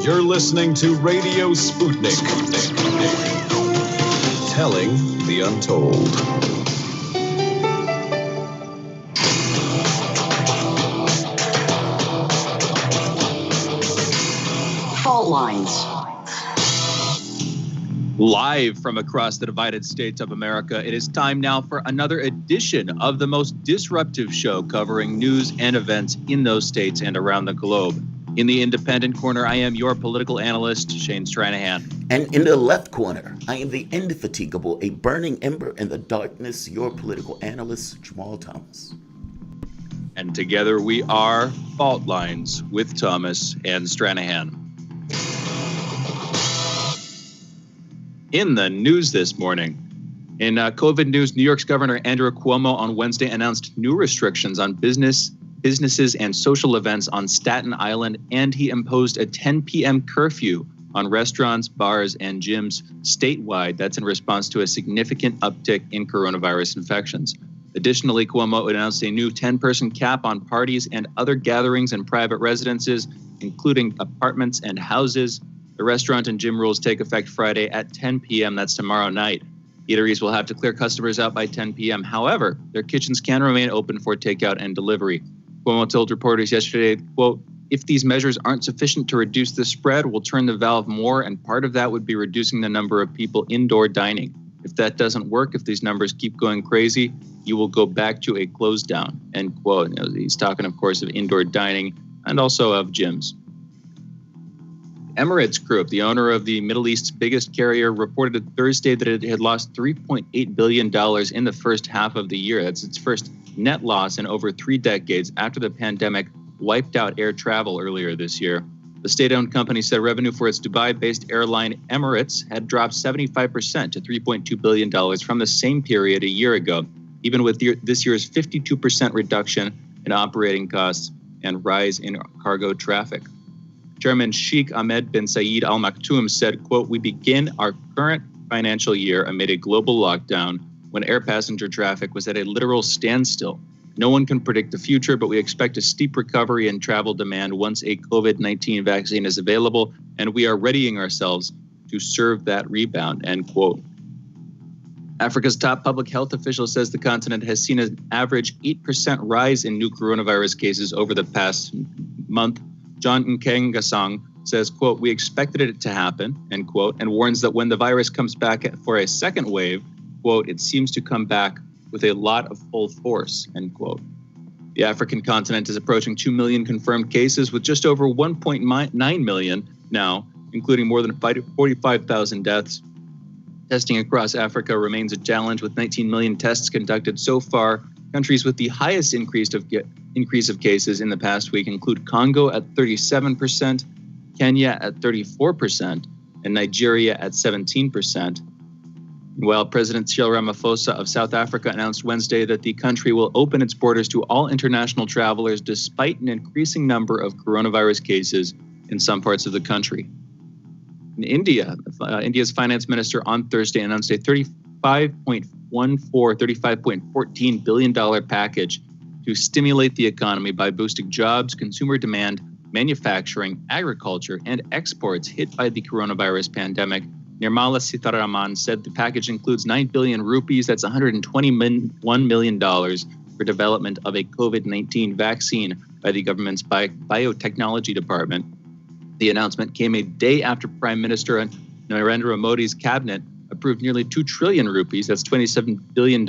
You're listening to Radio Sputnik. Telling the untold. Fault lines. Live from across the divided states of America, it is time now for another edition of the most disruptive show covering news and events in those states and around the globe. In the independent corner, I am your political analyst, Shane Stranahan. And in the left corner, I am the indefatigable, a burning ember in the darkness, your political analyst, Jamarl Thomas. And together we are Fault Lines with Thomas and Stranahan. In the news this morning, in COVID news, New York's Governor Andrew Cuomo on Wednesday announced new restrictions on businesses and social events on Staten Island, and he imposed a 10 p.m. curfew on restaurants, bars, and gyms statewide. That's in response to a significant uptick in coronavirus infections. Additionally, Cuomo announced a new 10-person cap on parties and other gatherings in private residences, including apartments and houses. The restaurant and gym rules take effect Friday at 10 p.m. That's tomorrow night. Eateries will have to clear customers out by 10 p.m. However, their kitchens can remain open for takeout and delivery. Cuomo told reporters yesterday, quote, "If these measures aren't sufficient to reduce the spread, we'll turn the valve more, and part of that would be reducing the number of people indoor dining. If that doesn't work, if these numbers keep going crazy, you will go back to a close down," end quote. You know, he's talking, of course, of indoor dining and also of gyms. Emirates Group, the owner of the Middle East's biggest carrier, reported Thursday that it had lost $3.8 billion in the first half of the year. That's its first net loss in over 3 decades after the pandemic wiped out air travel earlier this year. The state-owned company said revenue for its Dubai-based airline Emirates had dropped 75% to $3.2 billion from the same period a year ago, even with this year's 52% reduction in operating costs and rise in cargo traffic. Chairman Sheikh Ahmed bin Zayed Al Maktoum said, quote, "We begin our current financial year amid a global lockdown when air passenger traffic was at a literal standstill. No one can predict the future, but we expect a steep recovery in travel demand once a COVID-19 vaccine is available, and we are readying ourselves to serve that rebound," end quote. Africa's top public health official says the continent has seen an average 8% rise in new coronavirus cases over the past month. John Nkengasong says, quote, "We expected it to happen," end quote, and warns that when the virus comes back for a second wave, quote, "it seems to come back with a lot of full force," end quote. The African continent is approaching 2 million confirmed cases, with just over 1.9 million now, including more than 45,000 deaths. Testing across Africa remains a challenge, with 19 million tests conducted so far. Countries with the highest increase of cases in the past week include Congo at 37%, Kenya at 34%, and Nigeria at 17%. While President Cyril Ramaphosa of South Africa announced Wednesday that the country will open its borders to all international travelers despite an increasing number of coronavirus cases in some parts of the country. In India, India's finance minister on Thursday announced a $35.14 billion package to stimulate the economy by boosting jobs, consumer demand, manufacturing, agriculture, and exports hit by the coronavirus pandemic. Nirmala Sitharaman said the package includes 9 billion rupees, that's $121 million, for development of a COVID-19 vaccine by the government's biotechnology department. The announcement came a day after Prime Minister Narendra Modi's cabinet approved nearly 2 trillion rupees, that's $27 billion,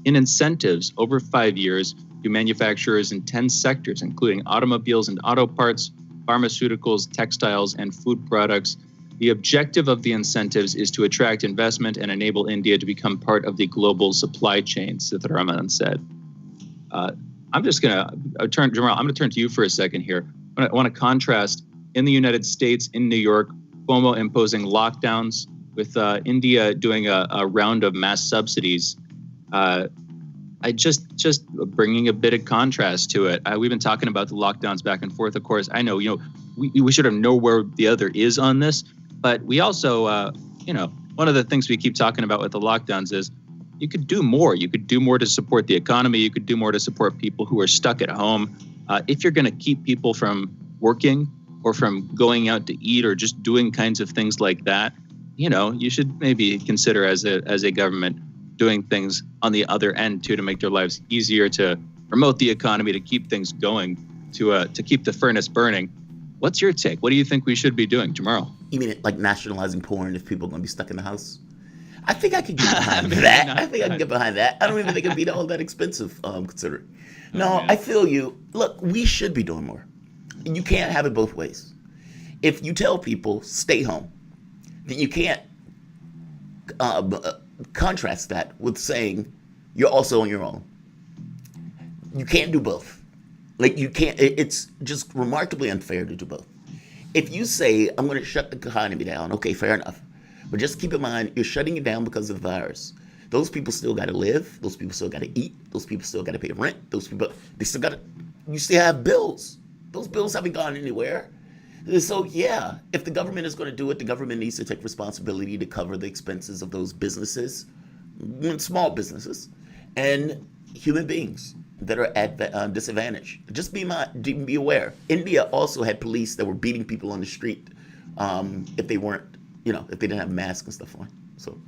in incentives over 5 years to manufacturers in 10 sectors, including automobiles and auto parts, pharmaceuticals, textiles, and food products. The objective of the incentives is to attract investment and enable India to become part of the global supply chain, Sitharaman said. I'm just going to turn, Jamarl, I'm going to turn to you for a second here. I want to contrast in the United States, in New York, Cuomo imposing lockdowns with India doing a round of mass subsidies. I just bringing a bit of contrast to it. We've been talking about the lockdowns back and forth. Of course, I know, we sort of know where the other is on this, but we also, one of the things we keep talking about with the lockdowns is you could do more. You could do more to support the economy. You could do more to support people who are stuck at home. If you're going to keep people from working, or from going out to eat or just doing kinds of things like that, you should maybe consider as a government doing things on the other end too, to make their lives easier, to promote the economy, to keep things going, to keep the furnace burning. What's your take? What do you think we should be doing, Jamarl? You mean like nationalizing porn if people are going to be stuck in the house? I think I could get behind that. I think I can get behind that. I don't even think it'd be all that expensive, considering. No, I feel you. Look, we should be doing more. You can't have it both ways. If you tell people stay home, then you can't contrast that with saying you're also on your own. You can't do both. Like, you can't. It's just remarkably unfair to do both. If you say I'm going to shut the economy down, okay, fair enough. But just keep in mind, you're shutting it down because of the virus. Those people still got to live. Those people still got to eat. Those people still got to pay rent. Those people, they still got to, you still have bills. Those bills haven't gone anywhere. So yeah, if the government is going to do it, the government needs to take responsibility to cover the expenses of those businesses, small businesses, and human beings that are at disadvantage. Just be aware. India also had police that were beating people on the street if they weren't, if they didn't have masks and stuff on. So.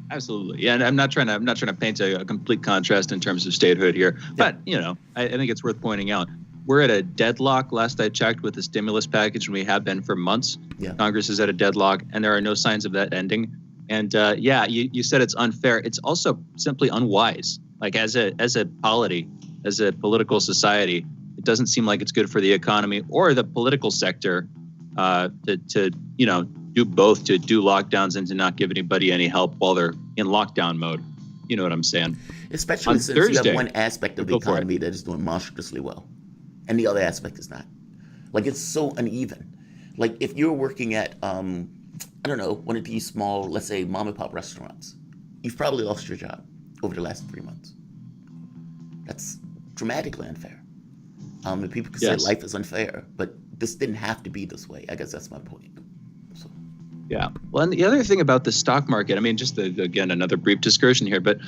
Absolutely, yeah. And I'm not trying to paint a complete contrast in terms of statehood here, but I think it's worth pointing out we're at a deadlock. Last I checked with the stimulus package, and we have been for months. Yeah. Congress is at a deadlock, and there are no signs of that ending. And you said it's unfair. It's also simply unwise. Like as a polity, as a political society, it doesn't seem like it's good for the economy or the political sector to do both, to do lockdowns and to not give anybody any help while they're in lockdown mode. You know what I'm saying? Especially on since Thursday, you have one aspect of the economy that is doing monstrously well, and the other aspect is not. Like, it's so uneven. Like, if you're working at, one of these small, let's say, mom and pop restaurants, you've probably lost your job over the last 3 months. That's dramatically unfair. And people could say life is unfair, but this didn't have to be this way. I guess that's my point. So. Yeah. Well, and the other thing about the stock market, I mean, just again, another brief discursion here, but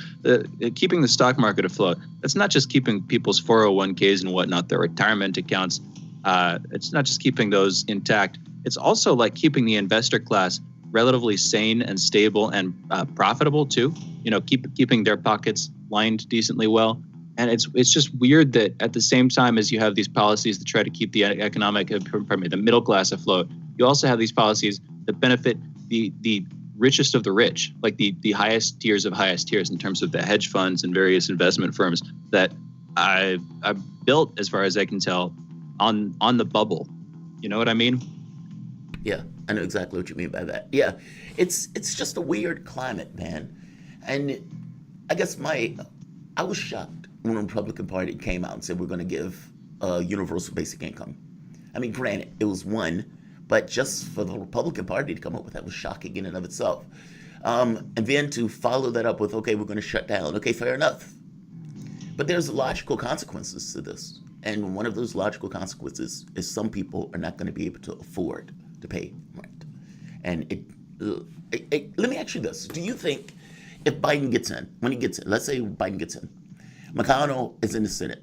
keeping the stock market afloat, that's not just keeping people's 401ks and whatnot, their retirement accounts. It's not just keeping those intact. It's also like keeping the investor class relatively sane and stable and profitable too. Keeping their pockets lined decently well. And it's just weird that at the same time as you have these policies that try to keep the the middle class afloat, you also have these policies that benefit the richest of the rich, like the highest tiers of highest tiers in terms of the hedge funds and various investment firms that are built, as far as I can tell, on the bubble. You know what I mean? Yeah, I know exactly what you mean by that. Yeah, it's just a weird climate, man. And I guess I was shocked when the Republican Party came out and said we're going to give universal basic income. I mean, granted, it was one, but just for the Republican Party to come up with that was shocking in and of itself. And then to follow that up with, okay, we're going to shut down. Okay, fair enough. But there's logical consequences to this. And one of those logical consequences is some people are not going to be able to afford to pay rent. And let me ask you this. Do you think if Biden gets in, let's say Biden gets in, McConnell is in the Senate,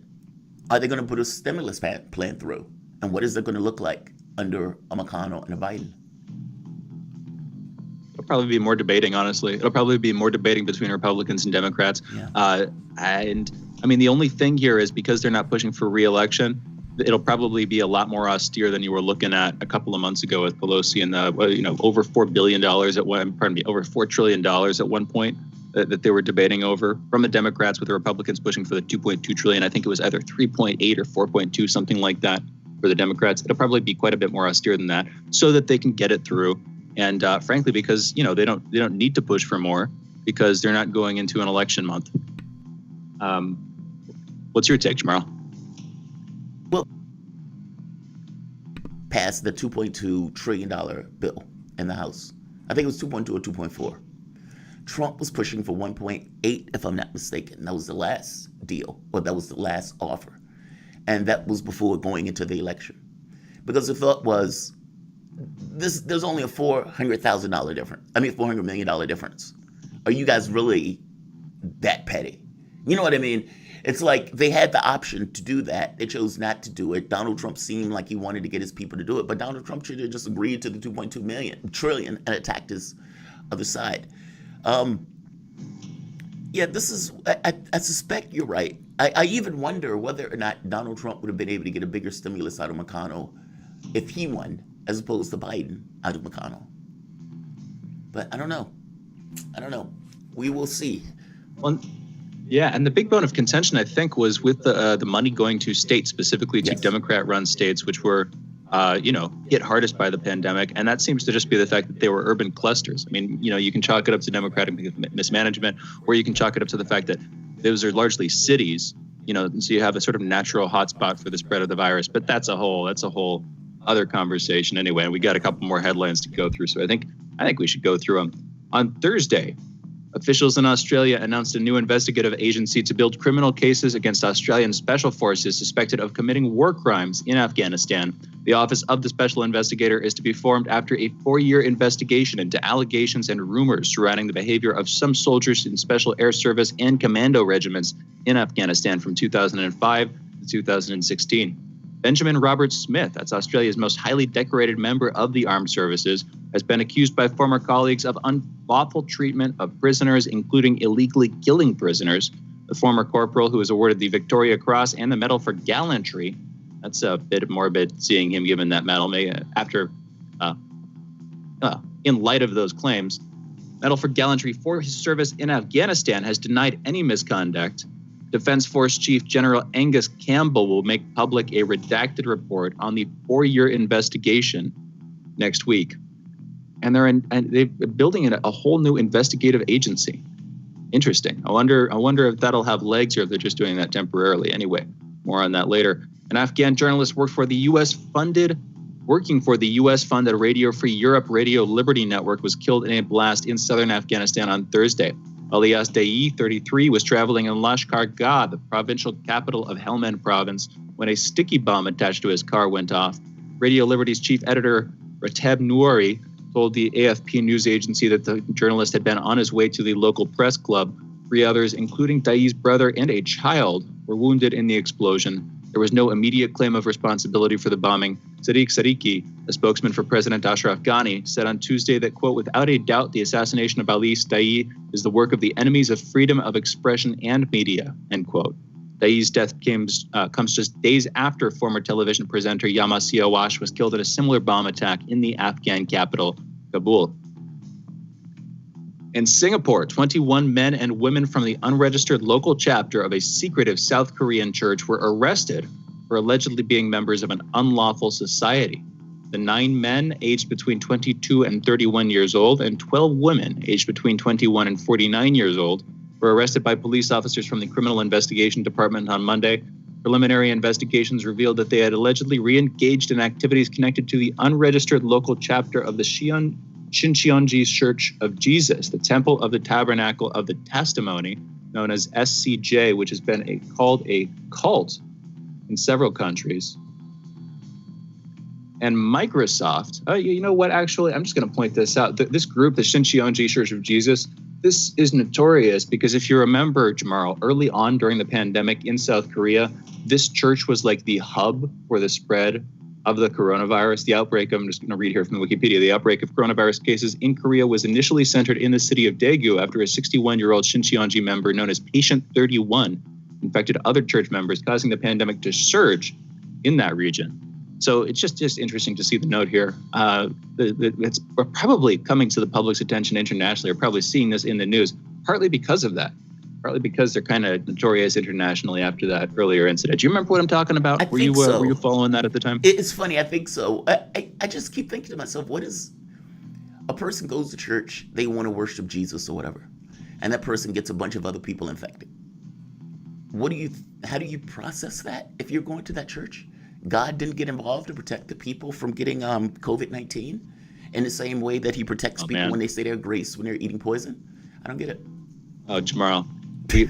are they going to put a stimulus plan through? And what is it going to look like under a McConnell and a Biden? It'll probably be more debating, honestly. It'll probably be more debating between Republicans and Democrats. Yeah. And I mean, the only thing here is because they're not pushing for re-election, it'll probably be a lot more austere than you were looking at a couple of months ago with Pelosi and over $4 billion over $4 trillion at one point that they were debating over from the Democrats, with the Republicans pushing for the 2.2 trillion. I think it was either 3.8 or 4.2, something like that for the Democrats. It'll probably be quite a bit more austere than that so that they can get it through. And frankly, because, they don't need to push for more because they're not going into an election month. What's your take, Jamarl? Well, passed the $2.2 trillion bill in the House. I think it was 2.2 or 2.4. Trump was pushing for 1.8, if I'm not mistaken. That was the last deal, or that was the last offer. And that was before going into the election. Because the thought was, there's only a $400,000 difference. $400 million difference. Are you guys really that petty? You know what I mean? It's like they had the option to do that. They chose not to do it. Donald Trump seemed like he wanted to get his people to do it, but Donald Trump should have just agreed to the 2.2 trillion and attacked his other side. Yeah, this is, I suspect you're right. I even wonder whether or not Donald Trump would have been able to get a bigger stimulus out of McConnell if he won, as opposed to Biden out of McConnell. But I don't know. We will see. Well, yeah, and the big bone of contention, I think, was with the money going to states, specifically to Democrat-run states, which were, hit hardest by the pandemic. And that seems to just be the fact that they were urban clusters. I mean, you can chalk it up to Democratic mismanagement, or you can chalk it up to the fact that those are largely cities, so you have a sort of natural hotspot for the spread of the virus. But that's a whole other conversation anyway. And we got a couple more headlines to go through. So I think we should go through them. On Thursday, officials in Australia announced a new investigative agency to build criminal cases against Australian special forces suspected of committing war crimes in Afghanistan. The Office of the Special Investigator is to be formed after a 4-year investigation into allegations and rumors surrounding the behavior of some soldiers in Special Air Service and commando regiments in Afghanistan from 2005 to 2016. Benjamin Robert Smith, that's Australia's most highly decorated member of the armed services, has been accused by former colleagues of unlawful treatment of prisoners, including illegally killing prisoners. The former corporal, who was awarded the Victoria Cross and the Medal for Gallantry, that's a bit morbid seeing him given that medal after, in light of those claims. Medal for Gallantry for his service in Afghanistan has denied any misconduct. Defense Force Chief General Angus Campbell will make public a redacted report on the 4-year investigation next week. And they're building a whole new investigative agency. Interesting. I wonder if that'll have legs or if they're just doing that temporarily. Anyway, more on that later. An Afghan journalist working for the U.S.-funded Radio Free Europe Radio Liberty Network was killed in a blast in southern Afghanistan on Thursday. Alias Dai, 33, was traveling in Lashkar Gah, the provincial capital of Helmand province, when a sticky bomb attached to his car went off. Radio Liberty's chief editor, Rateb Nouri, told the AFP news agency that the journalist had been on his way to the local press club. 3 others, including Dai's brother and a child, were wounded in the explosion. There was no immediate claim of responsibility for the bombing. Sadiq Sadiki, a spokesman for President Ashraf Ghani, said on Tuesday that, quote, without a doubt, the assassination of Ali Dai is the work of the enemies of freedom of expression and media, end quote. Dai's death comes just days after former television presenter Yama Siawash was killed in a similar bomb attack in the Afghan capital, Kabul. In Singapore, 21 men and women from the unregistered local chapter of a secretive South Korean church were arrested for allegedly being members of an unlawful society. The 9 men, aged between 22 and 31 years old, and 12 women, aged between 21 and 49 years old, were arrested by police officers from the Criminal Investigation Department on Monday. Preliminary investigations revealed that they had allegedly re-engaged in activities connected to the unregistered local chapter of the Shincheonji Church of Jesus, the Temple of the Tabernacle of the Testimony, known as SCJ, which has been called a cult in several countries. And Microsoft, you know what, actually, I'm just going to point this out. This group, the Shincheonji Church of Jesus, this is notorious because if you remember, Jamarl, early on during the pandemic in South Korea, this church was like the hub for the spread of the coronavirus. The outbreak, I'm just going to read here from Wikipedia, the outbreak of coronavirus cases in Korea was initially centered in the city of Daegu after a 61-year-old Shincheonji member known as Patient 31 infected other church members, causing the pandemic to surge in that region. So it's just interesting to see the note here. We're probably coming to the public's attention internationally, or probably seeing this in the news, partly because of that. Partly because they're kind of notorious internationally after that earlier incident. Do you remember what I'm talking about? Were you following that at the time? It's funny. I think so. I just keep thinking to myself, what is a person goes to church, they want to worship Jesus or whatever, and that person gets a bunch of other people infected. How do you process that if you're going to that church? God didn't get involved to protect the people from getting COVID-19 in the same way that he protects people when they say their grace when they're eating poison? I don't get it. Oh, Jamarl.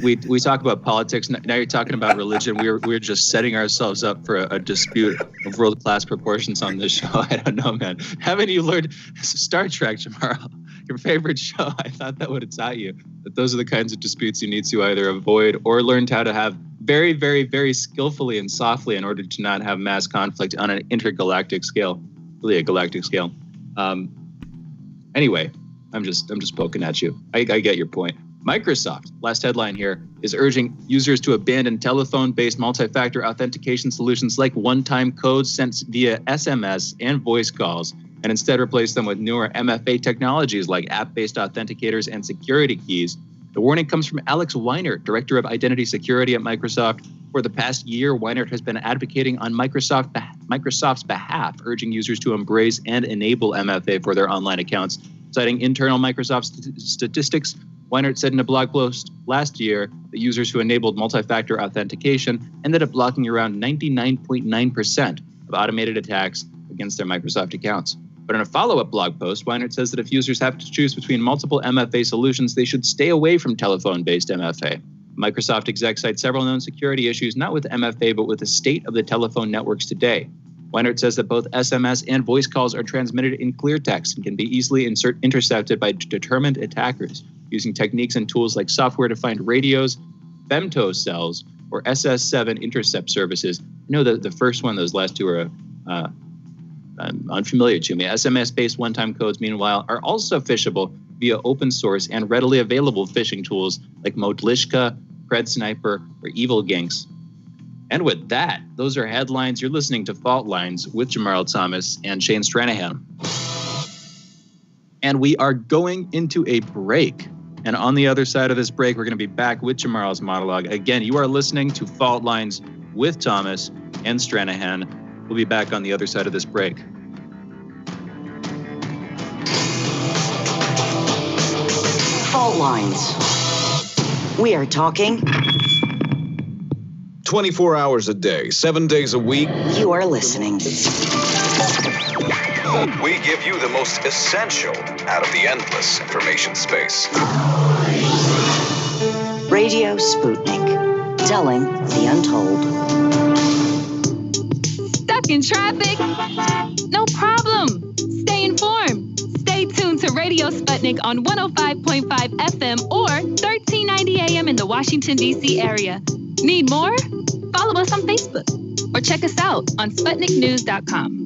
We talk about politics. Now you're talking about religion. We're just setting ourselves up for a dispute of world-class proportions on this show. I don't know, man. Haven't you learned Star Trek, Jamarl? your favorite show. I thought that would have taught you that those are the kinds of disputes you need to either avoid or learn how to have very, very, very skillfully and softly in order to not have mass conflict on an intergalactic scale, really a galactic scale. Anyway, I'm just poking at you. I get your point. Microsoft, last headline here, is urging users to abandon telephone-based multi-factor authentication solutions like one-time codes sent via SMS and voice calls, and instead replace them with newer MFA technologies like app-based authenticators and security keys. The warning comes from Alex Weinert, Director of Identity Security at Microsoft. For the past year, Weinert has been advocating on Microsoft's behalf, urging users to embrace and enable MFA for their online accounts. Citing internal Microsoft statistics, Weinert said in a blog post last year that users who enabled multi-factor authentication ended up blocking around 99.9% of automated attacks against their Microsoft accounts. But in a follow-up blog post, Weinert says that if users have to choose between multiple MFA solutions, they should stay away from telephone-based MFA. Microsoft execs cite several known security issues, not with MFA, but with the state of the telephone networks today. Weinert says that both SMS and voice calls are transmitted in clear text and can be easily intercepted by determined attackers using techniques and tools like software-defined radios, femto cells, or SS7 intercept services. I know that the first one, those last two are unfamiliar to me. SMS-based one-time codes, meanwhile, are also phishable via open source and readily available phishing tools like Modlishka, PredSniper, or EvilGinks. And with that, those are headlines. You're listening to Fault Lines with Jamarl Thomas and Shane Stranahan. And we are going into a break. And on the other side of this break, we're going to be back with Jamarl's monologue. Again, you are listening to Fault Lines with Thomas and Stranahan. We'll be back on the other side of this break. Fault lines. We are talking 24 hours a day, 7 days a week. You are listening. We give you the most essential out of the endless information space. Radio Sputnik, telling the untold. Stuck in traffic? No problem. Stay informed. Stay tuned to Radio Sputnik on 105.5 FM or 1390 AM in the Washington, D.C. area. Need more? Follow us on Facebook or check us out on SputnikNews.com.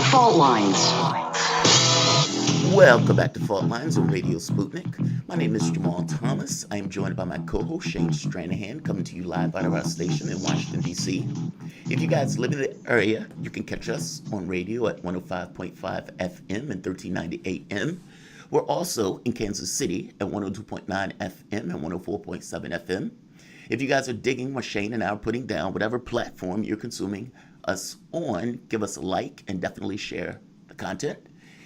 Fault lines. Welcome back to Fault Lines on Radio Sputnik. My name is Jamarl Thomas. I am joined by my co-host Shane Stranahan, coming to you live out of our station in Washington, D.C. If you guys live in the area, you can catch us on radio at 105.5 FM and 1390 AM. We're also in Kansas City at 102.9 FM and 104.7 FM. If you guys are digging what Shane and I are putting down, whatever platform you're consuming us on, give us a like and definitely share the content.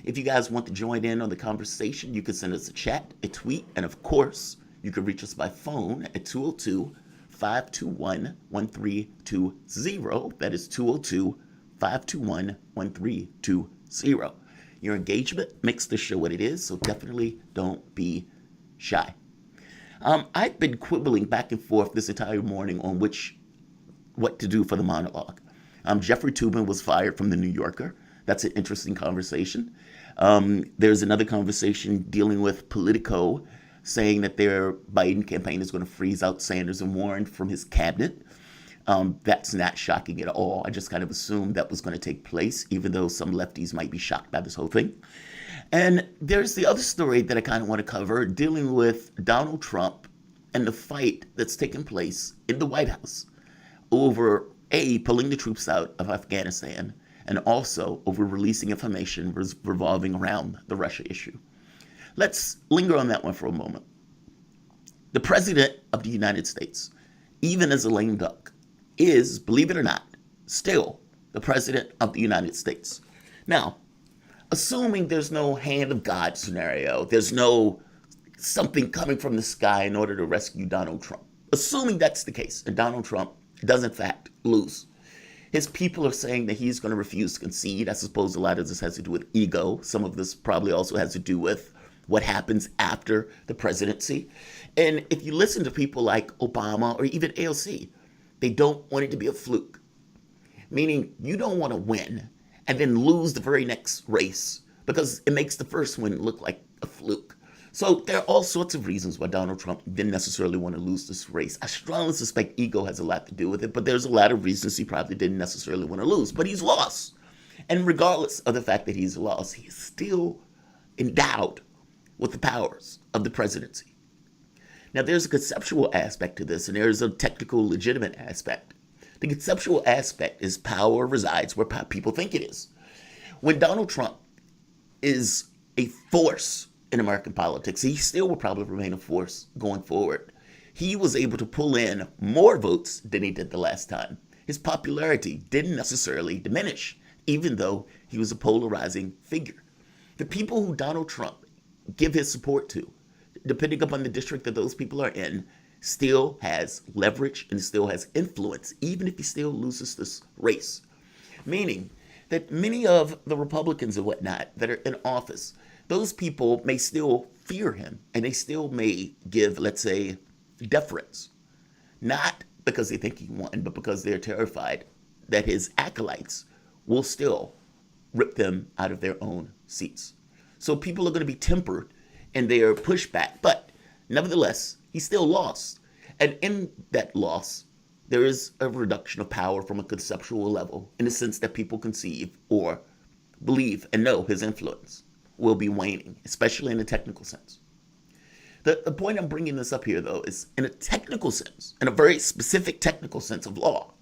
If you guys want to join in on the conversation, you can send us a chat, a tweet, and of course, you can reach us by phone at 202-521-1320. That is 202-521-1320. Your engagement makes the show what it is, so definitely don't be shy. I've been quibbling back and forth this entire morning on what to do for the monologue. Jeffrey Tubin was fired from The New Yorker. That's an interesting conversation. There's another conversation dealing with Politico saying that their Biden campaign is going to freeze out Sanders and Warren from his cabinet. That's not shocking at all. I just kind of assumed that was going to take place, even though some lefties might be shocked by this whole thing. And there's the other story that I kind of want to cover, dealing with Donald Trump and the fight that's taken place in the White House over, pulling the troops out of Afghanistan, and also over releasing information revolving around the Russia issue. Let's linger on that one for a moment. The President of the United States, even as a lame duck, is, believe it or not, still the President of the United States. Now, assuming there's no hand of God scenario, there's no something coming from the sky in order to rescue Donald Trump. Assuming that's the case, and Donald Trump does in fact lose. His people are saying that he's going to refuse to concede. I suppose a lot of this has to do with ego. Some of this probably also has to do with what happens after the presidency. And if you listen to people like Obama or even AOC, they don't want it to be a fluke. meaning you don't want to win and then lose the very next race because it makes the first win look like a fluke. So there are all sorts of reasons why Donald Trump didn't necessarily want to lose this race. I strongly suspect ego has a lot to do with it, but there's a lot of reasons he probably didn't necessarily want to lose. But he's lost. And regardless of the fact that he's lost, he's still endowed with the powers of the presidency. Now, there's a conceptual aspect to this, and there's a technical, legitimate aspect. The conceptual aspect is power resides where people think it is. When Donald Trump is a force in American politics, he still will probably remain a force going forward. He was able to pull in more votes than he did the last time. His popularity didn't necessarily diminish, even though he was a polarizing figure. The people who Donald Trump give his support to, depending upon the district that those people are in, still has leverage and still has influence, even if he still loses this race. Meaning that many of the Republicans and whatnot that are in office, those people may still fear him and they still may give, let's say, deference. Not because they think he won, but because they're terrified that his acolytes will still rip them out of their own seats. So people are going to be tempered in their pushback, but nevertheless, he still lost. And in that loss, there is a reduction of power from a conceptual level in the sense that people conceive or believe and know his influence will be waning, especially in a technical sense. The point I'm bringing this up here, though, is in a technical sense, in a very specific technical sense of law,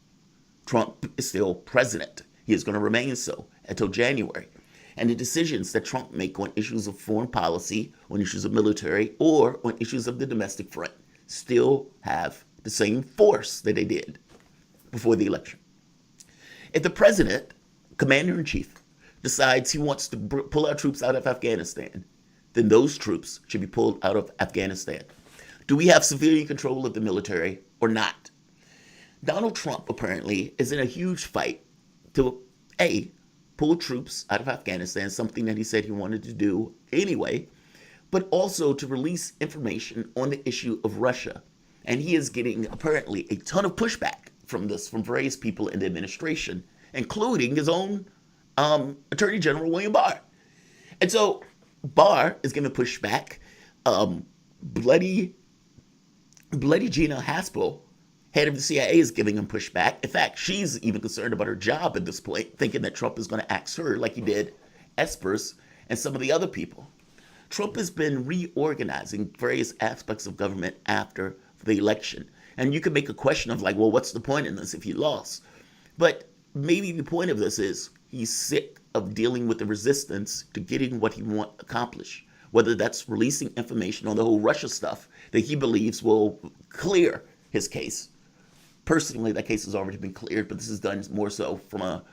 Trump is still president. He is going to remain so until January. And the decisions that Trump make on issues of foreign policy, on issues of military, or on issues of the domestic front still have the same force that they did before the election. If the president, commander-in-chief, decides he wants to pull our troops out of Afghanistan, then those troops should be pulled out of Afghanistan. Do we have civilian control of the military or not? Donald Trump apparently is in a huge fight to, A, pull troops out of Afghanistan, something that he said he wanted to do anyway, but also to release information on the issue of Russia. And he is getting apparently a ton of pushback from this, from various people in the administration, including his own Attorney General William Barr. And so Barr is giving pushback. Bloody Gina Haspel, head of the CIA, is giving him pushback. In fact, she's even concerned about her job at this point, thinking that Trump is going to axe her like he did Espers and some of the other people. Trump has been reorganizing various aspects of government after the election. And you can make a question of like, well, what's the point in this if he lost? But maybe the point of this is he's sick of dealing with the resistance to getting what he wants accomplished, whether that's releasing information on the whole Russia stuff that he believes will clear his case. Personally, that case has already been cleared, but this is done more so from a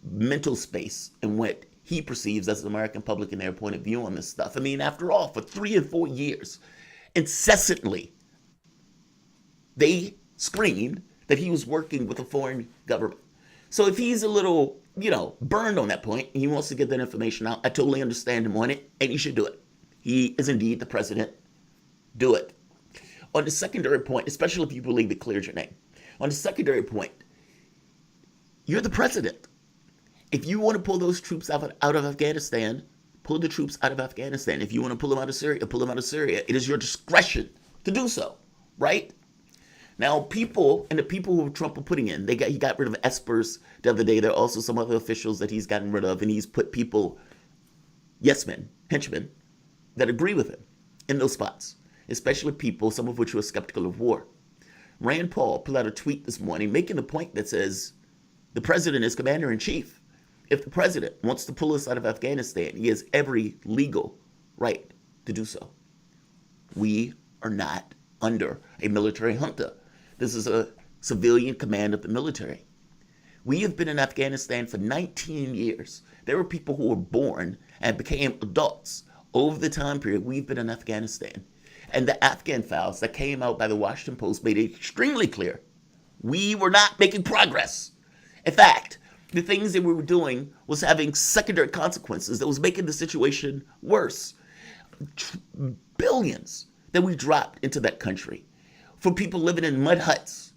mental space and what he perceives as the American public and their point of view on this stuff. I mean, after all, for 3 and 4 years, incessantly, they screamed that he was working with a foreign government. So if he's a little, burned on that point, and he wants to get that information out, I totally understand him on it, and he should do it. He is indeed the president. Do it. On the secondary point, especially if you believe it cleared your name, on the secondary point, you're the president. If you want to pull those troops out of Afghanistan, pull the troops out of Afghanistan. If you want to pull them out of Syria, pull them out of Syria. It is your discretion to do so, right? Now, the people who Trump were putting in, he got rid of Espers the other day. There are also some other officials that he's gotten rid of, and he's put people, yes-men, henchmen, that agree with him in those spots, especially people, some of which were skeptical of war. Rand Paul put out a tweet this morning making the point that says the president is commander-in-chief. If the president wants to pull us out of Afghanistan, he has every legal right to do so. We are not under a military junta. This is a civilian command of the military. We have been in Afghanistan for 19 years. There were people who were born and became adults over the time period we've been in Afghanistan. And the Afghan files that came out by the Washington Post made it extremely clear we were not making progress. In fact, the things that we were doing was having secondary consequences that was making the situation worse. Billions that we dropped into that country for people living in mud huts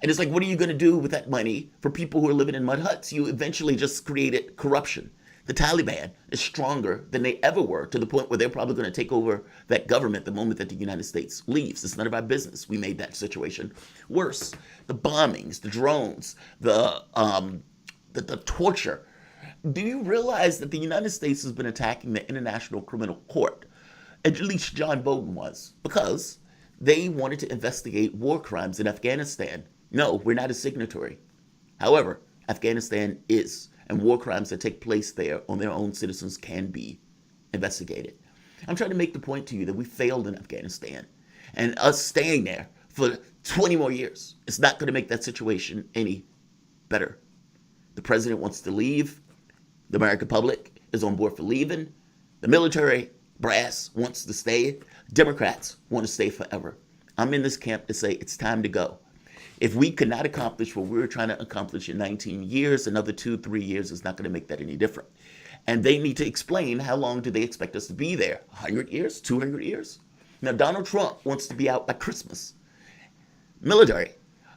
And it's like, what are you going to do with that money for people who are living in mud huts? You eventually just created corruption. The Taliban is stronger than they ever were, to the point where they're probably going to take over that government the moment that the United States leaves. It's none of our business. We made that situation worse. The bombings, the drones, the torture. Do you realize that the United States has been attacking the International Criminal Court? At least John Bolton was, because they wanted to investigate war crimes in Afghanistan. No, we're not a signatory. However, Afghanistan is, and war crimes that take place there on their own citizens can be investigated. I'm trying to make the point to you that we failed in Afghanistan, and us staying there for 20 more years is not going to make that situation any better. The president wants to leave. The American public is on board for leaving. The military brass wants to stay. Democrats want to stay forever. I'm in this camp to say it's time to go. If we could not accomplish what we were trying to accomplish in 19 years, another 2-3 years is not going to make that any different. And they need to explain, how long do they expect us to be there? 100 years? 200 years? Now, Donald Trump wants to be out by Christmas. Military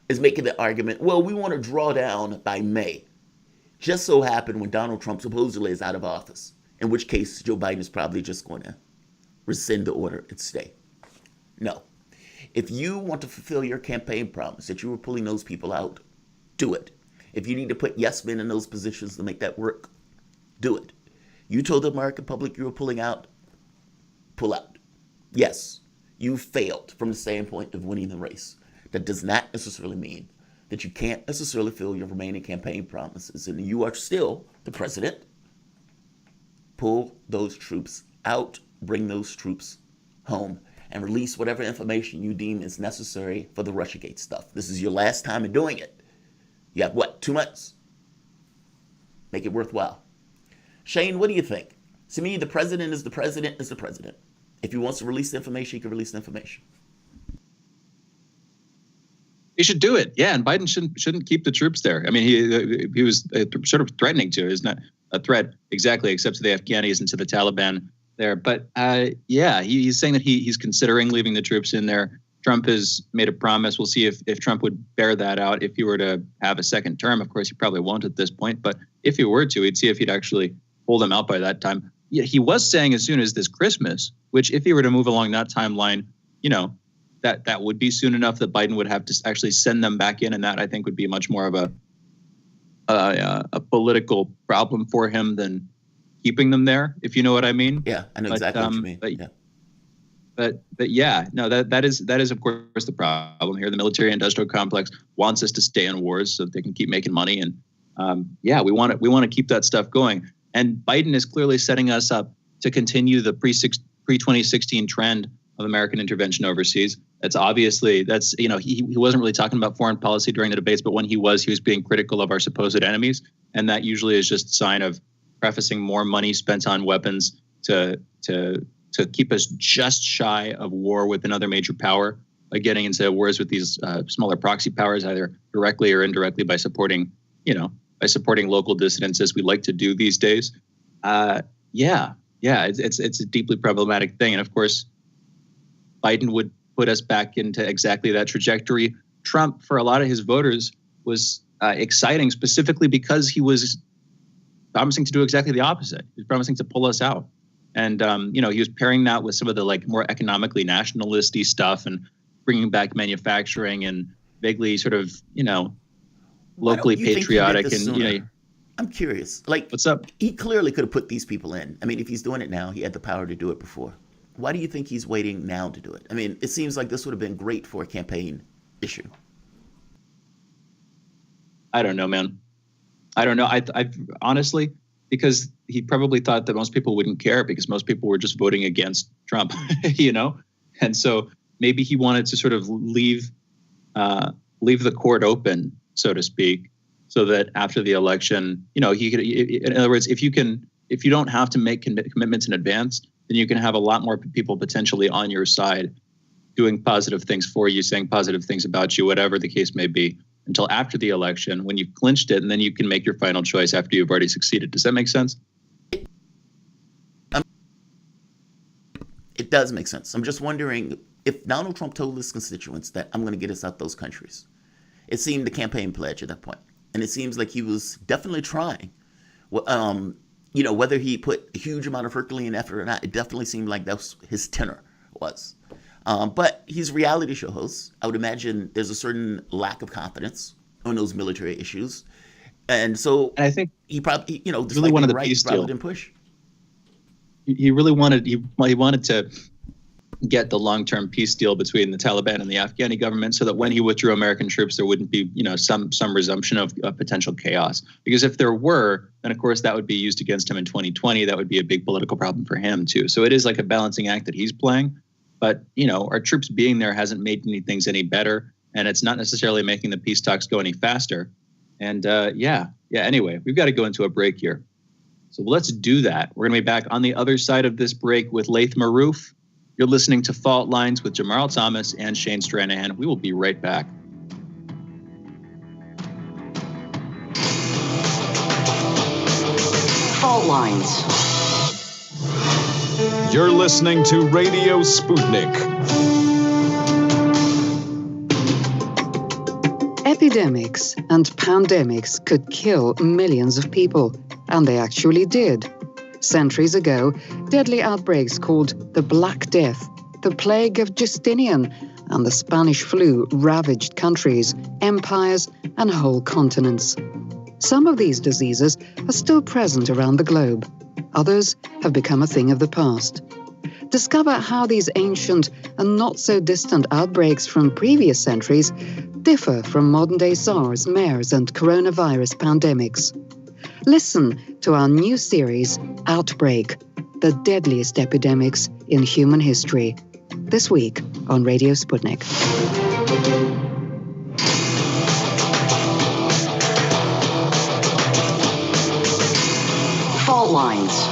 is making the argument, well, we want to draw down by May. Just so happened when Donald Trump supposedly is out of office, in which case Joe Biden is probably just going to rescind the order and stay. No. If you want to fulfill your campaign promise that you were pulling those people out, do it. If you need to put yes men in those positions to make that work, do it. You told the American public you were pulling out, pull out. Yes, you failed from the standpoint of winning the race. That does not necessarily mean that you can't necessarily fulfill your remaining campaign promises, and you are still the president. Pull those troops out, bring those troops home, and release whatever information you deem is necessary for the Russiagate stuff. This is your last time in doing it. You have, 2 months? Make it worthwhile. Shane, what do you think? To me, the president is the president is the president. If he wants to release the information, he can release the information. He should do it. Yeah, and Biden shouldn't keep the troops there. I mean, he was sort of threatening to. It's not a threat exactly, except to the Afghanis and to the Taliban there. But yeah, he's saying that he's considering leaving the troops in there. Trump has made a promise. We'll see if Trump would bear that out if he were to have a second term. Of course, he probably won't at this point. But if he were to, he'd see if he'd actually pull them out by that time. Yeah, he was saying as soon as this Christmas, which if he were to move along that timeline, that would be soon enough that Biden would have to actually send them back in, and that I think would be much more of a political problem for him than keeping them there, if you know what I mean. Yeah, I know exactly what you mean. But yeah, no, that is of course the problem here. The military-industrial complex wants us to stay in wars so that they can keep making money, and yeah, we want to keep that stuff going. And Biden is clearly setting us up to continue the pre-2016 trend of American intervention overseas. That's he wasn't really talking about foreign policy during the debates, but when he was being critical of our supposed enemies, and that usually is just a sign of prefacing more money spent on weapons to keep us just shy of war with another major power, by getting into wars with these smaller proxy powers, either directly or indirectly by supporting local dissidents, as we like to do these days. It's a deeply problematic thing, and of course, Biden would put us back into exactly that trajectory. Trump, for a lot of his voters, was exciting specifically because he was promising to do exactly the opposite. He was promising to pull us out. And, he was pairing that with some of the more economically nationalisty stuff and bringing back manufacturing and vaguely sort of, locally patriotic. And, I'm curious. What's up? He clearly could have put these people in. I mean, if he's doing it now, he had the power to do it before. Why do you think he's waiting now to do it? I mean, it seems like this would have been great for a campaign issue. I don't know, man. I don't know. I honestly, because he probably thought that most people wouldn't care because most people were just voting against Trump, And so maybe he wanted to sort of leave the court open, so to speak, so that after the election, he could. In other words, if you don't have to make commitments in advance, then you can have a lot more people potentially on your side doing positive things for you, saying positive things about you, whatever the case may be, until after the election when you've clinched it, and then you can make your final choice after you've already succeeded. Does that make sense? It does make sense. I'm just wondering if Donald Trump told his constituents that I'm going to get us out those countries, It seemed the campaign pledge at that point. And it seems like he was definitely trying. Whether he put a huge amount of Herculean effort or not, it definitely seemed like that's his tenor was. But he's a reality show host. I would imagine there's a certain lack of confidence on those military issues. And I think he probably, really wanted the peace deal. Didn't push. He really wanted, he wanted to get the long-term peace deal between the Taliban and the Afghani government so that when he withdrew American troops, there wouldn't be, some resumption of potential chaos. Because if there were, then of course that would be used against him in 2020. That would be a big political problem for him too. So it is like a balancing act that he's playing. But, our troops being there hasn't made things any better. And it's not necessarily making the peace talks go any faster. And anyway, we've got to go into a break here. So let's do that. We're going to be back on the other side of this break with Laith Marouf. You're listening to Fault Lines with Jamarl Thomas and Shane Stranahan. We will be right back. Fault Lines. You're listening to Radio Sputnik. Epidemics and pandemics could kill millions of people, and they actually did. Centuries ago, deadly outbreaks called the Black Death, the Plague of Justinian, and the Spanish flu ravaged countries, empires, and whole continents. Some of these diseases are still present around the globe. Others have become a thing of the past. Discover how these ancient and not so distant outbreaks from previous centuries differ from modern-day SARS, MERS, and coronavirus pandemics. Listen to our new series, Outbreak, the deadliest epidemics in human history. This week on Radio Sputnik. Fault Lines.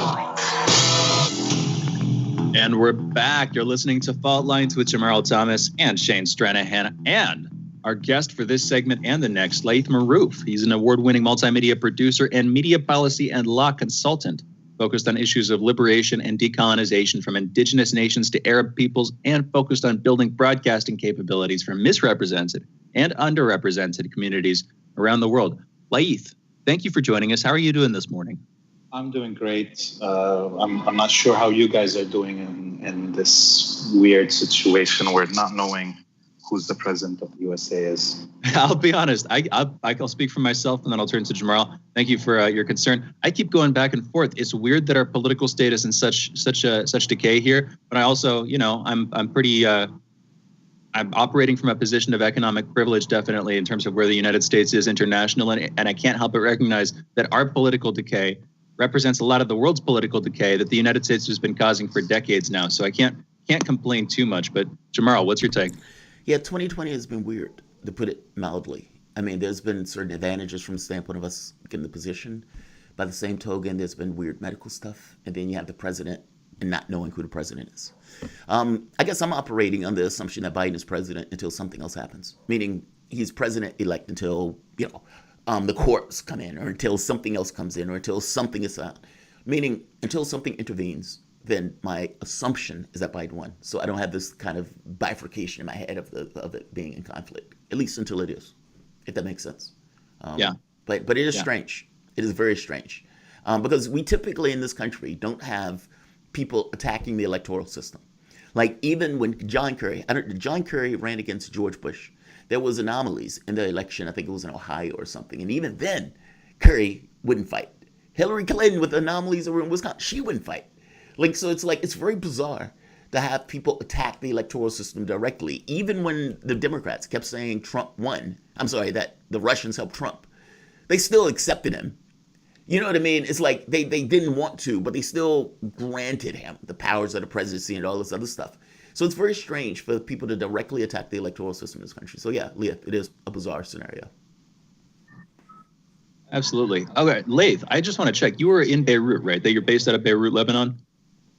And we're back. You're listening to Fault Lines with Jamarl Thomas and Shane Stranahan. And our guest for this segment and the next, Laith Marouf. He's an award-winning multimedia producer and media policy and law consultant focused on issues of liberation and decolonization from indigenous nations to Arab peoples, and focused on building broadcasting capabilities for misrepresented and underrepresented communities around the world. Laith, thank you for joining us. How are you doing this morning? I'm doing great. I'm not sure how you guys are doing in this weird situation where not knowing who's the president of the USA is. I'll be honest. I'll speak for myself, and then I'll turn to Jamarl. Thank you for your concern. I keep going back and forth. It's weird that our political state is in such decay here, but I also, I'm pretty. I'm operating from a position of economic privilege, definitely, in terms of where the United States is international, and I can't help but recognize that our political decay represents a lot of the world's political decay that the United States has been causing for decades now. So I can't complain too much. But Jamarl, what's your take? Yeah, 2020 has been weird, to put it mildly. I mean, there's been certain advantages from the standpoint of us getting the position. By the same token, there's been weird medical stuff. And then you have the president and not knowing who the president is. I guess I'm operating on the assumption that Biden is president until something else happens. Meaning he's president-elect until, the courts come in, or until something else comes in, or until something is out. Meaning until something intervenes, then my assumption is that Biden won. So I don't have this kind of bifurcation in my head of it being in conflict, at least until it is, if that makes sense. But it is strange. It is very strange. Because we typically in this country don't have people attacking the electoral system. Like even when John Kerry ran against George Bush, there was anomalies in the election. I think it was in Ohio or something. And even then, Kerry wouldn't fight. Hillary Clinton with anomalies that were in Wisconsin, she wouldn't fight. It's very bizarre to have people attack the electoral system directly. Even when the Democrats kept saying Trump won, that the Russians helped Trump, they still accepted him. You know what I mean? It's like they didn't want to, but they still granted him the powers of the presidency and all this other stuff. So it's very strange for people to directly attack the electoral system in this country. So yeah, Leah, it is a bizarre scenario. Absolutely. Okay, Laith, I just want to check. You were in Beirut, right? That you're based out of Beirut, Lebanon?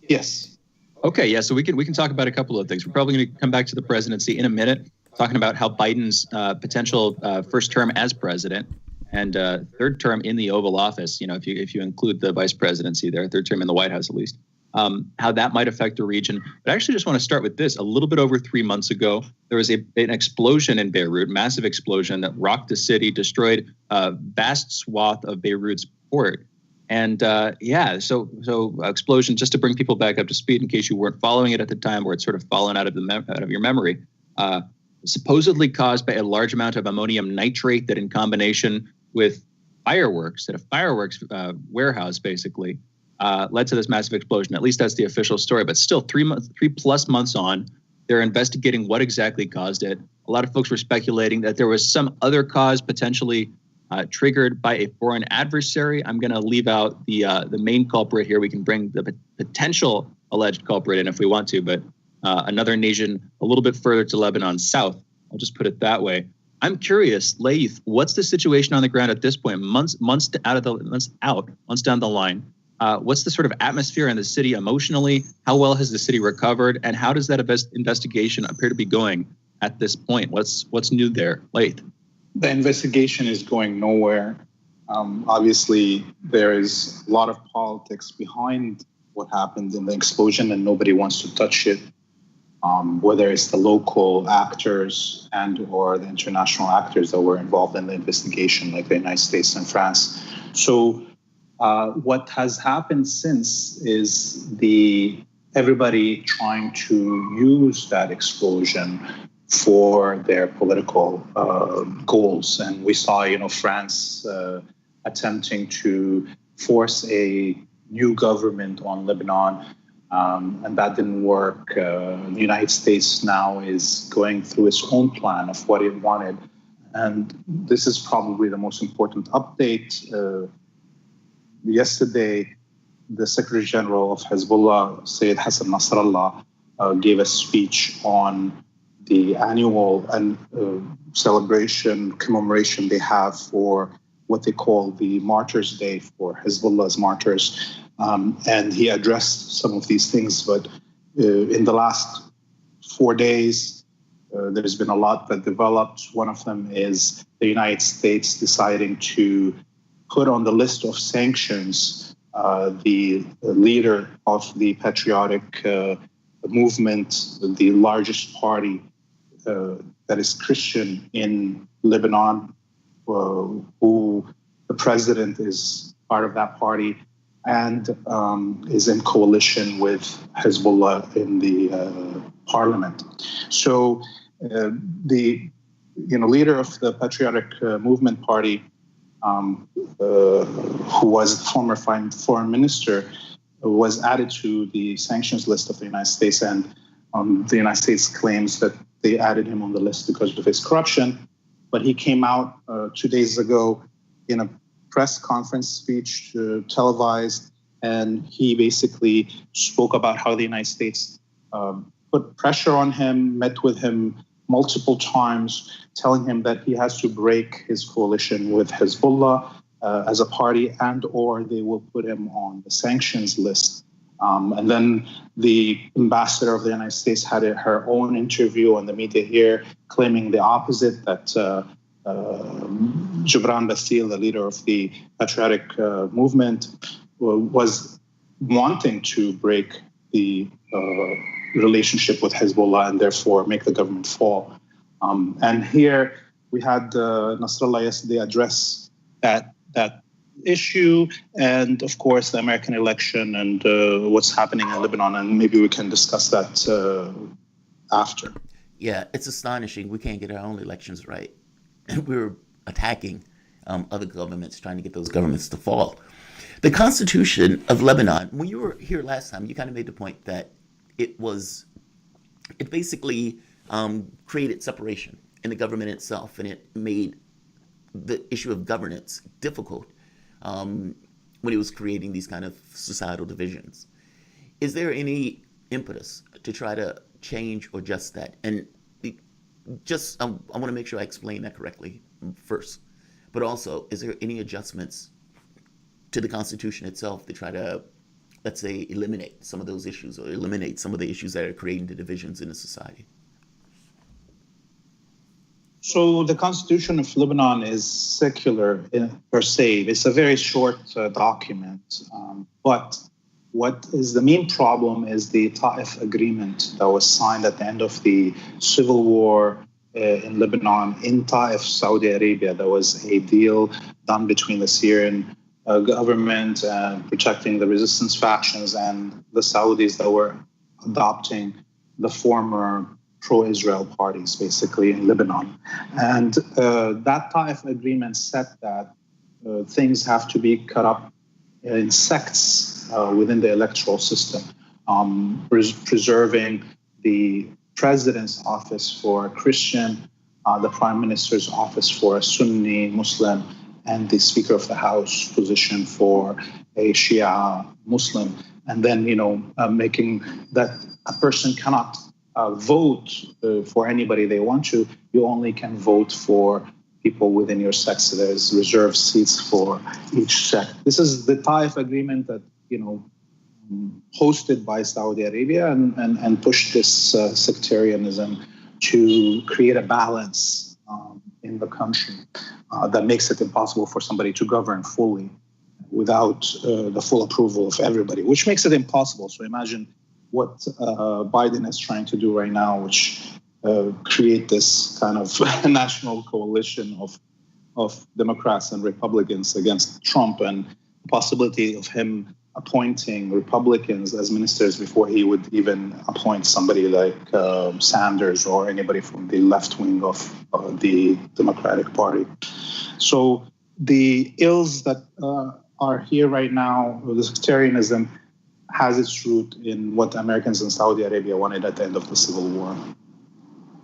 Yes. Okay, yeah, so we can talk about a couple of things. We're probably going to come back to the presidency in a minute, talking about how Biden's potential first term as president and third term in the Oval Office, if you include the vice presidency there, third term in the White House at least, how that might affect the region. But I actually just want to start with this. A little bit over 3 months ago, there was an explosion in Beirut, massive explosion that rocked the city, destroyed a vast swath of Beirut's port. And so explosion, just to bring people back up to speed in case you weren't following it at the time, or it's sort of fallen out of your memory, supposedly caused by a large amount of ammonium nitrate that, in combination with fireworks at a fireworks warehouse, basically, led to this massive explosion. At least that's the official story. But still, 3+ months on, they're investigating what exactly caused it. A lot of folks were speculating that there was some other cause potentially triggered by a foreign adversary. I'm going to leave out the main culprit here. We can bring the potential alleged culprit in if we want to, but another nation a little bit further to Lebanon south. I'll just put it that way. I'm curious, Laith, what's the situation on the ground at this point? Months down the line. What's the sort of atmosphere in the city emotionally? How well has the city recovered? And how does that investigation appear to be going at this point? What's new there, Laith? The investigation is going nowhere. Obviously, there is a lot of politics behind what happened in the explosion, and nobody wants to touch it, whether it's the local actors and or the international actors that were involved in the investigation, like the United States and France. So what has happened since is everybody trying to use that explosion for their political goals. And we saw, France attempting to force a new government on Lebanon, and that didn't work. The United States now is going through its own plan of what it wanted. And this is probably the most important update. Yesterday, the Secretary General of Hezbollah, Sayyid Hassan Nasrallah, gave a speech on the annual celebration, commemoration they have for what they call the Martyrs' Day for Hezbollah's martyrs. And he addressed some of these things, but in the last 4 days, there's been a lot that developed. One of them is the United States deciding to put on the list of sanctions the leader of the patriotic movement, the largest party that is Christian in Lebanon, who the president is part of that party and is in coalition with Hezbollah in the parliament. So the leader of the Patriotic Movement Party, who was the former foreign minister, was added to the sanctions list of the United States, and the United States claims that they added him on the list because of his corruption. But he came out 2 days ago in a press conference speech televised, and he basically spoke about how the United States put pressure on him, met with him multiple times, telling him that he has to break his coalition with Hezbollah as a party, and or they will put him on the sanctions list. And then the ambassador of the United States had her own interview on the media here, claiming the opposite, that Gibran Bassil, the leader of the patriotic movement, was wanting to break the relationship with Hezbollah and therefore make the government fall. And here we had Nasrallah yesterday address that issue, and of course the American election and what's happening in Lebanon, and maybe we can discuss that after. Yeah, it's astonishing. We can't get our own elections right. We're attacking other governments, trying to get those governments to fall. The Constitution of Lebanon, when you were here last time, you kind of made the point that it basically created separation in the government itself, and it made the issue of governance difficult when it was creating these kind of societal divisions. Is there any impetus to try to change or adjust that? And I want to make sure I explain that correctly first. But also, is there any adjustments to the Constitution itself to try to, let's say, eliminate some of those issues or eliminate some of the issues that are creating the divisions in the society? So the Constitution of Lebanon is secular per se. It's a very short document, but what is the main problem is the Ta'if agreement that was signed at the end of the civil war in Lebanon, in Ta'if, Saudi Arabia. There was a deal done between the Syrian government protecting the resistance factions and the Saudis that were adopting the former pro-Israel parties, basically, in Lebanon. And that Ta'if agreement said that things have to be cut up in sects within the electoral system, preserving the president's office for a Christian, the prime minister's office for a Sunni Muslim, and the Speaker of the House position for a Shia Muslim. And then, making that a person cannot vote for anybody they want to. You only can vote for people within your sect. So there's reserved seats for each sect. This is the Taif agreement that, hosted by Saudi Arabia and pushed this sectarianism to create a balance in the country that makes it impossible for somebody to govern fully without the full approval of everybody, which makes it impossible. So imagine what Biden is trying to do right now, which create this kind of national coalition of Democrats and Republicans against Trump, and the possibility of him appointing Republicans as ministers before he would even appoint somebody like Sanders or anybody from the left wing of the Democratic Party. So the ills that are here right now, the sectarianism, has its root in what Americans in Saudi Arabia wanted at the end of the Civil War.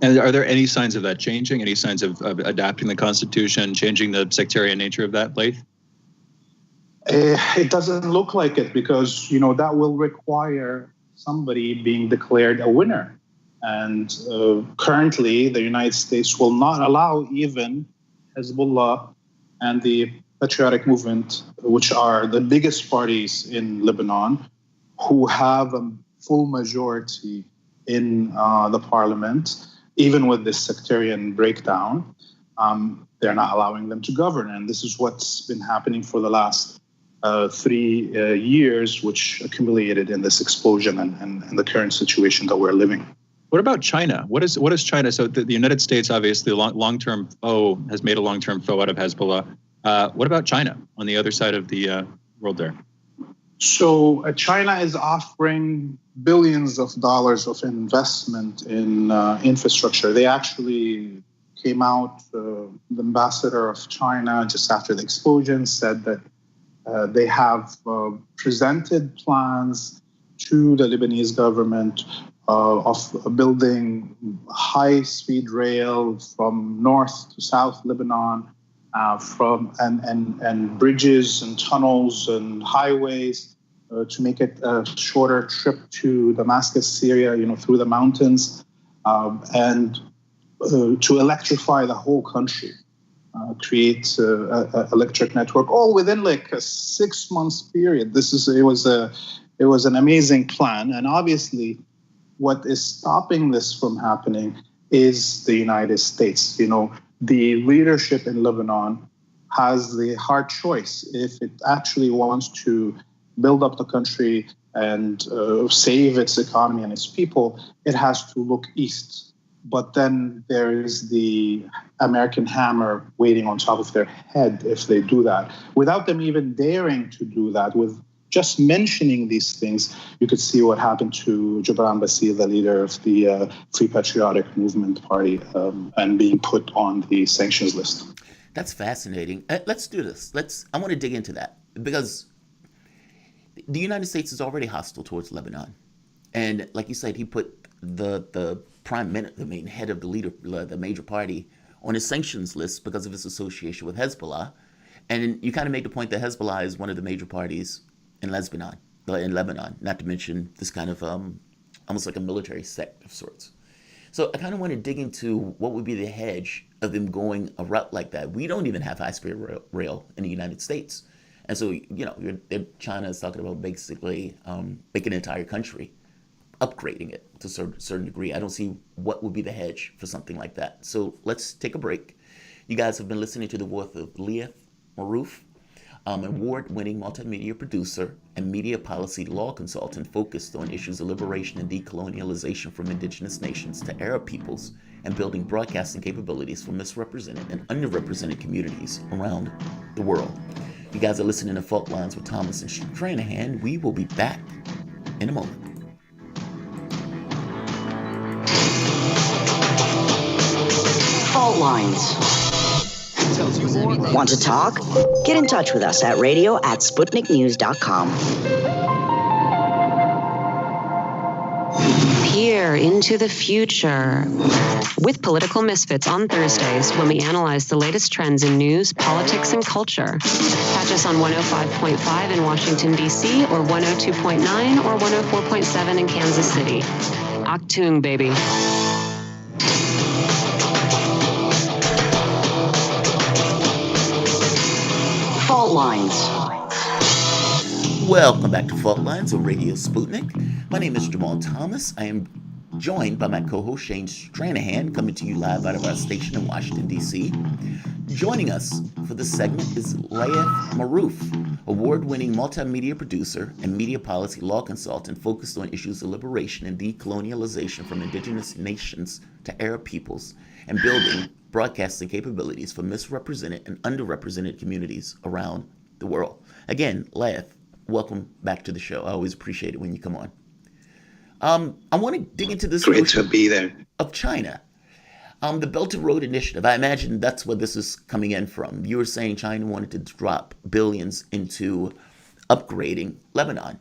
And are there any signs of that changing? Any signs of adapting the Constitution, changing the sectarian nature of that, Laith? It doesn't look like it, because that will require somebody being declared a winner. And currently, the United States will not allow even Hezbollah and the Patriotic Movement, which are the biggest parties in Lebanon, who have a full majority in the parliament, even with this sectarian breakdown. They're not allowing them to govern. And this is what's been happening for the last 3 years, which accumulated in this explosion and the current situation that we're living. What about China? What is China? So the United States, obviously, long-term foe, has made a long-term foe out of Hezbollah. What about China on the other side of the world there? So China is offering billions of dollars of investment in infrastructure. They actually came out, the ambassador of China, just after the explosion, said that they have presented plans to the Lebanese government of building high-speed rail from north to south Lebanon, and bridges and tunnels and highways to make it a shorter trip to Damascus, Syria, through the mountains, and to electrify the whole country. Create an electric network, all within like a 6 months period. It was an amazing plan, and obviously, what is stopping this from happening is the United States. The leadership in Lebanon has the hard choice. If it actually wants to build up the country and save its economy and its people, it has to look east. But then there is the American hammer waiting on top of their head if they do that. Without them even daring to do that, with just mentioning these things, you could see what happened to Jamarl Thomas, the leader of the Free Patriotic Movement Party, and being put on the sanctions list. That's fascinating. Let's do this. I want to dig into that, because the United States is already hostile towards Lebanon. And like you said, he put the prime minister, the head of the major party, on his sanctions list because of his association with Hezbollah. And you kind of made the point that Hezbollah is one of the major parties in Lebanon, not to mention this kind of almost like a military sect of sorts. So I kind of want to dig into what would be the hedge of them going a route like that. We don't even have high-speed rail in the United States. And so, China is talking about basically making an entire country, upgrading it to a certain degree. I don't see what would be the hedge for something like that. So let's take a break. You guys have been listening to the voice of Leith Maroof. award-winning multimedia producer and media policy law consultant focused on issues of liberation and decolonialization from indigenous nations to Arab peoples and building broadcasting capabilities for misrepresented and underrepresented communities around the world. You guys are listening to Fault Lines with Thomas and Stranahan. We will be back in a moment. Fault Lines. Want to talk? Get in touch with us at radio@sputniknews.com. Peer into the future with Political Misfits on Thursdays when we analyze the latest trends in news, politics, and culture. Catch us on 105.5 in Washington, D.C., or 102.9 or 104.7 in Kansas City. Achtung, baby. Fault Lines. Welcome back to Fault Lines on Radio Sputnik. My name is Jamarl Thomas. I am joined by my co-host Shane Stranahan, coming to you live out of our station in Washington, D.C. Joining us for this segment is Laith Marouf, award-winning multimedia producer and media policy law consultant focused on issues of liberation and decolonialization from indigenous nations to Arab peoples and building broadcasting capabilities for misrepresented and underrepresented communities around the world. Again, Laith, welcome back to the show. I always appreciate it when you come on. I want to dig into this Great to be there. Of China. The Belt and Road Initiative, I imagine that's where this is coming in from. You were saying China wanted to drop billions into upgrading Lebanon.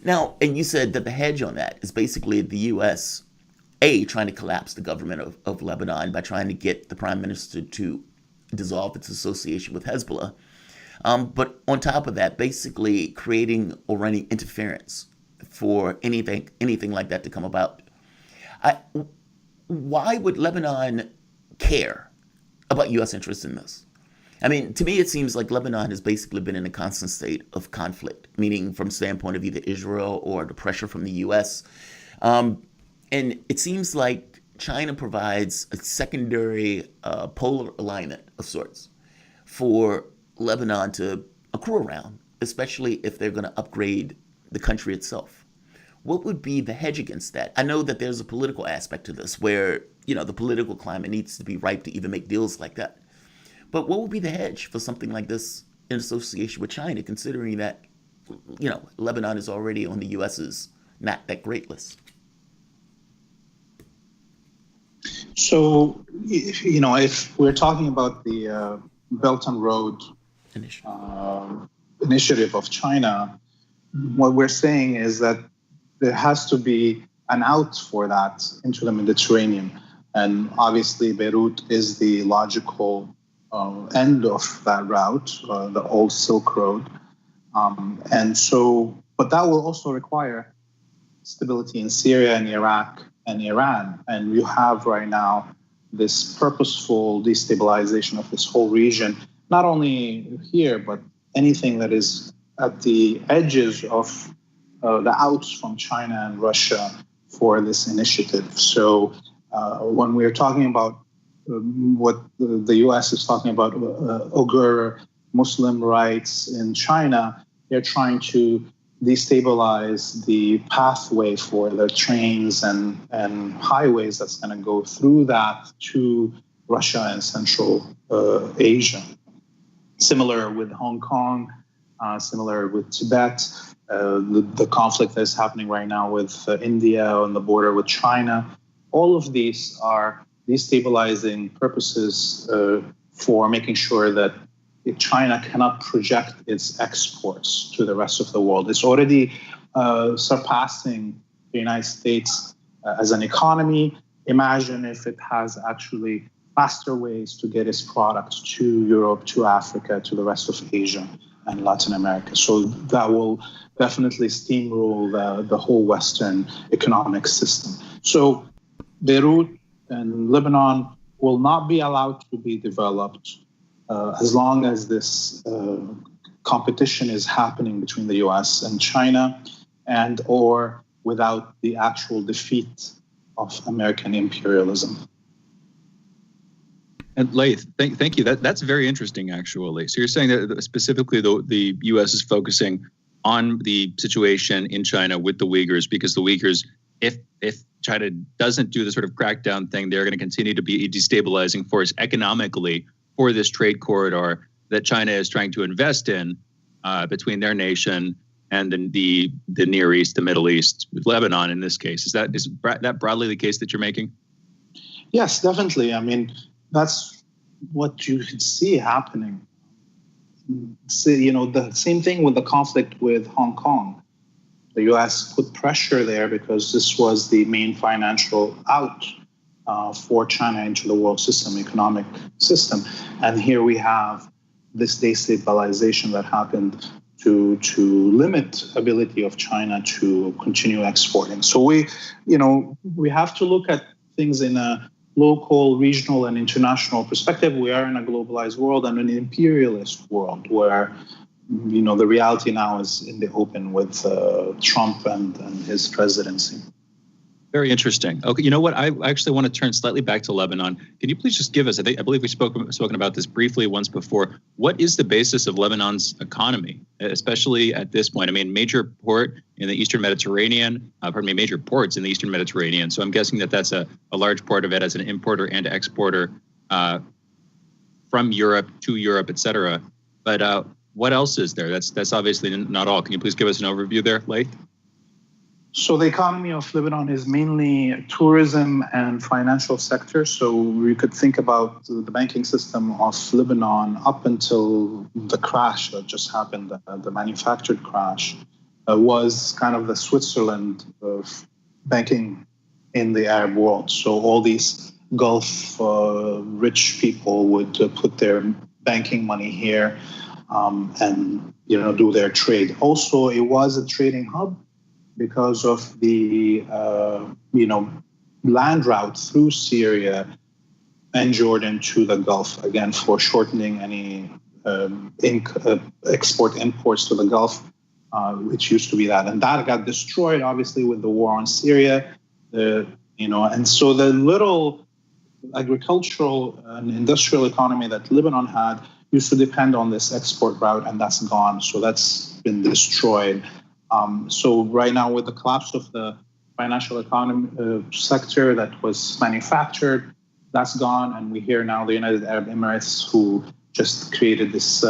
Now, and you said that the hedge on that is basically the U.S., trying to collapse the government of Lebanon by trying to get the prime minister to dissolve its association with Hezbollah. But on top of that, basically creating or running interference for anything like that to come about. Why would Lebanon care about U.S. interests in this? I mean, to me, it seems like Lebanon has basically been in a constant state of conflict, meaning from the standpoint of either Israel or the pressure from the U.S. And it seems like China provides a secondary polar alignment of sorts for Lebanon to accrue around, especially if they're going to upgrade the country itself. What would be the hedge against that? I know that there's a political aspect to this where, the political climate needs to be ripe to even make deals like that. But what would be the hedge for something like this in association with China, considering that, Lebanon is already on the U.S.'s not that great list? So, if we're talking about the Belt and Road initiative of China, what we're saying is that there has to be an out for that into the Mediterranean. And obviously, Beirut is the logical end of that route, the old Silk Road. But that will also require stability in Syria and Iraq and Iran. And you have right now this purposeful destabilization of this whole region, not only here, but anything that is at the edges of the outs from China and Russia for this initiative. So when we're talking about what the U.S. is talking about, Uyghur Muslim rights in China, they're trying to destabilize the pathway for the trains and highways that's going to go through that to Russia and Central Asia. Similar with Hong Kong, similar with Tibet, the conflict that is happening right now with India on the border with China. All of these are destabilizing purposes for making sure that China cannot project its exports to the rest of the world. It's already surpassing the United States as an economy. Imagine if it has actually faster ways to get its products to Europe, to Africa, to the rest of Asia and Latin America. So that will definitely steamroll the whole Western economic system. So Beirut and Lebanon will not be allowed to be developed as long as this competition is happening between the U.S. and China, and or without the actual defeat of American imperialism. And Laith, thank you. That's very interesting, actually. So you're saying that specifically the U.S. is focusing on the situation in China with the Uyghurs, because the Uyghurs, if China doesn't do the sort of crackdown thing, they're going to continue to be a destabilizing force economically for this trade corridor that China is trying to invest in between their nation and then the Near East, the Middle East, Lebanon in this case. Is that broadly the case that you're making? Yes, definitely. I mean, that's what you could see happening. So, the same thing with the conflict with Hong Kong. The U.S. put pressure there because this was the main financial out for China into the world system, economic system. And here we have this destabilization that happened to limit ability of China to continue exporting. So we have to look at things in a local, regional, and international perspective. We are in a globalized world and an imperialist world where, the reality now is in the open with Trump and his presidency. Very interesting. Okay, you know what? I actually want to turn slightly back to Lebanon. Can you please just give us, I believe we've spoken about this briefly once before, what is the basis of Lebanon's economy, especially at this point? I mean, major port in the Eastern Mediterranean, major ports in the Eastern Mediterranean. So I'm guessing that's a large part of it as an importer and exporter from Europe to Europe, et cetera. But what else is there? That's obviously not all. Can you please give us an overview there, Laith? So the economy of Lebanon is mainly tourism and financial sector. So we could think about the banking system of Lebanon up until the crash that just happened, the manufactured crash, was kind of the Switzerland of banking in the Arab world. So all these Gulf rich people would put their banking money here and do their trade. Also, it was a trading hub because of the land route through Syria and Jordan to the Gulf, again, for shortening any imports to the Gulf, which used to be that. And that got destroyed, obviously, with the war on Syria. And so the little agricultural and industrial economy that Lebanon had used to depend on this export route, and that's gone. So that's been destroyed. So right now, with the collapse of the financial economy sector that was manufactured, that's gone. And we hear now the United Arab Emirates, who just created this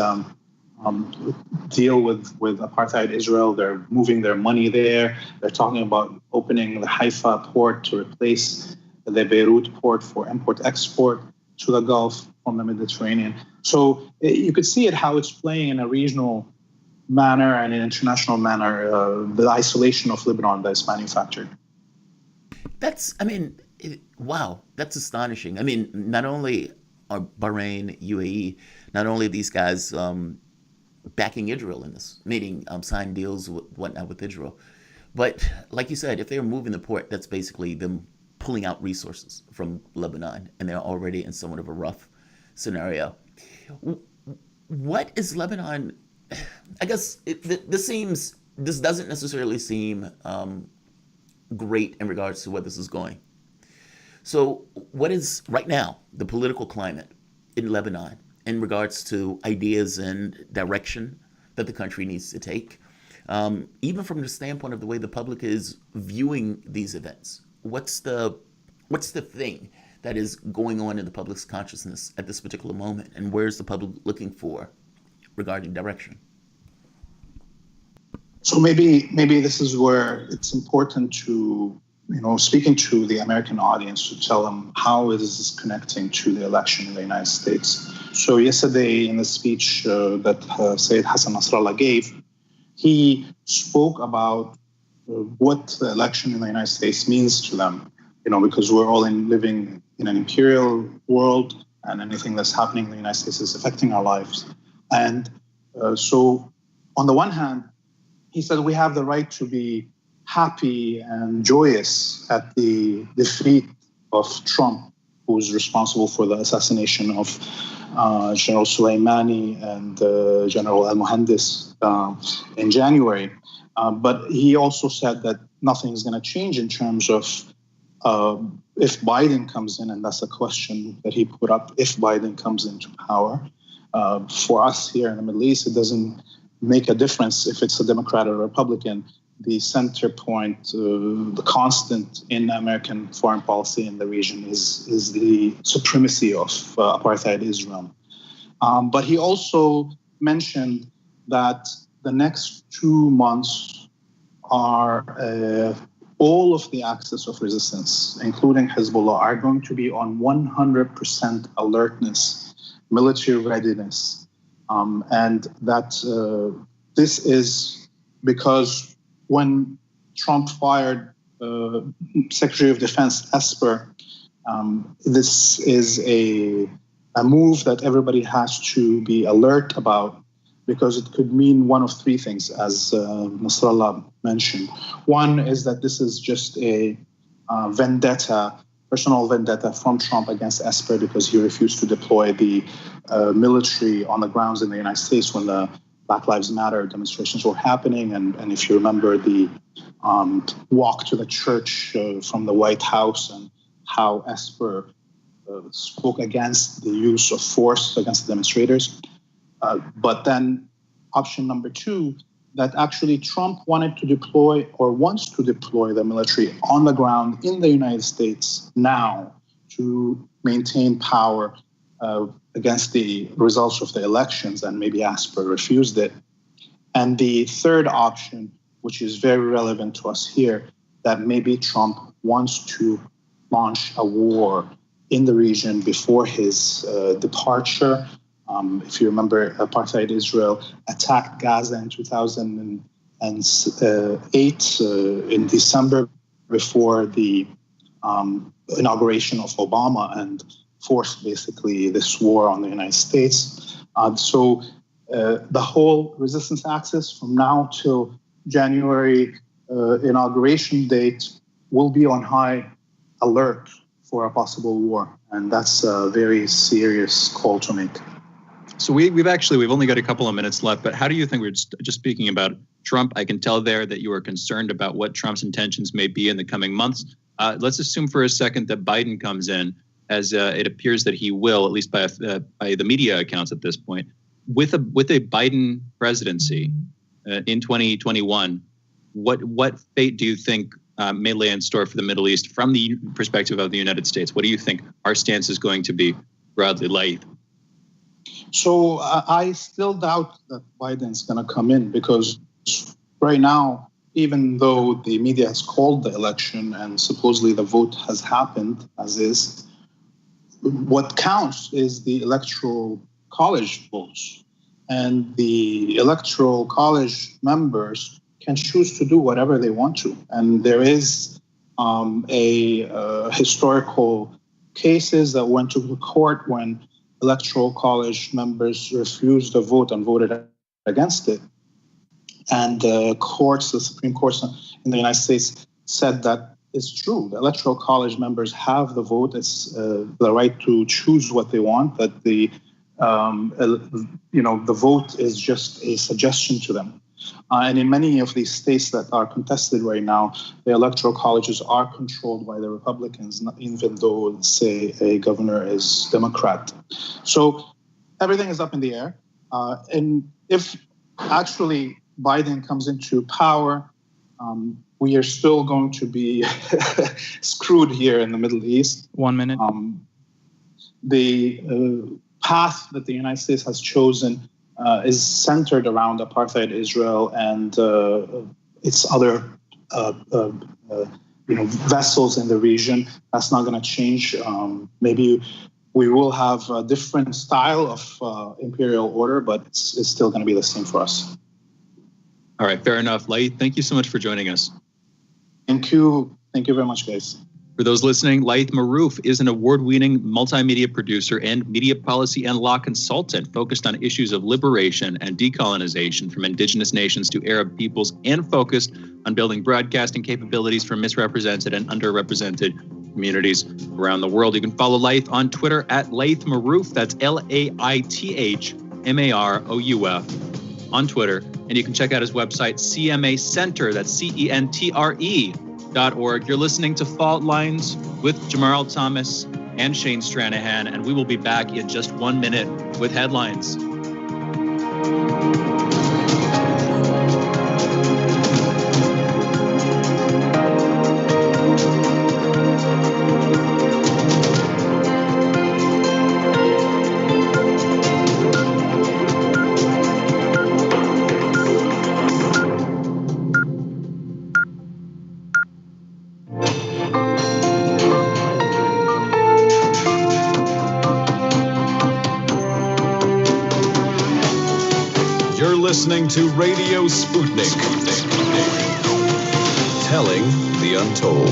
deal with apartheid Israel. They're moving their money there. They're talking about opening the Haifa port to replace the Beirut port for import-export to the Gulf from the Mediterranean. So you could see how it's playing in a regional manner and an international manner, the isolation of Lebanon that is manufactured. Wow, that's astonishing. I mean, not only are Bahrain, UAE, not only are these guys backing Israel in this, meaning signing deals whatnot with Israel, but like you said, if they're moving the port, that's basically them pulling out resources from Lebanon, and they're already in somewhat of a rough scenario. What is Lebanon? I guess this doesn't necessarily seem great in regards to where this is going. So what is right now the political climate in Lebanon in regards to ideas and direction that the country needs to take, even from the standpoint of the way the public is viewing these events? What's the thing that is going on in the public's consciousness at this particular moment, and where's the public looking for regarding direction? So maybe this is where it's important to, speaking to the American audience, to tell them how is this connecting to the election in the United States. So yesterday in the speech that Sayyid Hassan Nasrallah gave, he spoke about what the election in the United States means to them, because we're all living in an imperial world, and anything that's happening in the United States is affecting our lives. And so on the one hand, he said we have the right to be happy and joyous at the defeat of Trump, who's responsible for the assassination of General Soleimani and General al-Muhandis in January. But he also said that nothing is going to change in terms of if Biden comes in, and that's a question that he put up, if Biden comes into power, for us here in the Middle East, it doesn't make a difference if it's a Democrat or Republican. The center point, the constant in American foreign policy in the region is the supremacy of apartheid Israel. But he also mentioned that the next 2 months are all of the axis of resistance, including Hezbollah, are going to be on 100% alertness, military readiness. And that this is because when Trump fired Secretary of Defense Esper, this is a move that everybody has to be alert about, because it could mean one of three things, as Nasrallah mentioned. One is that this is just a vendetta, personal vendetta from Trump against Esper, because he refused to deploy the military on the grounds in the United States when the Black Lives Matter demonstrations were happening. And if you remember the walk to the church from the White House, and how Esper spoke against the use of force against the demonstrators. But then option number two, that actually Trump wanted to deploy, or wants to deploy, the military on the ground in the United States now to maintain power against the results of the elections, and maybe Esper refused it. And the third option, which is very relevant to us here, that maybe Trump wants to launch a war in the region before his departure. If you remember, apartheid Israel attacked Gaza in 2008 in December, before the inauguration of Obama, and forced basically this war on the United States. So the whole resistance axis from now till January inauguration date will be on high alert for a possible war. And that's a very serious call to make. So we've only got a couple of minutes left, but how do you think, we're just speaking about Trump, I can tell there that you are concerned about what Trump's intentions may be in the coming months. Let's assume for a second that Biden comes in, as it appears that he will, at least by the media accounts at this point, with a Biden presidency in 2021. What fate do you think may lay in store for the Middle East from the perspective of the United States? What do you think our stance is going to be broadly like? So I still doubt that Biden's going to come in, because right now, even though the media has called the election and supposedly the vote has happened as is, what counts is the electoral college votes. And the electoral college members can choose to do whatever they want to. And there is historical cases that went to the court when electoral college members refused to vote and voted against it. And the Supreme Court in the United States said that it's true. The electoral college members have the vote. It's the right to choose what they want, but the vote is just a suggestion to them. And in many of these states that are contested right now, the electoral colleges are controlled by the Republicans, even though, say, a governor is Democrat. So everything is up in the air. And if actually Biden comes into power, we are still going to be screwed here in the Middle East. 1 minute. The path that the United States has chosen is centered around apartheid Israel and its other vessels in the region. That's not going to change. Maybe we will have a different style of imperial order, but it's still going to be the same for us. All right, fair enough. Laith, thank you so much for joining us. Thank you. Thank you very much, guys. For those listening, Laith Marouf is an award-winning multimedia producer and media policy and law consultant focused on issues of liberation and decolonization from indigenous nations to Arab peoples, and focused on building broadcasting capabilities for misrepresented and underrepresented communities around the world. You can follow Laith on Twitter at Laith Marouf. That's LaithMarouf on Twitter. And you can check out his website, CMA Center, that's CENTRE theprogressivesoapbox.org. You're listening to Fault Lines with Jamarl Thomas and Shane Stranahan, and we will be back in just 1 minute with headlines. Listening to Radio Sputnik. Telling the untold.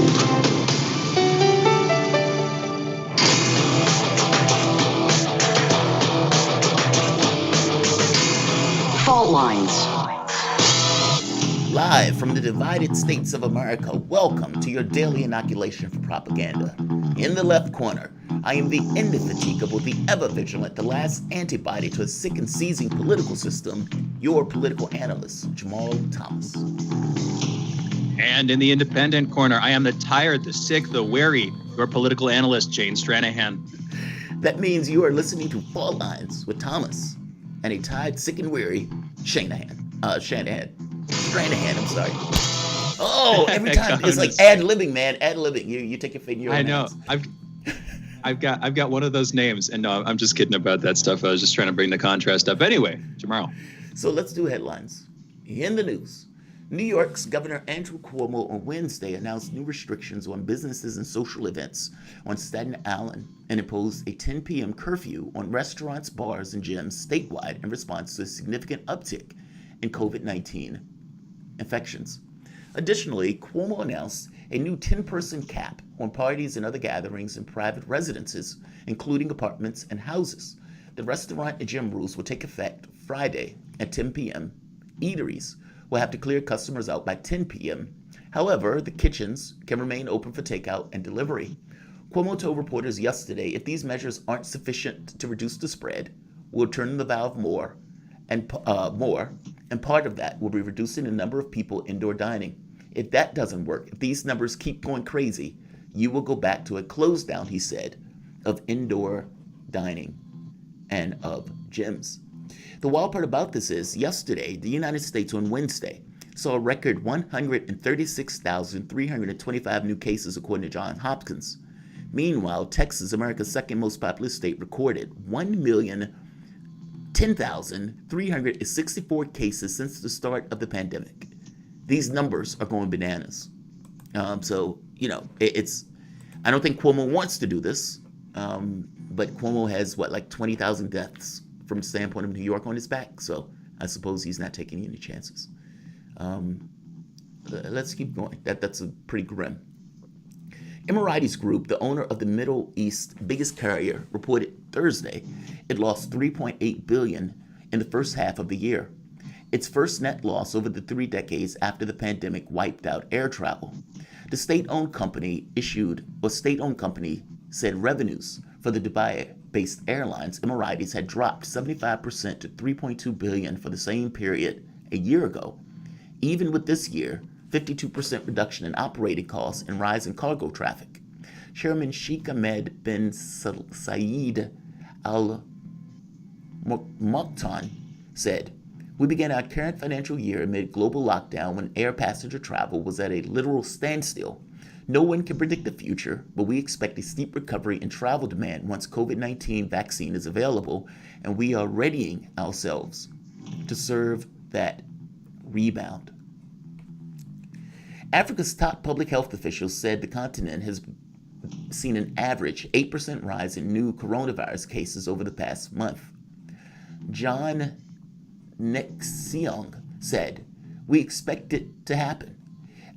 Fault lines. Live from the divided states of America, welcome to your daily inoculation for propaganda. In the left corner, I am the indefatigable, the ever-vigilant, the last antibody to a sick and seizing political system, your political analyst, Jamarl Thomas. And in the independent corner, I am the tired, the sick, the weary, your political analyst, Shane Stranahan. That means you are listening to Fault Lines with Thomas and a tired, sick, and weary Stranahan, I'm sorry. Oh, every time it's like ad-libbing, man, ad-libbing. You take your finger in your I know. hands. I've got one of those names, and no, I'm just kidding about that stuff. I was just trying to bring the contrast up. Anyway, Jamarl. So let's do headlines. In the news, New York's Governor Andrew Cuomo on Wednesday announced new restrictions on businesses and social events on Staten Island and imposed a 10 p.m. curfew on restaurants, bars, and gyms statewide in response to a significant uptick in COVID-19 infections. Additionally, Cuomo announced a new 10-person cap on parties and other gatherings in private residences, including apartments and houses. The restaurant and gym rules will take effect Friday at 10 p.m. Eateries will have to clear customers out by 10 p.m. However, the kitchens can remain open for takeout and delivery. Cuomo told reporters yesterday if these measures aren't sufficient to reduce the spread, we'll turn the valve more, and part of that will be reducing the number of people indoor dining. If that doesn't work, if these numbers keep going crazy, you will go back to a close down, he said, of indoor dining and of gyms. The wild part about this is, yesterday, the United States on Wednesday saw a record 136,325 new cases according to Johns Hopkins. Meanwhile, Texas, America's second most populous state, recorded 1,010,364 cases since the start of the pandemic. These numbers are going bananas. It's I don't think Cuomo wants to do this, but Cuomo has, 20,000 deaths from the standpoint of New York on his back, so I suppose he's not taking any chances. Let's keep going. That's a pretty grim. Emirates Group, the owner of the Middle East's biggest carrier, reported Thursday it lost $3.8 billion in the first half of the year. Its first net loss over the 3 decades after the pandemic wiped out air travel. The state-owned company said revenues for the Dubai-based airlines Emirates had dropped 75% to $3.2 billion for the same period a year ago. Even with this year, 52% reduction in operating costs and rise in cargo traffic. Chairman Sheikh Ahmed bin Saeed Al Maktoum said, "We began our current financial year amid global lockdown when air passenger travel was at a literal standstill. No one can predict the future, but we expect a steep recovery in travel demand once COVID-19 vaccine is available, and we are readying ourselves to serve that rebound." Africa's top public health officials said the continent has seen an average 8% rise in new coronavirus cases over the past month. John Nexiong said, "We expect it to happen,"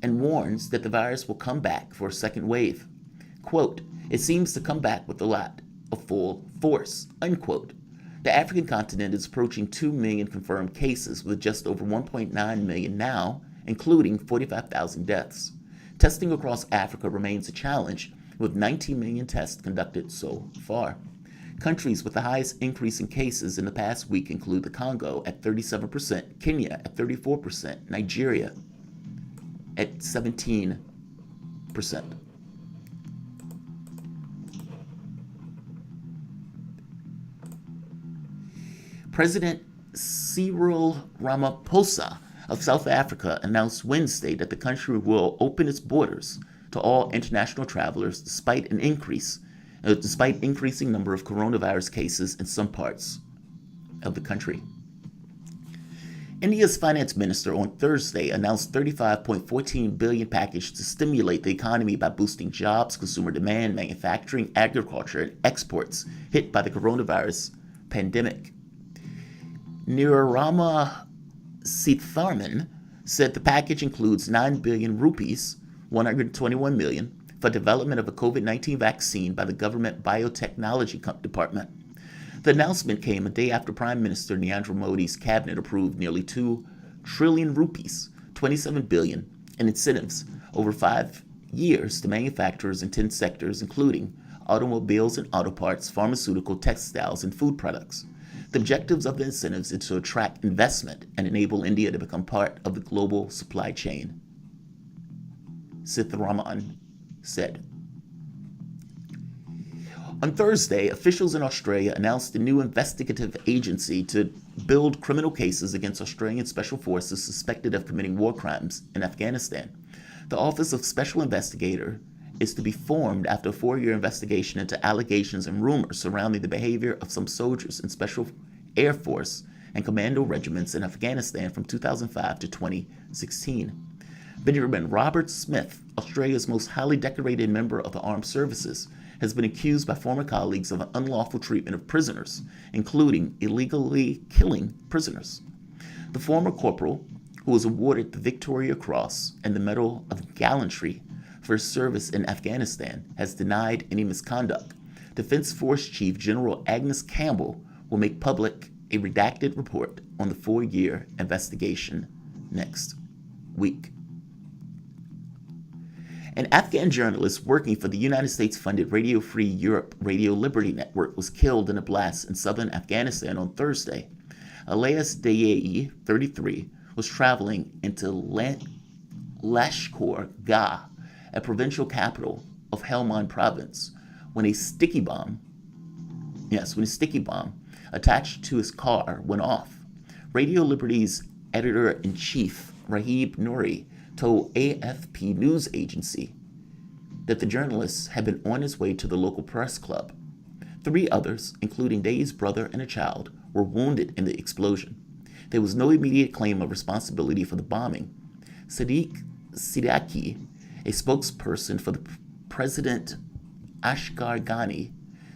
and warns that the virus will come back for a second wave. Quote, "It seems to come back with a lot of full force," unquote. The African continent is approaching 2 million confirmed cases with just over 1.9 million now, including 45,000 deaths. Testing across Africa remains a challenge, with 19 million tests conducted so far. Countries with the highest increase in cases in the past week include the Congo at 37%, Kenya at 34%, Nigeria at 17%. President Cyril Ramaphosa of South Africa announced Wednesday that the country will open its borders to all international travelers despite increasing number of coronavirus cases in some parts of the country. India's finance minister on Thursday announced $35.14 billion package to stimulate the economy by boosting jobs, consumer demand, manufacturing, agriculture, and exports hit by the coronavirus pandemic. Nirmala Sitharaman said the package includes 9 billion rupees, 121 million, for development of a COVID-19 vaccine by the government biotechnology department. The announcement came a day after Prime Minister Narendra Modi's cabinet approved nearly 2 trillion rupees, 27 billion, in incentives over 5 years to manufacturers in 10 sectors, including automobiles and auto parts, pharmaceutical, textiles, and food products. The objectives of the incentives is to attract investment and enable India to become part of the global supply chain, Sitharaman said. On Thursday, officials in Australia announced a new investigative agency to build criminal cases against Australian special forces suspected of committing war crimes in Afghanistan. The Office of Special Investigator is to be formed after a 4-year investigation into allegations and rumors surrounding the behavior of some soldiers in Special Air Force and commando regiments in Afghanistan from 2005 to 2016. Benjamin Robert Smith, Australia's most highly decorated member of the armed services, has been accused by former colleagues of an unlawful treatment of prisoners, including illegally killing prisoners. The former corporal, who was awarded the Victoria Cross and the Medal of Gallantry for his service in Afghanistan, has denied any misconduct. Defense Force Chief General Agnes Campbell will make public a redacted report on the 4-year investigation next week. An Afghan journalist working for the United States-funded Radio Free Europe Radio Liberty Network was killed in a blast in southern Afghanistan on Thursday. Elias Dayei, 33, was traveling into Lashkor Gah, a provincial capital of Helmand province, when a sticky bomb attached to his car went off. Radio Liberty's editor-in-chief, Rahib Nouri, told AFP news agency that the journalist had been on his way to the local press club. 3 others, including Day's brother and a child, were wounded in the explosion. There was no immediate claim of responsibility for the bombing. Sadiq Siddiqui, a spokesperson for the President Ashraf Ghani,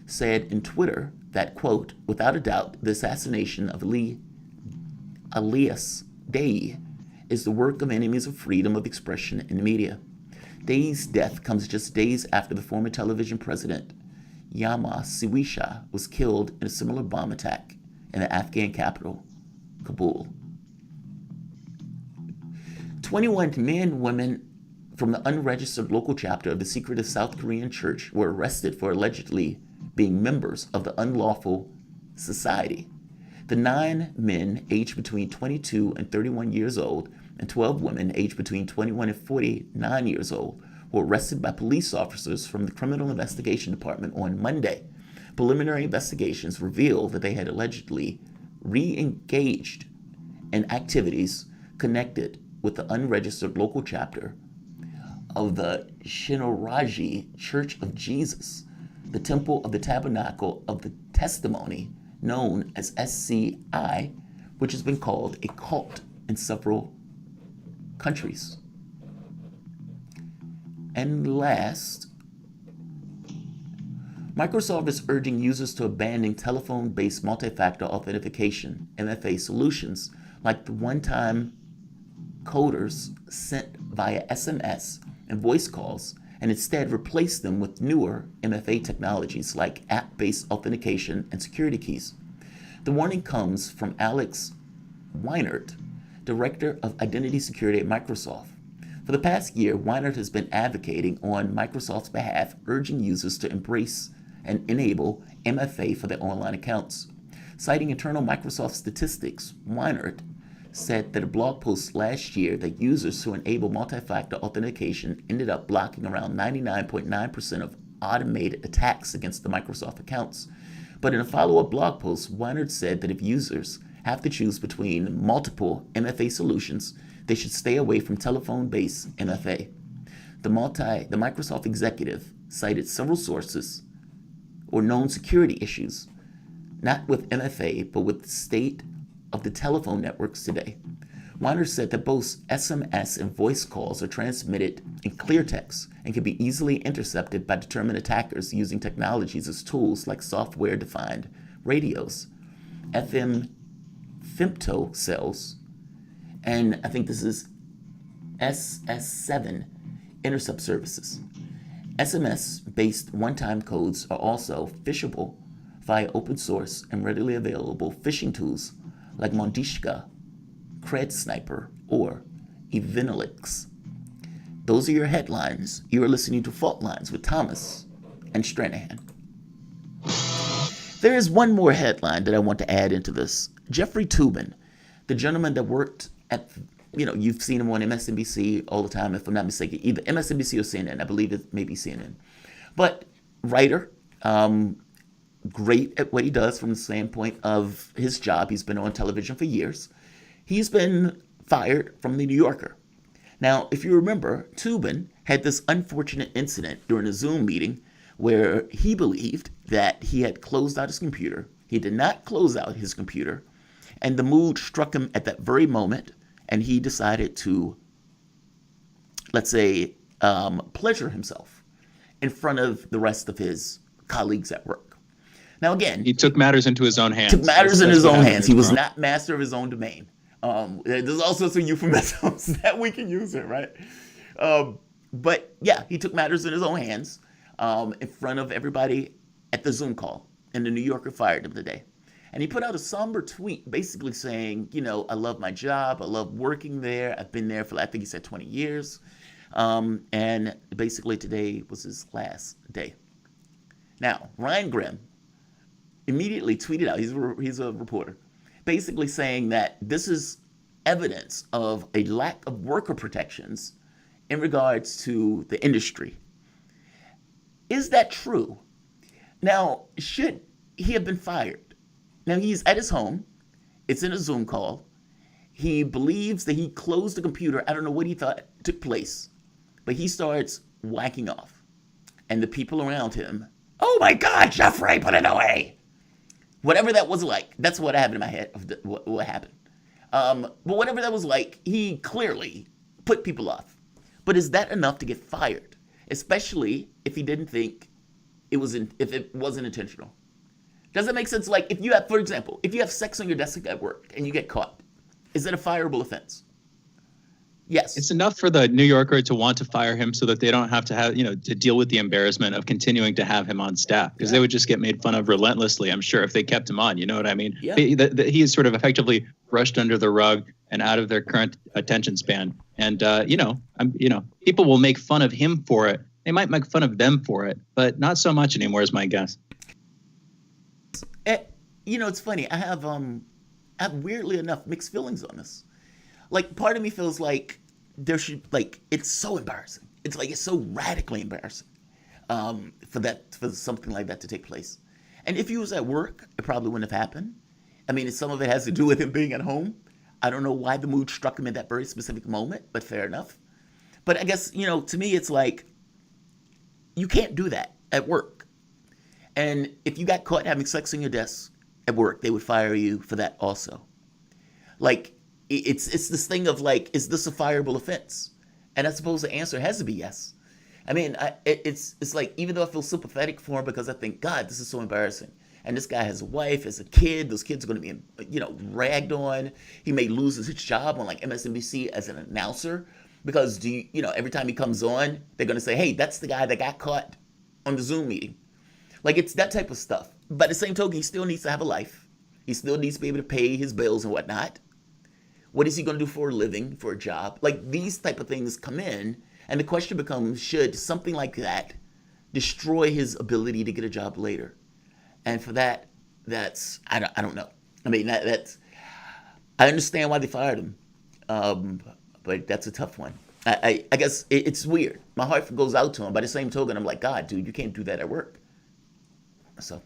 said in Twitter that, quote, without a doubt, the assassination of Elias Day is the work of enemies of freedom of expression in the media. Day's death comes just days after the former television president, Yama Siwisha, was killed in a similar bomb attack in the Afghan capital, Kabul. 21 men and women from the unregistered local chapter of the secretive South Korean church were arrested for allegedly being members of the unlawful society. The 9 men aged between 22 and 31 years old and 12 women aged between 21 and 49 years old were arrested by police officers from the Criminal Investigation Department on Monday. Preliminary investigations revealed that they had allegedly re-engaged in activities connected with the unregistered local chapter of the Shinaraji Church of Jesus, the Temple of the Tabernacle of the Testimony, known as SCI, which has been called a cult in several countries. And last, Microsoft is urging users to abandon telephone-based multi-factor authentication, MFA solutions, like the one-time coders sent via SMS and voice calls, and instead replace them with newer MFA technologies like app-based authentication and security keys. The warning comes from Alex Weinert, Director of Identity Security at Microsoft. For the past year, Weinert has been advocating on Microsoft's behalf, urging users to embrace and enable MFA for their online accounts. Citing internal Microsoft statistics, Weinert said that a blog post last year that users who enable multi-factor authentication ended up blocking around 99.9% of automated attacks against the Microsoft accounts. But in a follow-up blog post, Weiner said that if users have to choose between multiple MFA solutions, they should stay away from telephone-based MFA. The Microsoft executive cited several sources or known security issues, not with MFA, but with the state of the telephone networks today. Weiner said that both SMS and voice calls are transmitted in clear text and can be easily intercepted by determined attackers using technologies as tools like software-defined radios, FM femto cells, and I think this is SS7 intercept services. SMS-based one-time codes are also phishable via open source and readily available phishing tools like Mondishka, Cred Sniper, or Evenilix. Those are your headlines. You are listening to Fault Lines with Thomas and Stranahan. There is one more headline that I want to add into this. Jeffrey Tubin, the gentleman that worked at, you've seen him on MSNBC all the time, if I'm not mistaken, either MSNBC or CNN. I believe it may be CNN. But writer, great at what he does from the standpoint of his job. He's been on television for years. He's been fired from the New Yorker. Now, if you remember, Tubin had this unfortunate incident during a Zoom meeting where he believed that he had closed out his computer. He did not close out his computer, and the mood struck him at that very moment, and he decided to, let's say, pleasure himself in front of the rest of his colleagues at work. Now, again, he took matters into his own hands. He was not master of his own domain. There's also some euphemisms that we can use here, right? But yeah, he took matters in his own hands in front of everybody at the Zoom call, and the New Yorker fired him today. And he put out a somber tweet basically saying, I love my job. I love working there. I've been there for, I think he said 20 years. And basically today was his last day. Now, Ryan Grimm immediately tweeted out, he's a reporter, basically saying that this is evidence of a lack of worker protections in regards to the industry. Is that true? Now, should he have been fired? Now, he's at his home. It's in a Zoom call. He believes that he closed the computer. I don't know what he thought took place, but he starts whacking off. And the people around him, oh my God, Jeffrey, put it away. Whatever that was like, that's what happened in my head of what happened. But whatever that was like, he clearly put people off. But is that enough to get fired? Especially if he didn't think if it wasn't intentional. Does that make sense? Like if you have, for example, if you have sex on your desk at work and you get caught, is it a fireable offense? Yes. It's enough for the New Yorker to want to fire him so that they don't have to have, to deal with the embarrassment of continuing to have him on staff, because they would just get made fun of relentlessly, I'm sure, if they kept him on. You know what I mean? Yeah. He is sort of effectively brushed under the rug and out of their current attention span. And, people will make fun of him for it. They might make fun of them for it, but not so much anymore is my guess. It's funny. I have weirdly enough mixed feelings on this. Like, part of me feels like there should, it's so embarrassing. It's so radically embarrassing for something like that to take place. And if he was at work, it probably wouldn't have happened. I mean, some of it has to do with him being at home. I don't know why the mood struck him in that very specific moment, but fair enough. But I guess, to me, it's like, you can't do that at work. And if you got caught having sex on your desk at work, they would fire you for that also. Like, it's this thing of is this a fireable offense? And I suppose the answer has to be yes. I mean, it's like, even though I feel sympathetic for him because I think, God, this is so embarrassing. And this guy has a wife, has a kid. Those kids are going to be, ragged on. He may lose his job on MSNBC as an announcer because every time he comes on, they're going to say, hey, that's the guy that got caught on the Zoom meeting. It's that type of stuff. But at the same token, he still needs to have a life. He still needs to be able to pay his bills and whatnot. What is he going to do for a living, for a job? These type of things come in, and the question becomes, should something like that destroy his ability to get a job later? And for that, I don't know. I mean, I understand why they fired him, but that's a tough one. I guess it's weird. My heart goes out to him. By the same token, I'm like, God, dude, you can't do that at work. So,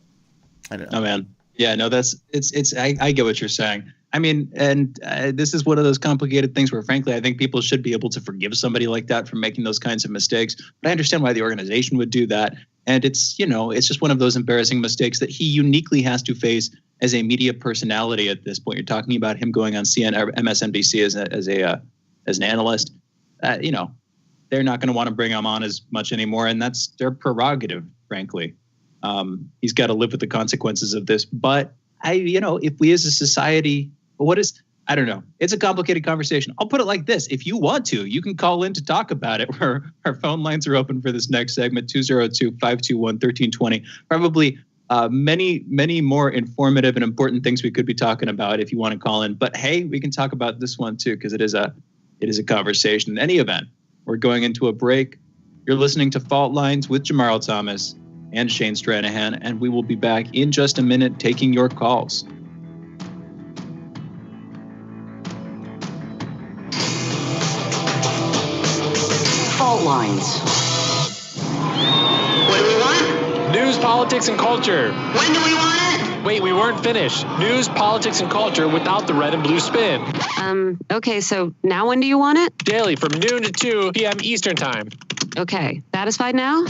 I don't know. Oh, man. Yeah, no, I get what you're saying. I mean, and this is one of those complicated things where, frankly, I think people should be able to forgive somebody like that for making those kinds of mistakes. But I understand why the organization would do that. And it's just one of those embarrassing mistakes that he uniquely has to face as a media personality at this point. You're talking about him going on CNN or MSNBC as an analyst. They're not going to want to bring him on as much anymore, and that's their prerogative, frankly. He's got to live with the consequences of this. But if we as a society, I don't know. It's a complicated conversation. I'll put it like this. If you want to, you can call in to talk about it. Our phone lines are open for this next segment, 202-521-1320. Probably many, many more informative and important things we could be talking about if you want to call in. But hey, we can talk about this one too, because it is a conversation. In any event, we're going into a break. You're listening to Fault Lines with Jamarl Thomas and Shane Stranahan, and we will be back in just a minute taking your calls. Fault Lines. What do we want? News, politics, and culture. When do we want it? Wait, we weren't finished. News, politics, and culture without the red and blue spin. Okay, so now when do you want it? Daily from noon to 2 p.m. Eastern Time. Okay, satisfied now?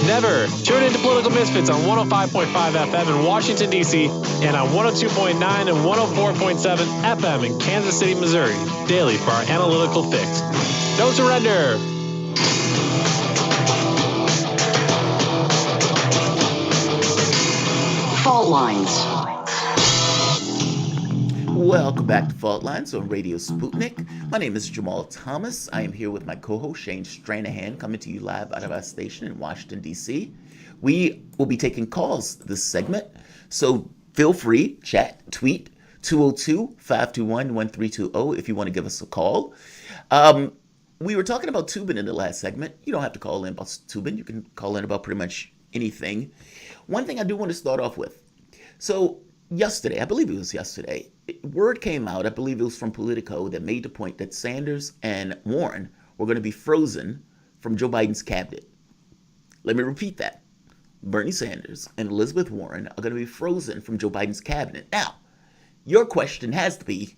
Never. Tune into Political Misfits on 105.5 FM in Washington, D.C. and on 102.9 and 104.7 FM in Kansas City, Missouri. Daily for our analytical fix. No surrender. Fault Lines. Welcome back to Fault Lines on Radio Sputnik. My name is Jamarl Thomas. I am here with my co-host Shane Stranahan, coming to you live out of our station in Washington, D.C. We will be taking calls this segment, so feel free, chat, tweet, 202-521-1320 if you want to give us a call. We were talking about Tubin in the last segment. You don't have to call in about Tubin. You can call in about pretty much anything. One thing I do want to start off with. So yesterday, I believe it was yesterday, word came out, I believe it was from Politico, that made the point that Sanders and Warren were going to be frozen from Joe Biden's cabinet. Let me repeat that. Bernie Sanders and Elizabeth Warren are going to be frozen from Joe Biden's cabinet. Now, your question has to be,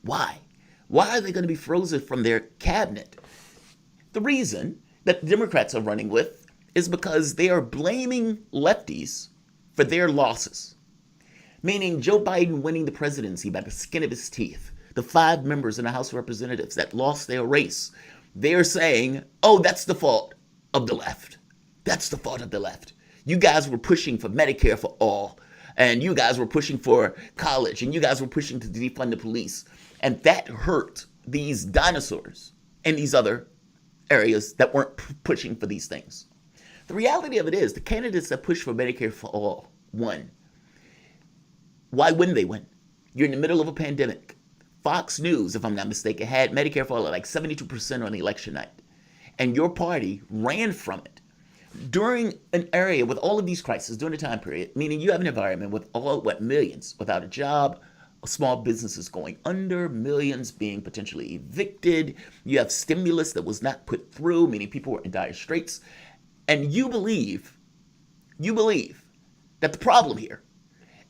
why? Why are they going to be frozen from their cabinet? The reason that the Democrats are running with is because they are blaming lefties for their losses. Meaning Joe Biden winning the presidency by the skin of his teeth. The 5 members in the House of Representatives that lost their race, they're saying, oh, that's the fault of the left. That's the fault of the left. You guys were pushing for Medicare for all, and you guys were pushing for college, and you guys were pushing to defund the police. And that hurt these dinosaurs in these other areas that weren't pushing for these things. The reality of it is the candidates that push for Medicare for all won. Why wouldn't they win? You're in the middle of a pandemic. Fox News, if I'm not mistaken, had Medicare for all at like 72% on the election night. And your party ran from it. During an area with all of these crises, during the time period, meaning you have an environment with millions without a job, small businesses going under, millions being potentially evicted. You have stimulus that was not put through, meaning people were in dire straits. And you believe that the problem here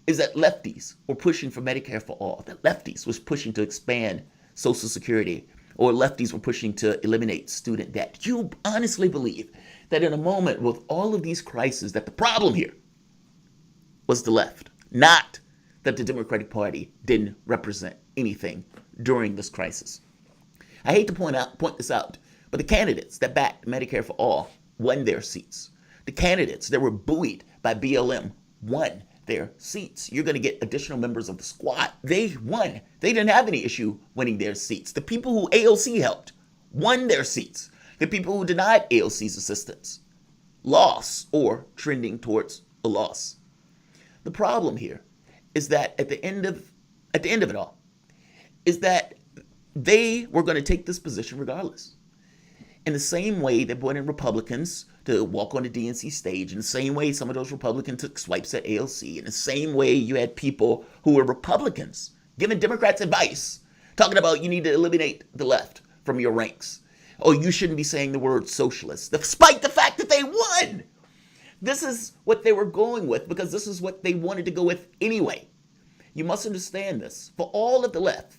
is that lefties were pushing for Medicare for all, that lefties was pushing to expand Social Security, or lefties were pushing to eliminate student debt. You honestly believe that in a moment with all of these crises, that the problem here was the left, not that the Democratic Party didn't represent anything during this crisis. I hate to point this out, but the candidates that backed Medicare for all won their seats. The candidates that were buoyed by BLM won their seats. You're going to get additional members of the squad. They won. They didn't have any issue winning their seats. The people who AOC helped won their seats. The people who denied AOC's assistance lost or trending towards a loss. The problem here is that at the end of it all is that they were going to take this position regardless. In the same way they brought in Republicans to walk on the DNC stage, in the same way some of those Republicans took swipes at AOC, in the same way you had people who were Republicans giving Democrats advice talking about you need to eliminate the left from your ranks. Oh, you shouldn't be saying the word socialist, despite the fact that they won. This is what they were going with because this is what they wanted to go with anyway. You must understand this. For all of the left,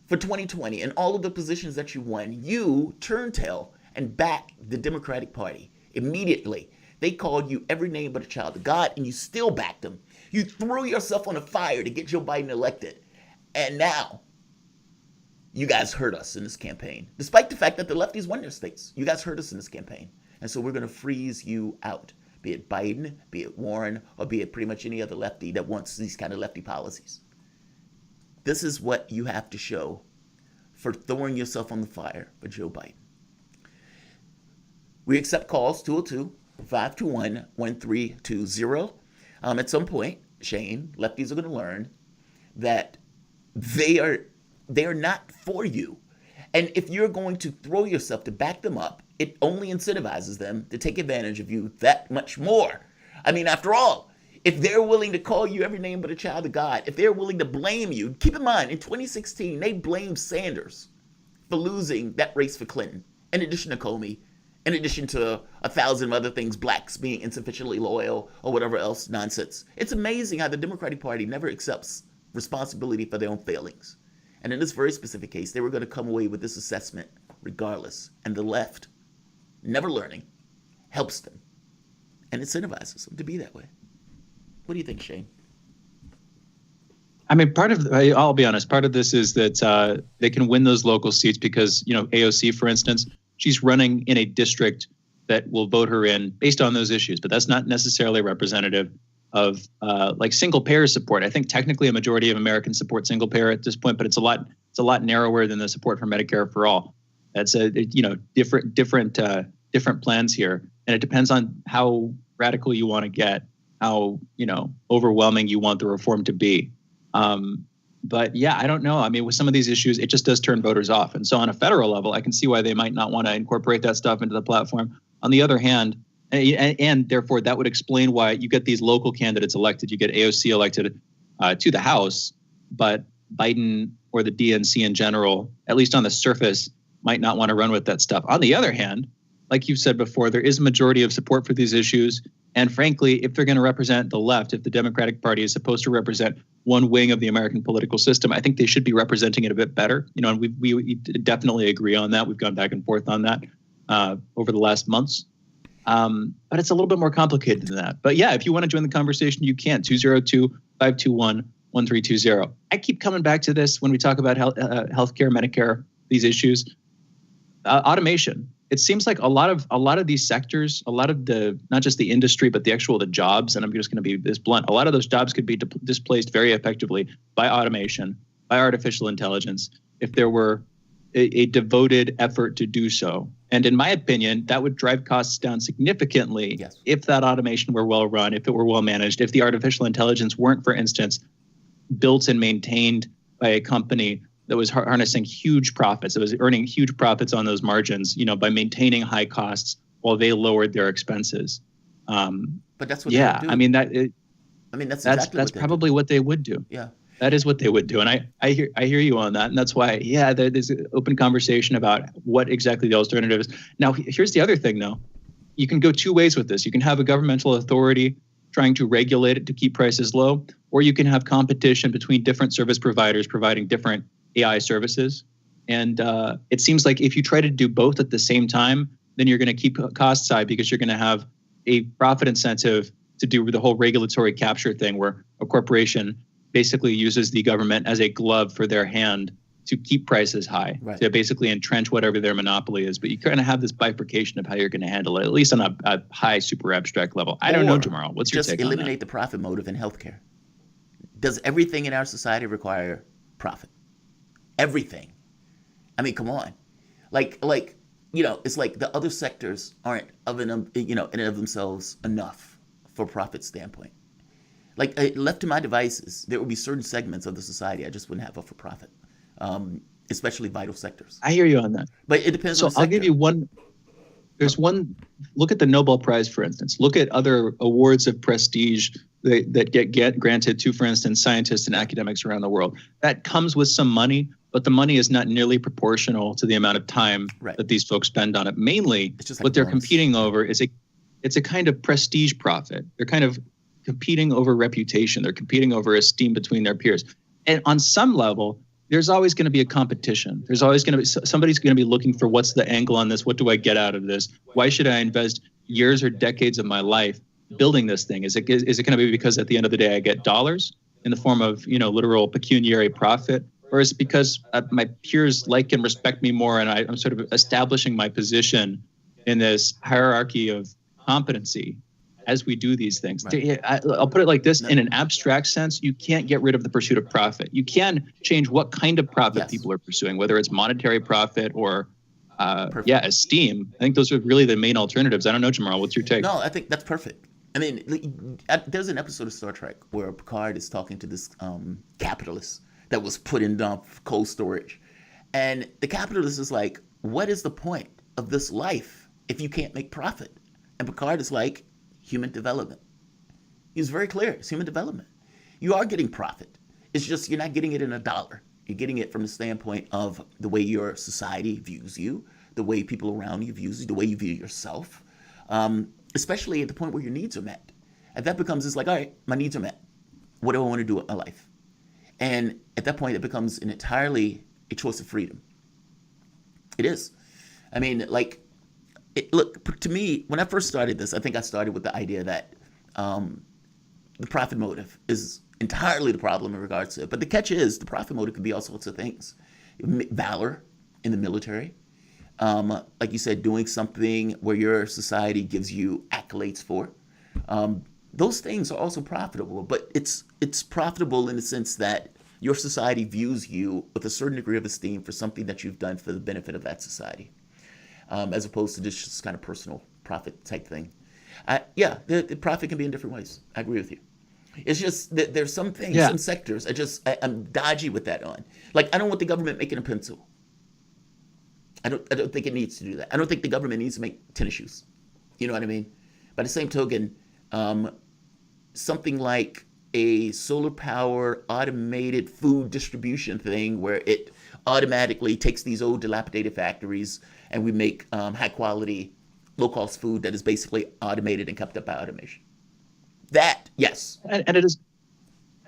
for 2020, and all of the positions that you won, you turned tail and backed the Democratic Party immediately. They called you every name but a child of God, and you still backed them. You threw yourself on a fire to get Joe Biden elected. And now, you guys hurt us in this campaign. Despite the fact that the lefties won their states, you guys hurt us in this campaign. And so we're going to freeze you out. Be it Biden, be it Warren, or be it pretty much any other lefty that wants these kind of lefty policies. This is what you have to show for throwing yourself on the fire for Joe Biden. We accept calls 202-521-1320. At some point, Shane, lefties are going to learn that they are not for you. And if you're going to throw yourself to back them up, it only incentivizes them to take advantage of you that much more. I mean, after all, if they're willing to call you every name but a child of God, if they're willing to blame you, keep in mind, in 2016, they blamed Sanders for losing that race for Clinton, in addition to Comey, in addition to 1,000 other things, blacks being insufficiently loyal or whatever else nonsense. It's amazing how the Democratic Party never accepts responsibility for their own failings. And in this very specific case, they were going to come away with this assessment regardless. And the left, never learning, helps them and incentivizes them to be that way. What do you think, Shane? I mean, I'll be honest, part of this is that they can win those local seats because, AOC, for instance, she's running in a district that will vote her in based on those issues, but that's not necessarily representative of single payer support. I think technically a majority of Americans support single payer at this point, but it's a lot narrower than the support for Medicare for all. That's different plans here, and it depends on how radical you want to get, how overwhelming you want the reform to be. But yeah, I don't know. I mean, with some of these issues, it just does turn voters off, and so on a federal level, I can see why they might not want to incorporate that stuff into the platform. On the other hand, and therefore that would explain why you get these local candidates elected. You get AOC elected to the House, but Biden or the DNC in general, at least on the surface, might not want to run with that stuff. On the other hand, like you've said before, there is a majority of support for these issues. And frankly, if they're going to represent the left, if the Democratic Party is supposed to represent one wing of the American political system, I think they should be representing it a bit better. And we definitely agree on that. We've gone back and forth on that over the last months. But it's a little bit more complicated than that. But yeah, if you want to join the conversation, you can. 202-521-1320. I keep coming back to this when we talk about healthcare, Medicare, these issues. Automation. It seems like a lot of these sectors, a lot of the, not just the industry, but the jobs, and I'm just going to be this blunt, a lot of those jobs could be displaced very effectively by automation, by artificial intelligence, if there were a devoted effort to do so. And in my opinion, that would drive costs down significantly if that automation were well run, if it were well managed, if the artificial intelligence weren't, for instance, built and maintained by a company that was harnessing huge profits. It was earning huge profits on those margins, by maintaining high costs while they lowered their expenses. But that's what they would do. I mean, that's probably what they would do. Yeah. That is what they would do. And I hear you on that. And that's why, there's an open conversation about what exactly the alternative is. Now, here's the other thing, though. You can go two ways with this. You can have a governmental authority trying to regulate it to keep prices low, or you can have competition between different service providers providing different AI services. And it seems like if you try to do both at the same time, then you're going to keep costs high because you're going to have a profit incentive to do the whole regulatory capture thing where a corporation basically uses the government as a glove for their hand to keep prices high, to basically entrench whatever their monopoly is. But you kind of have this bifurcation of how you're going to handle it, at least on a high, super abstract level. I don't know, Jamarl. What's your take on that? Just eliminate the profit motive in healthcare. Does everything in our society require profit? Everything. I mean, come on. It's like the other sectors aren't in and of themselves enough for profit standpoint. Like left to my devices, there would be certain segments of the society I just wouldn't have up for profit, especially vital sectors. I hear you on that. But it depends on the sector. I'll give you one. There's one. Look at the Nobel Prize, for instance. Look at other awards of prestige that get granted to, for instance, scientists and academics around the world. That comes with some money, but the money is not nearly proportional to the amount of time that these folks spend on it. Mainly, what they're competing over is it's a kind of prestige profit. They're kind of competing over reputation. They're competing over esteem between their peers. And on some level, there's always going to be a competition. There's always going to be somebody's going to be looking for what's the angle on this? What do I get out of this? Why should I invest years or decades of my life building this thing? Is it going to be because at the end of the day I get dollars in the form of literal pecuniary profit, or is it because my peers like and respect me more, and I'm sort of establishing my position in this hierarchy of competency as we do these things? Right. I'll put it like this: in an abstract sense, you can't get rid of the pursuit of profit. You can change what kind of profit people are pursuing, whether it's monetary profit or esteem. I think those are really the main alternatives. I don't know, Jamarl, what's your take? No, I think that's perfect. I mean, there's an episode of Star Trek where Picard is talking to this capitalist that was put in cold storage. And the capitalist is like, what is the point of this life if you can't make profit? And Picard is like, human development. He's very clear. It's human development. You are getting profit. It's just you're not getting it in a dollar. You're getting it from the standpoint of the way your society views you, the way people around you views you, the way you view yourself. Especially at the point where your needs are met. And that becomes, it's like, all right, my needs are met. What do I want to do with my life? And at that point, it becomes entirely a choice of freedom. It is. I mean, look, to me, when I first started this, I think I started with the idea that the profit motive is entirely the problem in regards to it. But the catch is, the profit motive can be all sorts of things. Valor in the military. Like you said, doing something where your society gives you accolades for. Those things are also profitable, but it's profitable in the sense that your society views you with a certain degree of esteem for something that you've done for the benefit of that society, as opposed to just kind of personal profit type thing. The profit can be in different ways. I agree with you. It's just that there's some things, some sectors, I'm dodgy with that on. Like, I don't want the government making a pencil. I don't think it needs to do that. I don't think the government needs to make tennis shoes. You know what I mean? By the same token, something like a solar power automated food distribution thing where it automatically takes these old dilapidated factories and we make high quality, low cost food that is basically automated and kept up by automation. That, yes. And it is.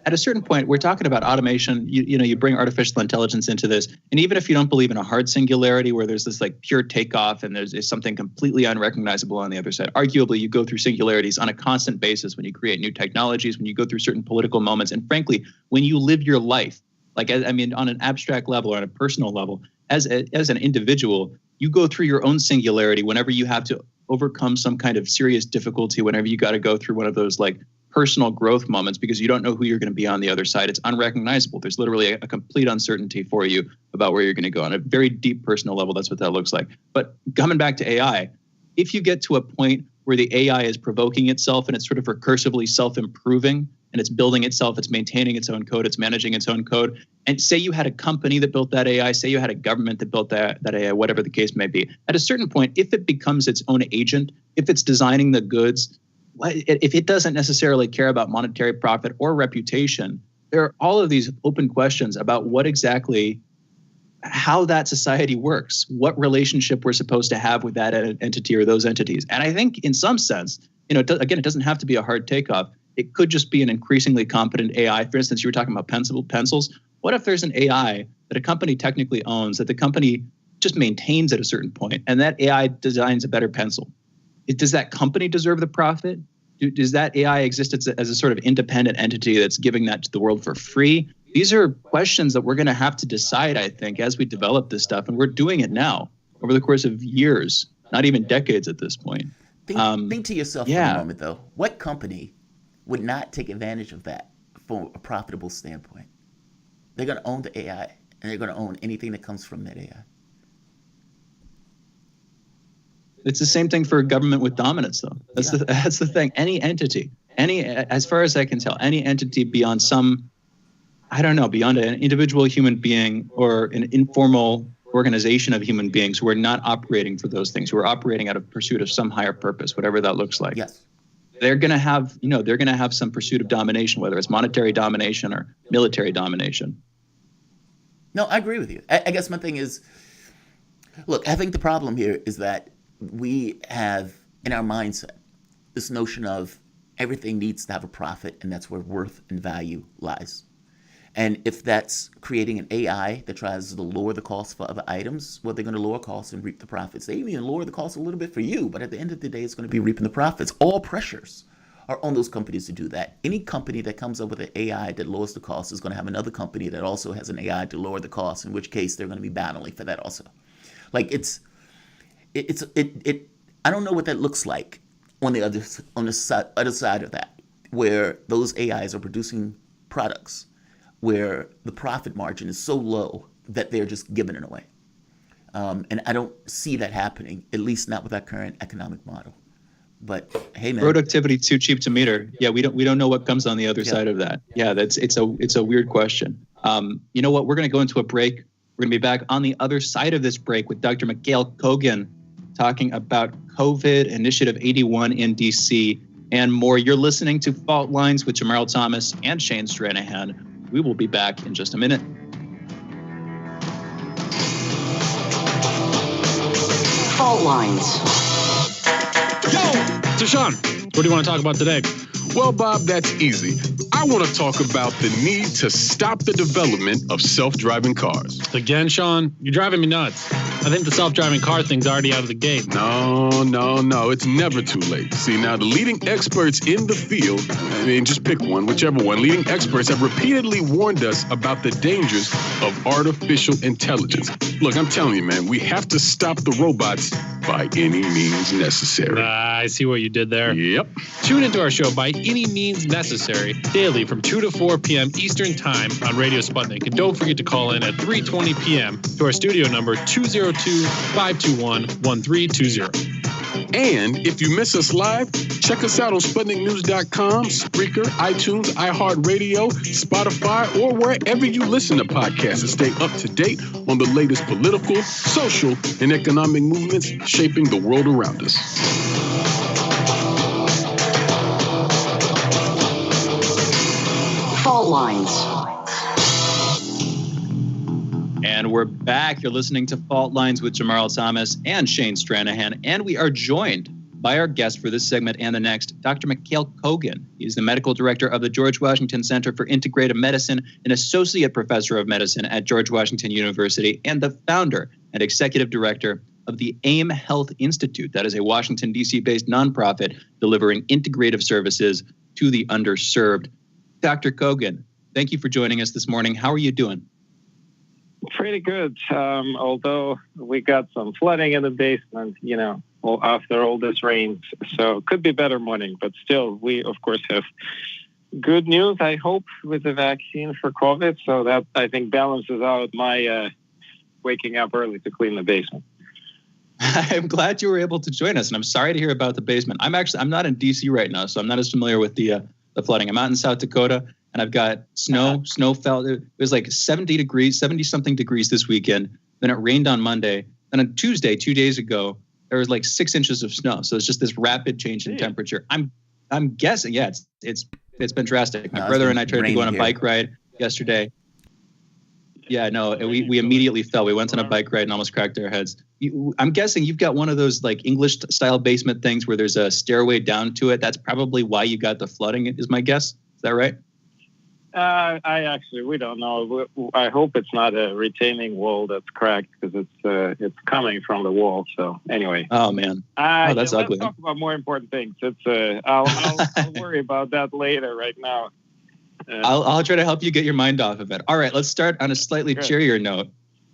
At a certain point, we're talking about automation. You bring artificial intelligence into this, and even if you don't believe in a hard singularity where there's this like pure takeoff and there's something completely unrecognizable on the other side, arguably you go through singularities on a constant basis when you create new technologies, when you go through certain political moments, and frankly, when you live your life, on an abstract level or on a personal level, as an individual, you go through your own singularity whenever you have to overcome some kind of serious difficulty, whenever you got to go through one of those like personal growth moments because you don't know who you're going to be on the other side. It's unrecognizable. There's literally a complete uncertainty for you about where you're going to go. On a very deep personal level, that's what that looks like. But coming back to AI, if you get to a point where the AI is provoking itself and it's sort of recursively self-improving and it's building itself, it's maintaining its own code, it's managing its own code, and say you had a company that built that AI, say you had a government that built that AI, whatever the case may be, at a certain point, if it becomes its own agent, if it's designing the goods, if it doesn't necessarily care about monetary profit or reputation, there are all of these open questions about what exactly, how that society works, what relationship we're supposed to have with that entity or those entities. And I think in some sense, it doesn't have to be a hard takeoff. It could just be an increasingly competent AI. For instance, you were talking about pencils. What if there's an AI that a company technically owns, that the company just maintains at a certain point, and that AI designs a better pencil? Does that company deserve the profit? Does that AI exist as a sort of independent entity that's giving that to the world for free? These are questions that we're going to have to decide, I think, as we develop this stuff. And we're doing it now over the course of years, not even decades at this point. Think to yourself for a moment, though. What company would not take advantage of that from a profitable standpoint? They're going to own the AI, and they're going to own anything that comes from that AI. It's the same thing for a government with dominance, though. That's the thing. Any entity, as far as I can tell, any entity beyond beyond an individual human being or an informal organization of human beings who are not operating for those things, who are operating out of pursuit of some higher purpose, whatever that looks like. Yes. they're going to have, they're going to have some pursuit of domination, whether it's monetary domination or military domination. No, I agree with you. I guess my thing is, look, I think the problem here is that we have in our mindset this notion of everything needs to have a profit, and that's where worth and value lies. And if that's creating an AI that tries to lower the cost for other items, well, they're going to lower costs and reap the profits. They even lower the cost a little bit for you, but at the end of the day, it's going to be reaping the profits. All pressures are on those companies to do that. Any company that comes up with an AI that lowers the cost is going to have another company that also has an AI to lower the cost, in which case they're going to be battling for that also. Like I don't know what that looks like on the other side of that, where those AIs are producing products where the profit margin is so low that they're just giving it away. And I don't see that happening, at least not with our current economic model. But hey, man, productivity too cheap to meter. Yeah, we don't know what comes on the other side of that. Yeah, it's a weird question. You know what? We're going to go into a break. We're going to be back on the other side of this break with Dr. Mikhail Kogan talking about COVID Initiative 81 in DC and more. You're listening to Fault Lines with Jamarl Thomas and Shane Stranahan. We will be back in just a minute. Fault Lines. So Sean, what do you want to talk about today? Well, Bob, that's easy. I want to talk about the need to stop the development of self-driving cars. Again, Sean, you're driving me nuts. I think the self-driving car thing's already out of the gate. No. It's never too late. See, now the leading experts in the field, just pick one, whichever one, leading experts have repeatedly warned us about the dangers of artificial intelligence. Look, I'm telling you, man, we have to stop the robots by any means necessary. I see what you did there. Yep. Tune into our show By Any Means Necessary daily from 2 to 4 p.m. Eastern Time on Radio Sputnik. And don't forget to call in at 3:20 p.m. to our studio number 202-521-1320. And if you miss us live, check us out on SputnikNews.com, Spreaker, iTunes, iHeartRadio, Spotify, or wherever you listen to podcasts and stay up to date on the latest political, social, and economic movements shaping the world around us. Fault Lines. And we're back. You're listening to Fault Lines with Jamarl Thomas and Shane Stranahan. And we are joined by our guest for this segment and the next, Dr. Mikhail Kogan. He's the medical director of the George Washington Center for Integrative Medicine, an associate professor of medicine at George Washington University, and the founder and executive director of the AIM Health Institute. That is a Washington, D.C.-based nonprofit delivering integrative services to the underserved. Dr. Kogan, thank you for joining us this morning. How are you doing? Pretty good, although we got some flooding in the basement, after all this rain. So it could be better morning, but still, we, of course, have good news, I hope, with the vaccine for COVID. So that, I think, balances out my waking up early to clean the basement. I'm glad you were able to join us, and I'm sorry to hear about the basement. I'm not in D.C. right now, so I'm not as familiar with the flooding. I'm out in South Dakota. And I've got snow fell. It was like 70-something degrees this weekend. Then it rained on Monday. And on Tuesday, 2 days ago, there was like 6 inches of snow. So it's just this rapid change in temperature. I'm guessing, it's been drastic. My brother and I tried to go on a bike ride yesterday. Yeah, no, we immediately fell. We went on a bike ride and almost cracked our heads. I'm guessing you've got one of those like English style basement things where there's a stairway down to it. That's probably why you got the flooding, is my guess. Is that right? We don't know. I hope it's not a retaining wall that's cracked, because it's coming from the wall. So anyway. Oh man. That's ugly. Let's talk about more important things. I'll worry about that later. Right now. I'll try to help you get your mind off of it. All right, let's start on a slightly cheerier note.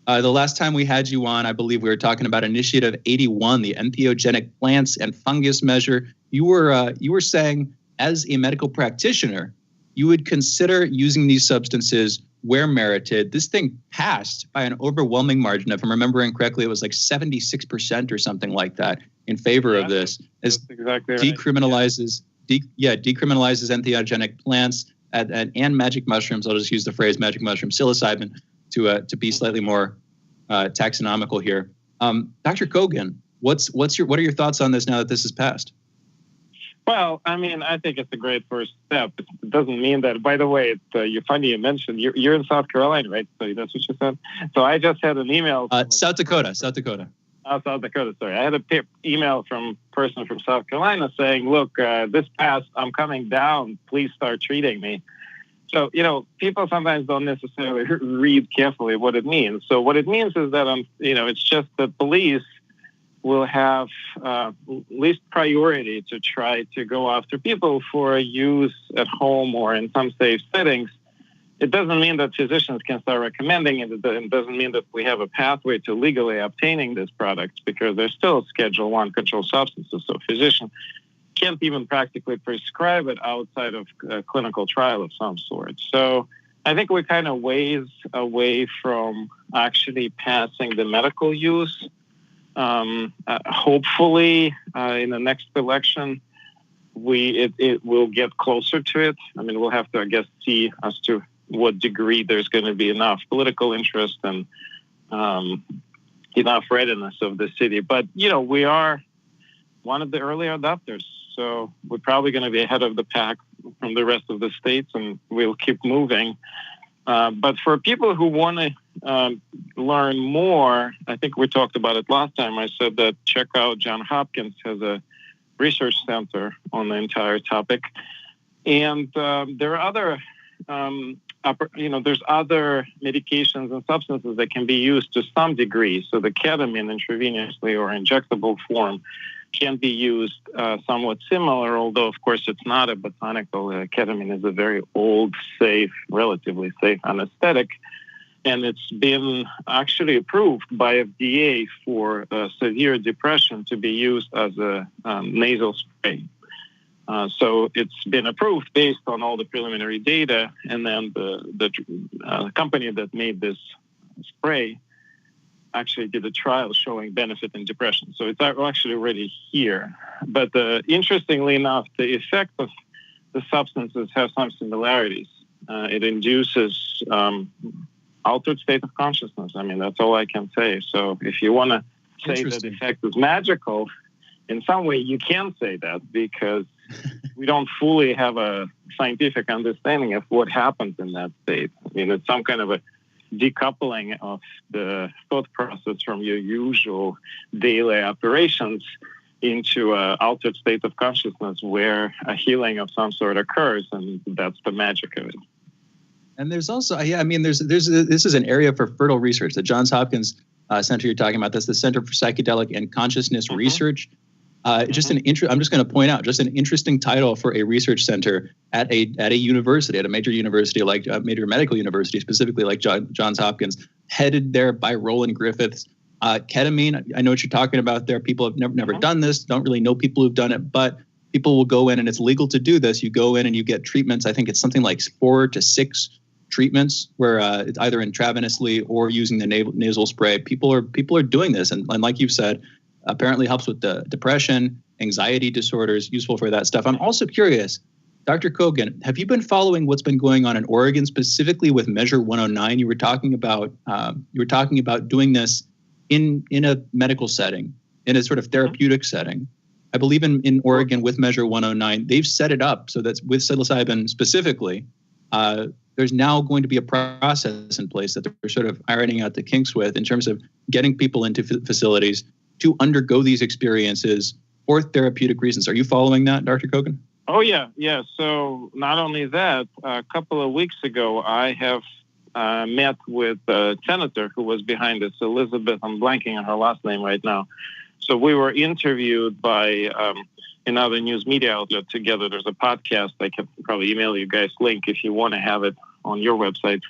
The last time we had you on, I believe we were talking about Initiative 81, the entheogenic plants and fungus measure. You were saying, as a medical practitioner, you would consider using these substances where merited. This thing passed by an overwhelming margin. If I'm remembering correctly, it was like 76% or something like that in favor of this. As exactly decriminalizes entheogenic plants and magic mushrooms. I'll just use the phrase magic mushroom, psilocybin, to be slightly more taxonomical here. Dr. Kogan, what are your thoughts on this now that this has passed? Well, I mean, I think it's a great first step. It doesn't mean that, by the way, you're funny you mentioned, you're in South Carolina, right? So that's what you said? So I just had an email. South Dakota. Oh, South Dakota, sorry. I had an email from a person from South Carolina saying, look, this passed, I'm coming down, please start treating me. So, people sometimes don't necessarily read carefully what it means. So what it means is that, it's just that police will have least priority to try to go after people for use at home or in some safe settings. It doesn't mean that physicians can start recommending it. It doesn't mean that we have a pathway to legally obtaining this product because they're still Schedule I controlled substances. So physicians can't even practically prescribe it outside of a clinical trial of some sort. So I think we're kind of ways away from actually passing the medical use. Hopefully, in the next election, it will get closer to it. I mean, we'll have to, I guess, see as to what degree there's going to be enough political interest and enough readiness of the city. But, we are one of the early adopters, so we're probably going to be ahead of the pack from the rest of the states, and we'll keep moving. But for people who want to learn more, I think we talked about it last time. I said that check out Johns Hopkins has a research center on the entire topic. And there are other, there's other medications and substances that can be used to some degree. So the ketamine intravenously or injectable form can be used somewhat similar, although, of course, it's not a botanical. Ketamine is a very old, relatively safe anesthetic, and it's been actually approved by FDA for severe depression to be used as a nasal spray. So it's been approved based on all the preliminary data, and then the company that made this spray actually did a trial showing benefit in depression. So it's actually already here. But interestingly enough, the effect of the substances have some similarities. It induces altered state of consciousness. I mean, that's all I can say. So if you want to say that the effect is magical, in some way you can say that because we don't fully have a scientific understanding of what happens in that state. I mean, it's some kind of a decoupling of the thought process from your usual daily operations into an altered state of consciousness where a healing of some sort occurs, and that's the magic of it. And there's also, this is an area for fertile research. The Johns Hopkins Center you're talking about, that's the Center for Psychedelic and Consciousness Research. I'm just going to point out, just an interesting title for a research center at a university, at a major university like major medical university, specifically like Johns Hopkins, headed there by Roland Griffiths. Ketamine, I know what you're talking about there. People have never done this, don't really know people who've done it, but people will go in, and it's legal to do this. You go in and you get treatments. I think it's something like 4 to 6 treatments where it's either intravenously or using the nasal spray. People are doing this, and like you've said, apparently helps with the depression, anxiety disorders, useful for that stuff. I'm also curious, Dr. Kogan, have you been following what's been going on in Oregon, specifically with Measure 109? You were talking about doing this in a medical setting, in a sort of therapeutic setting. I believe in Oregon with Measure 109, they've set it up so that with psilocybin specifically, there's now going to be a process in place that they're sort of ironing out the kinks with in terms of getting people into facilities to undergo these experiences for therapeutic reasons. Are you following that, Dr. Kogan? Oh, yeah. So not only that, a couple of weeks ago, I have met with a senator who was behind this, Elizabeth, I'm blanking on her last name right now. So we were interviewed by another news media outlet together. There's a podcast. I can probably email you guys link if you want to have it on your website.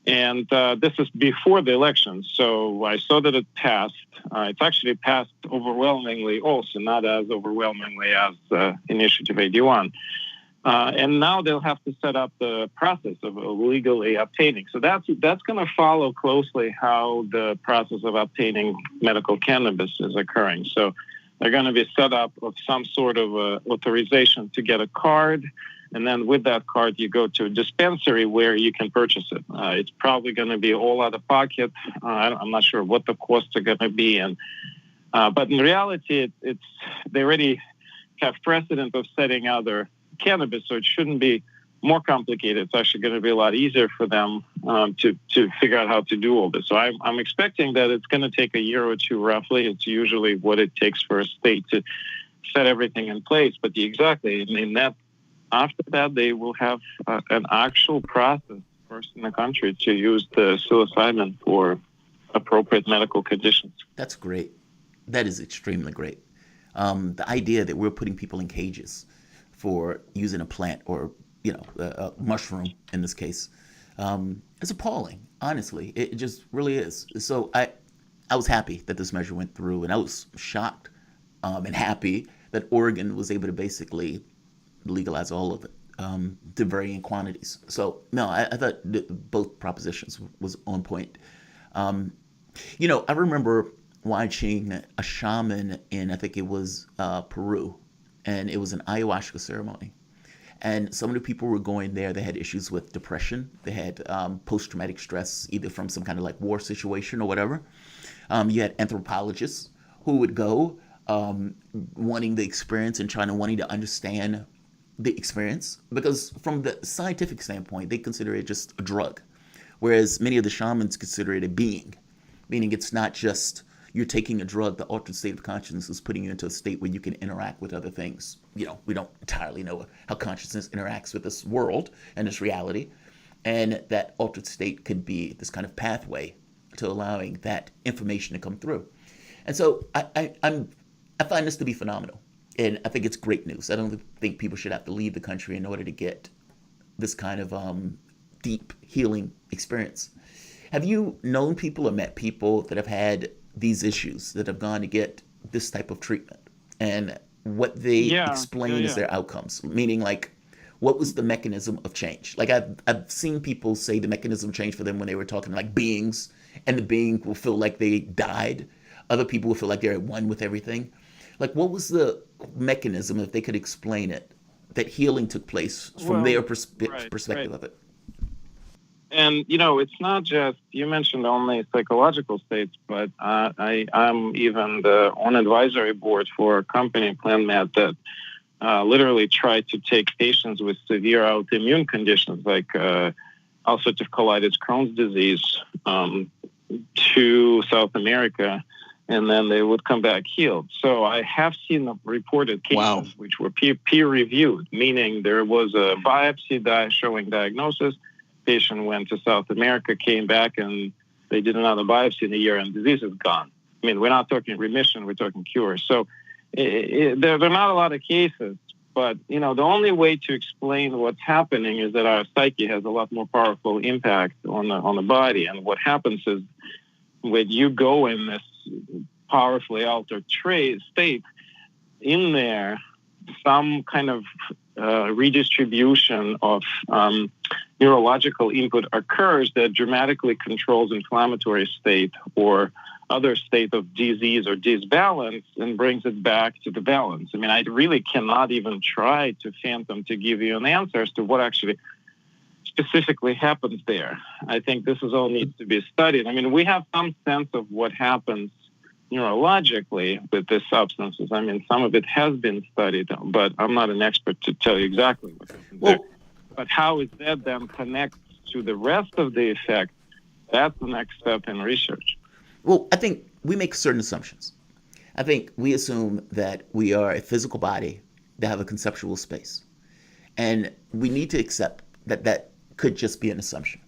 And this is before the election. So I saw that it passed. It's actually passed overwhelmingly also, not as overwhelmingly as Initiative 81. And now they'll have to set up the process of legally obtaining. So that's going to follow closely how the process of obtaining medical cannabis is occurring. So they're going to be set up of some sort of authorization to get a card. And then with that card, you go to a dispensary where you can purchase it. It's probably going to be all out of pocket. I'm not sure what the costs are going to be. But in reality, they already have precedent of setting other cannabis, so it shouldn't be more complicated. It's actually going to be a lot easier for them to figure out how to do all this. So I'm expecting that it's going to take a year or two roughly. It's usually what it takes for a state to set everything in place. But that after that, they will have an actual process first in the country to use the psilocybin for appropriate medical conditions. That's great. That is extremely great. The idea that we're putting people in cages for using a plant or a mushroom in this case, is appalling. Honestly, it just really is. So I was happy that this measure went through, and I was shocked and happy that Oregon was able to basically legalize all of it to varying quantities. So no, I thought both propositions was on point. I remember watching a shaman in, I think it was Peru, and it was an ayahuasca ceremony. And some of the people were going there, they had issues with depression. They had post-traumatic stress, either from some kind of like war situation or whatever. You had anthropologists who would go wanting the experience and wanting to understand the experience. Because from the scientific standpoint, they consider it just a drug. Whereas many of the shamans consider it a being, meaning it's not just you're taking a drug, the altered state of consciousness is putting you into a state where you can interact with other things. We don't entirely know how consciousness interacts with this world and this reality. And that altered state could be this kind of pathway to allowing that information to come through. And so I find this to be phenomenal. And I think it's great news. I don't think people should have to leave the country in order to get this kind of deep healing experience. Have you known people or met people that have had these issues, that have gone to get this type of treatment, and what they explain as their outcomes? Meaning, like, what was the mechanism of change? Like, I've seen people say the mechanism changed for them when they were talking like beings, and the being will feel like they died. Other people will feel like they're at one with everything. Like, what was the mechanism, if they could explain it, that healing took place from their perspective of it? And, it's not just, you mentioned only psychological states, but I'm even on advisory board for a company, PlanMed, that literally tried to take patients with severe autoimmune conditions like ulcerative colitis, Crohn's disease, to South America, and then they would come back healed. So I have seen reported cases which were peer-reviewed, meaning there was a biopsy showing diagnosis. Patient went to South America, came back, and they did another biopsy in a year, and disease is gone. I mean, we're not talking remission, we're talking cure. So there are not a lot of cases, but, the only way to explain what's happening is that our psyche has a lot more powerful impact on the body. And what happens is when you go in this powerfully altered state, in there, some kind of redistribution of neurological input occurs that dramatically controls inflammatory state or other state of disease or disbalance and brings it back to the balance. I mean, I really cannot even try to fathom to give you an answer as to what actually specifically happens there. I think this is all needs to be studied. I mean, we have some sense of what happens neurologically with these substances. I mean, some of it has been studied, but I'm not an expert to tell you exactly what happens there. But how is that then connects to the rest of the effect? That's the next step in research. Well, I think we make certain assumptions. I think we assume that we are a physical body that have a conceptual space. And we need to accept that that could just be an assumption.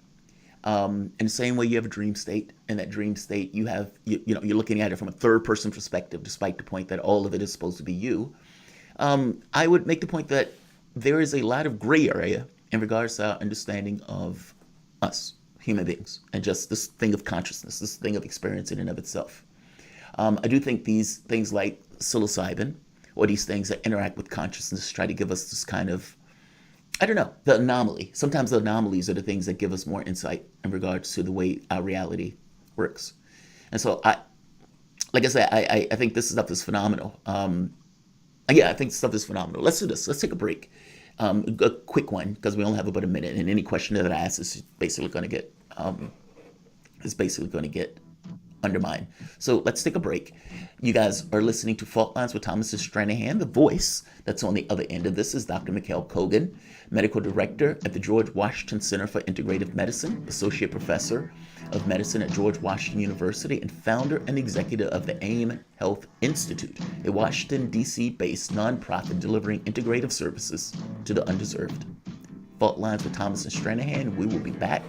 In the same way you have a dream state, in that dream state you have, you're looking at it from a third person perspective, despite the point that all of it is supposed to be you. I would make the point that there is a lot of gray area in regards to our understanding of us, human beings, and just this thing of consciousness, this thing of experience in and of itself. I do think these things like psilocybin, or these things that interact with consciousness, try to give us this kind of, I don't know, the anomaly. Sometimes the anomalies are the things that give us more insight in regards to the way our reality works. And so I think this stuff is phenomenal. I think stuff is phenomenal. Let's do this. Let's take a break. A quick one, because we only have about a minute, and any question that I ask is basically going to get undermine. So let's take a break. You guys are listening to Fault Lines with Thomas Stranahan. The voice that's on the other end of this is Dr. Mikhail Kogan, Medical Director at the George Washington Center for Integrative Medicine, Associate Professor of Medicine at George Washington University, and founder and executive of the AIM Health Institute, a Washington, D.C.-based nonprofit delivering integrative services to the undeserved. Fault Lines with Thomas and Stranahan. We will be back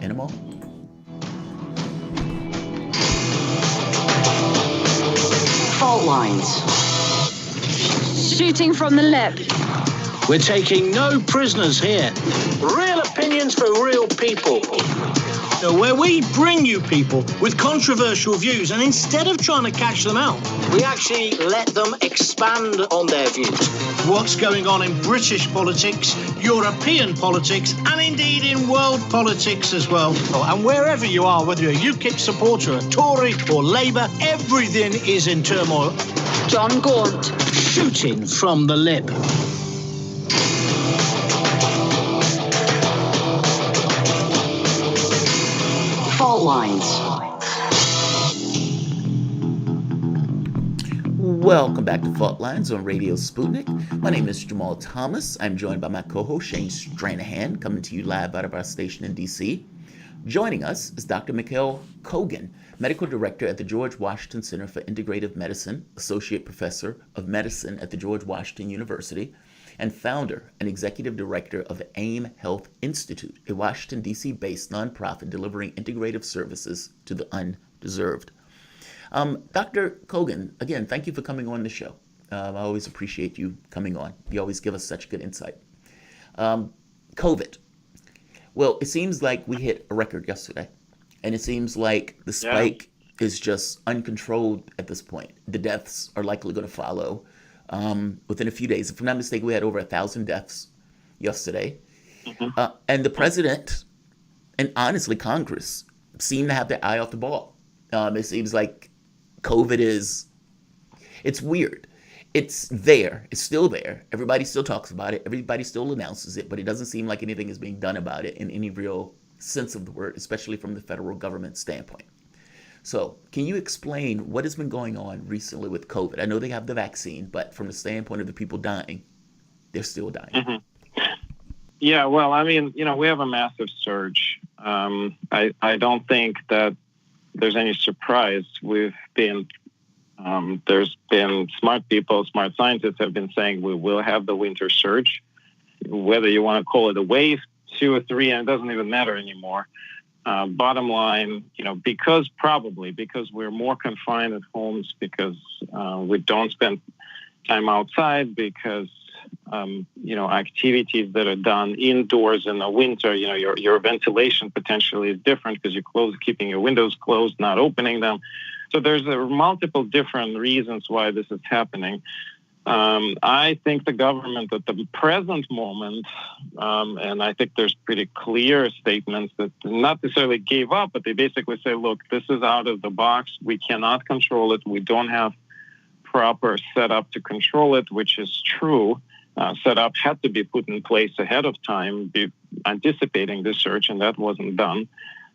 in a moment. Fault lines. Shooting from the lip. We're taking no prisoners here. Real opinions for real people. Where we bring you people with controversial views, and instead of trying to catch them out, we actually let them expand on their views. What's going on in British politics, European politics, and indeed in world politics as well. And wherever you are, whether you're a UKIP supporter, a Tory or Labour, everything is in turmoil. John Gaunt. Shooting from the lip. Fault lines. Welcome back to Fault Lines on Radio Sputnik. My name is Jamarl Thomas. I'm joined by my co-host Shane Stranahan, coming to you live out of our station in D.C. Joining us is Dr. Mikhail Kogan, Medical Director at the George Washington Center for Integrative Medicine, Associate Professor of Medicine at the George Washington University, and founder and executive director of the AIM Health Institute, a Washington, D.C.-based nonprofit delivering integrative services to the undeserved. Dr. Kogan, again, thank you for coming on the show. I always appreciate you coming on. You always give us such good insight. COVID. Well, it seems like we hit a record yesterday, and it seems like the spike is just uncontrolled at this point. The deaths are likely going to follow. Within a few days. If I'm not mistaken, we had over 1,000 deaths yesterday. Mm-hmm. And the president and honestly Congress seem to have their eye off the ball. It seems like COVID it's weird. It's there. It's still there. Everybody still talks about it. Everybody still announces it, but it doesn't seem like anything is being done about it in any real sense of the word, especially from the federal government standpoint. So can you explain what has been going on recently with COVID? I know they have the vaccine, but from the standpoint of the people dying, they're still dying. Mm-hmm. Yeah, well, I mean, we have a massive surge. I don't think that there's any surprise. There's been smart people, smart scientists have been saying we will have the winter surge, whether you want to call it a wave, 2 or 3, and it doesn't even matter anymore. Bottom line, because we're more confined at homes, because we don't spend time outside, because activities that are done indoors in the winter, your ventilation potentially is different because you're keeping your windows closed, not opening them. So there's multiple different reasons why this is happening. I think the government at the present moment, and I think there's pretty clear statements that not necessarily gave up, but they basically say, look, this is out of the box. We cannot control it. We don't have proper setup to control it, which is true. Setup had to be put in place ahead of time, anticipating this surge, and that wasn't done.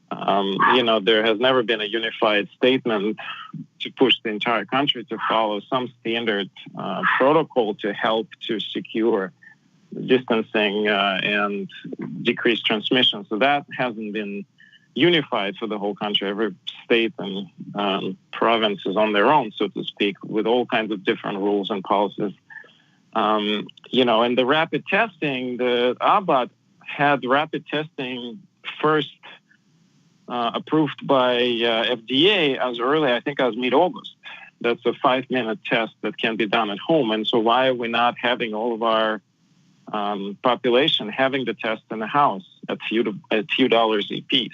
There has never been a unified statement to push the entire country to follow some standard protocol to help to secure distancing and decrease transmission. So that hasn't been unified for the whole country. Every state and province is on their own, so to speak, with all kinds of different rules and policies. And the rapid testing, the ABAT had rapid testing first approved by FDA as early, I think, as mid-August. That's a 5-minute test that can be done at home. And so why are we not having all of our population having the test in the house at few dollars a piece?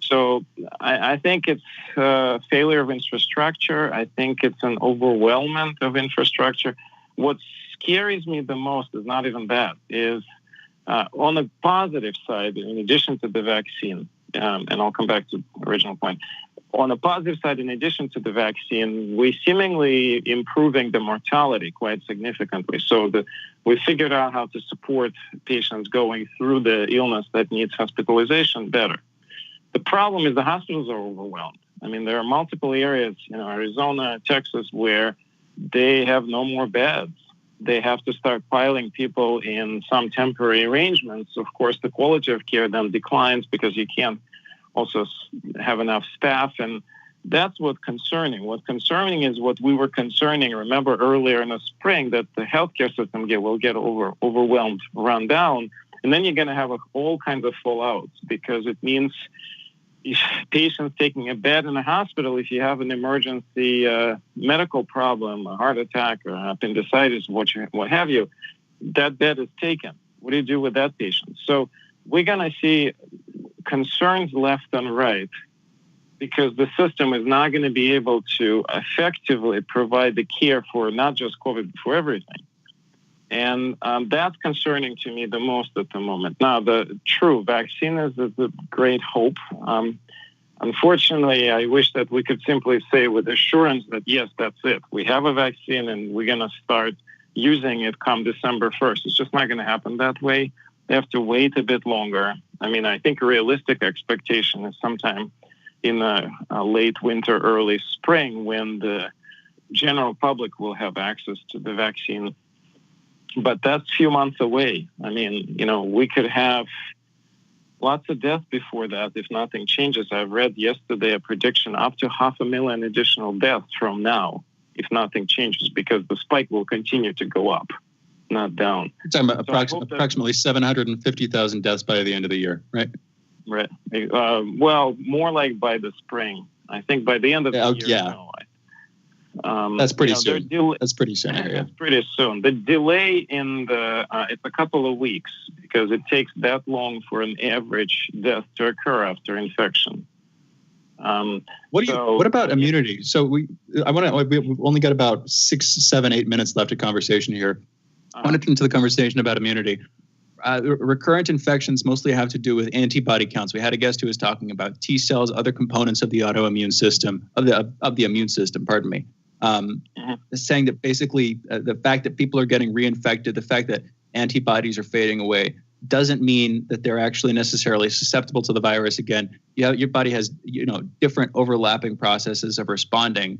So I think it's a failure of infrastructure. I think it's an overwhelmment of infrastructure. What scares me the most is not even that, is on the positive side, in addition to the vaccine, and I'll come back to the original point. On the positive side, in addition to the vaccine, we're seemingly improving the mortality quite significantly. So we figured out how to support patients going through the illness that needs hospitalization better. The problem is the hospitals are overwhelmed. I mean, there are multiple areas, Arizona, Texas, where they have no more beds. They have to start piling people in some temporary arrangements. Of course, the quality of care then declines because you can't also have enough staff. And that's what's concerning. What's concerning is what we were concerning. Remember earlier in the spring that the healthcare system will get overwhelmed, run down. And then you're going to have all kinds of fallouts because it means patients taking a bed in a hospital, if you have an emergency medical problem, a heart attack or appendicitis, what have you, that bed is taken. What do you do with that patient? So we're going to see concerns left and right because the system is not going to be able to effectively provide the care for not just COVID, but for everything. And that's concerning to me the most at the moment. Now, the true vaccine is a great hope. Unfortunately, I wish that we could simply say with assurance that, yes, that's it. We have a vaccine and we're going to start using it come December 1st. It's just not going to happen that way. They have to wait a bit longer. I mean, I think a realistic expectation is sometime in the late winter, early spring when the general public will have access to the vaccine. But that's a few months away. I mean, we could have lots of deaths before that if nothing changes. I read yesterday a prediction up to 500,000 additional deaths from now if nothing changes because the spike will continue to go up, not down. You're talking about approximately 750,000 deaths by the end of the year, right? Right. Well, more like by the spring. I think by the end of the year, yeah. No. That's pretty soon. That's pretty soon. That's pretty soon. The delay in it's a couple of weeks because it takes that long for an average death to occur after infection. What about immunity? So we've only got about 6, 7, 8 minutes left of conversation here. I want to turn to the conversation about immunity. Recurrent infections mostly have to do with antibody counts. We had a guest who was talking about T cells, other components of the autoimmune system, of the immune system, pardon me. Saying that basically the fact that people are getting reinfected, the fact that antibodies are fading away, doesn't mean that they're actually necessarily susceptible to the virus again. Your body has different overlapping processes of responding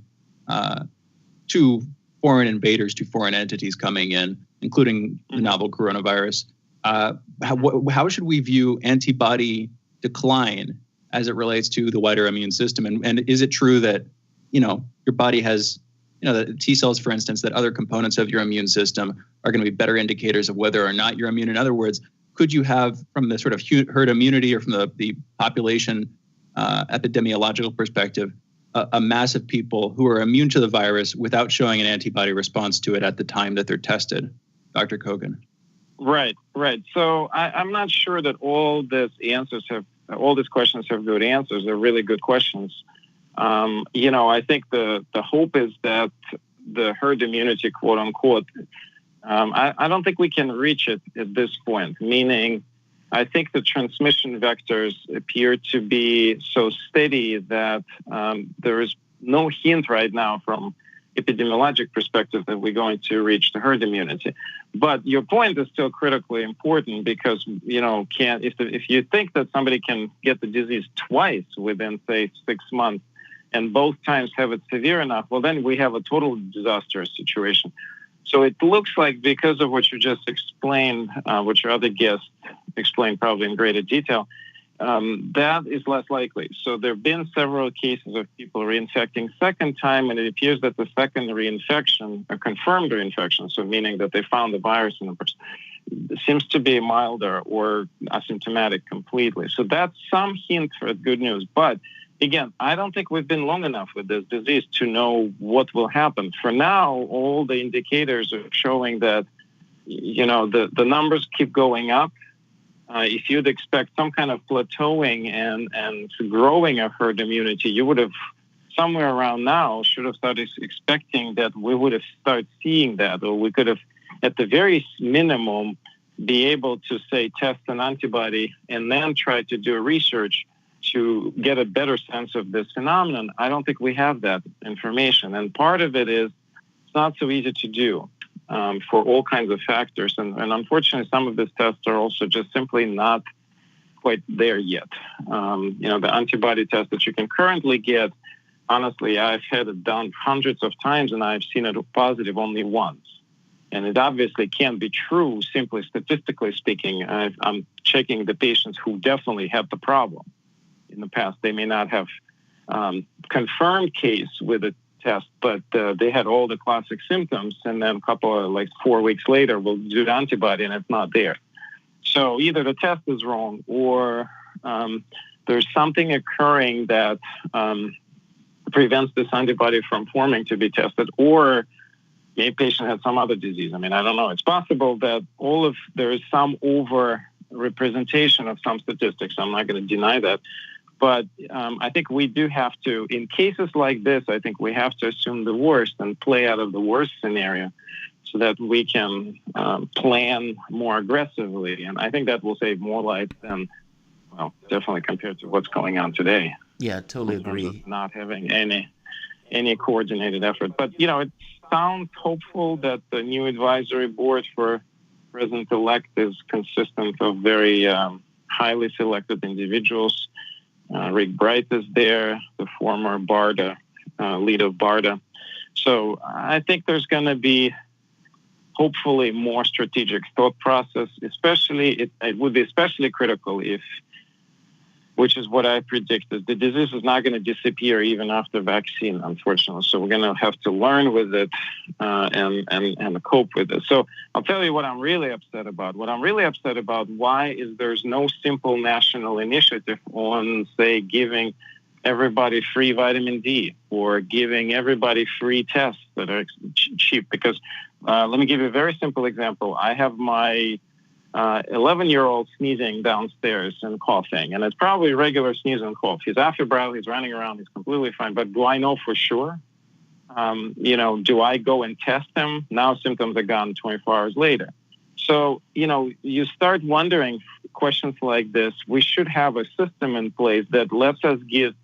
to foreign invaders, to foreign entities coming in, including the novel coronavirus. How should we view antibody decline as it relates to the wider immune system? And is it true that your body has the T cells, for instance, that other components of your immune system are going to be better indicators of whether or not you're immune? In other words, could you have, from the sort of herd immunity or from the population epidemiological perspective, a mass of people who are immune to the virus without showing an antibody response to it at the time that they're tested? Dr. Kogan. Right. So I'm not sure that all these questions have good answers. They're really good questions. I think the hope is that the herd immunity, quote unquote, I don't think we can reach it at this point, meaning I think the transmission vectors appear to be so steady that there is no hint right now from epidemiologic perspective that we're going to reach the herd immunity. But your point is still critically important because, if you think that somebody can get the disease twice within, say, 6 months, and both times have it severe enough, well, then we have a total disastrous situation. So it looks like because of what you just explained, what your other guest explained probably in greater detail, that is less likely. So there have been several cases of people reinfecting second time, and it appears that the second reinfection, a confirmed reinfection, so meaning that they found the virus in the person, seems to be milder or asymptomatic completely. So that's some hint for good news. But again, I don't think we've been long enough with this disease to know what will happen. For now, all the indicators are showing that, the numbers keep going up. If you'd expect some kind of plateauing and growing of herd immunity, you would have somewhere around now should have started expecting that we would have started seeing that, or we could have, at the very minimum, be able to say test an antibody and then try to do research to get a better sense of this phenomenon. I don't think we have that information, and part of it is it's not so easy to do. For all kinds of factors. And unfortunately, some of these tests are also just simply not quite there yet. The antibody test that you can currently get honestly, I've had it done hundreds of times, and I've seen it positive only once. And it obviously can't be true, simply statistically speaking. I'm checking the patients who definitely had the problem in the past. They may not have confirmed case with the test, but they had all the classic symptoms, and then 4 weeks later, we'll do the antibody, and it's not there. So either the test is wrong, or there's something occurring that prevents this antibody from forming to be tested, or maybe a patient had some other disease. I mean, I don't know. It's possible that there is some over-representation of some statistics. I'm not going to deny that. But I think we do have to, in cases like this, I think we have to assume the worst and play out of the worst scenario so that we can plan more aggressively. And I think that will save more lives than, well, definitely compared to what's going on today. Yeah, totally agree. Not having any coordinated effort. But, it sounds hopeful that the new advisory board for President-elect is consistent of very highly selected individuals. Rick Bright is there, the former BARDA, lead of BARDA. So I think there's going to be hopefully more strategic thought process, especially, it would be especially critical which is what I predicted. The disease is not going to disappear even after vaccine, unfortunately. So we're going to have to learn with it and cope with it. So I'll tell you what I'm really upset about. What I'm really upset about, why is there's no simple national initiative on, say, giving everybody free vitamin D or giving everybody free tests that are cheap. Because let me give you a very simple example. I have my 11-year-old sneezing downstairs and coughing, and it's probably regular sneeze and cough. He's afebrile, he's running around, he's completely fine. But do I know for sure? Do I go and test him? Now symptoms are gone 24 hours later. So, you start wondering questions like this. We should have a system in place that lets us get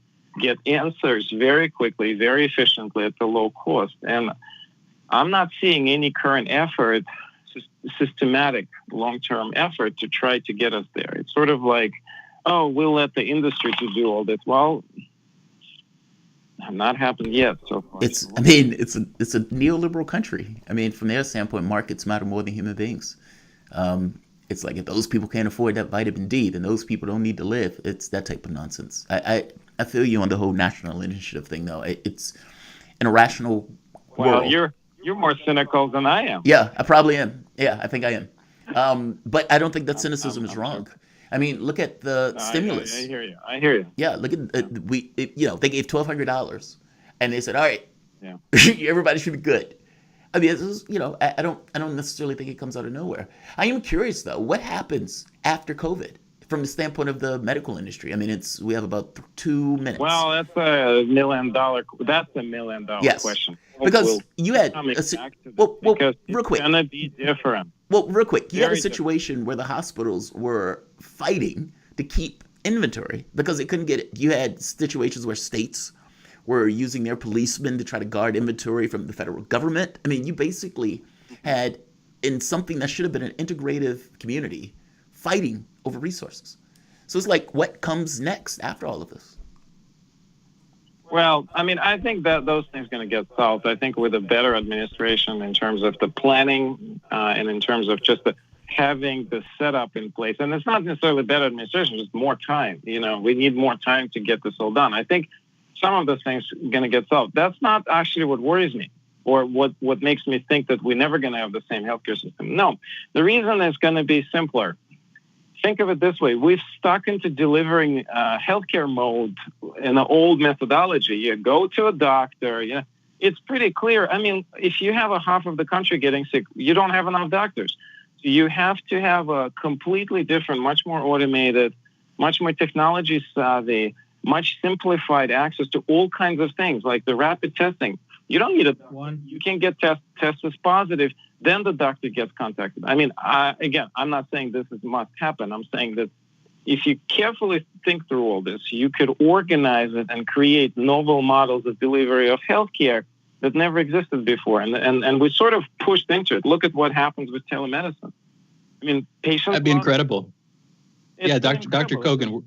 answers very quickly, very efficiently at a low cost. And I'm not seeing any current effort, systematic long-term effort to try to get us there. It's sort of like, oh, we'll let the industry to do all this. Well, not happened yet so far. It's a neoliberal country. I mean, from their standpoint, markets matter more than human beings. It's like, if those people can't afford that vitamin D, then those people don't need to live. It's that type of nonsense. I feel you on the whole national initiative thing, though. It's an irrational world. You're more cynical than I am. Yeah, I probably am. Yeah, I think I am. But I don't think that cynicism is wrong. I mean, look at the stimulus. I hear you. Yeah, look at they gave $1,200, and they said, all right, yeah, everybody should be good. I mean, this is, I don't necessarily think it comes out of nowhere. I am curious though, what happens after COVID from the standpoint of the medical industry? I mean, we have about 2 minutes. Well, that's $1 million. That's $1 million question. Because you had because real quick, it's gonna be different. Well, real quick, you had a situation where the hospitals were fighting to keep inventory because they couldn't get it. You had situations where states were using their policemen to try to guard inventory from the federal government. I mean, you basically had, in something that should have been an integrative community, fighting over resources. So it's like, what comes next after all of this? Well, I mean, I think that those things are going to get solved. I think with a better administration in terms of the planning and in terms of just having the setup in place. And it's not necessarily better administration, just more time. We need more time to get this all done. I think some of those things are going to get solved. That's not actually what worries me or what makes me think that we're never going to have the same healthcare system. No, the reason is going to be simpler. Think of it this way. We've stuck into delivering healthcare mode in an old methodology. You go to a doctor. It's pretty clear. I mean, if you have a half of the country getting sick, you don't have enough doctors. You have to have a completely different, much more automated, much more technology savvy, much simplified access to all kinds of things like the rapid testing. You don't need one. You can get tested positive. Then the doctor gets contacted. I mean, again, I'm not saying this must happen. I'm saying that if you carefully think through all this, you could organize it and create novel models of delivery of healthcare that never existed before. And we sort of pushed into it. Look at what happens with telemedicine. I mean, patients... That'd be incredible. Dr. Kogan,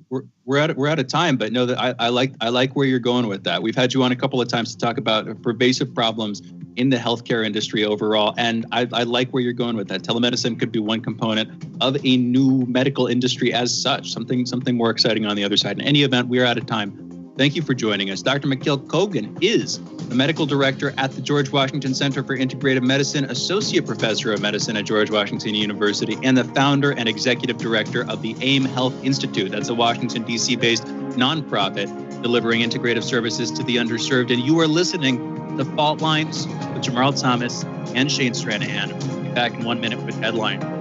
we're out of time, but know that I like where you're going with that. We've had you on a couple of times to talk about pervasive problems in the healthcare industry overall, and I like where you're going with that. Telemedicine could be one component of a new medical industry as such, something more exciting on the other side. In any event, we're out of time. Thank you for joining us. Dr. Mikhail Kogan is the medical director at the George Washington Center for Integrative Medicine, associate professor of medicine at George Washington University, and the founder and executive director of the AIM Health Institute. That's a Washington, D.C.-based nonprofit delivering integrative services to the underserved. And you are listening to Fault Lines with Jamarl Thomas and Shane Stranahan. We'll be back in 1 minute with Headline.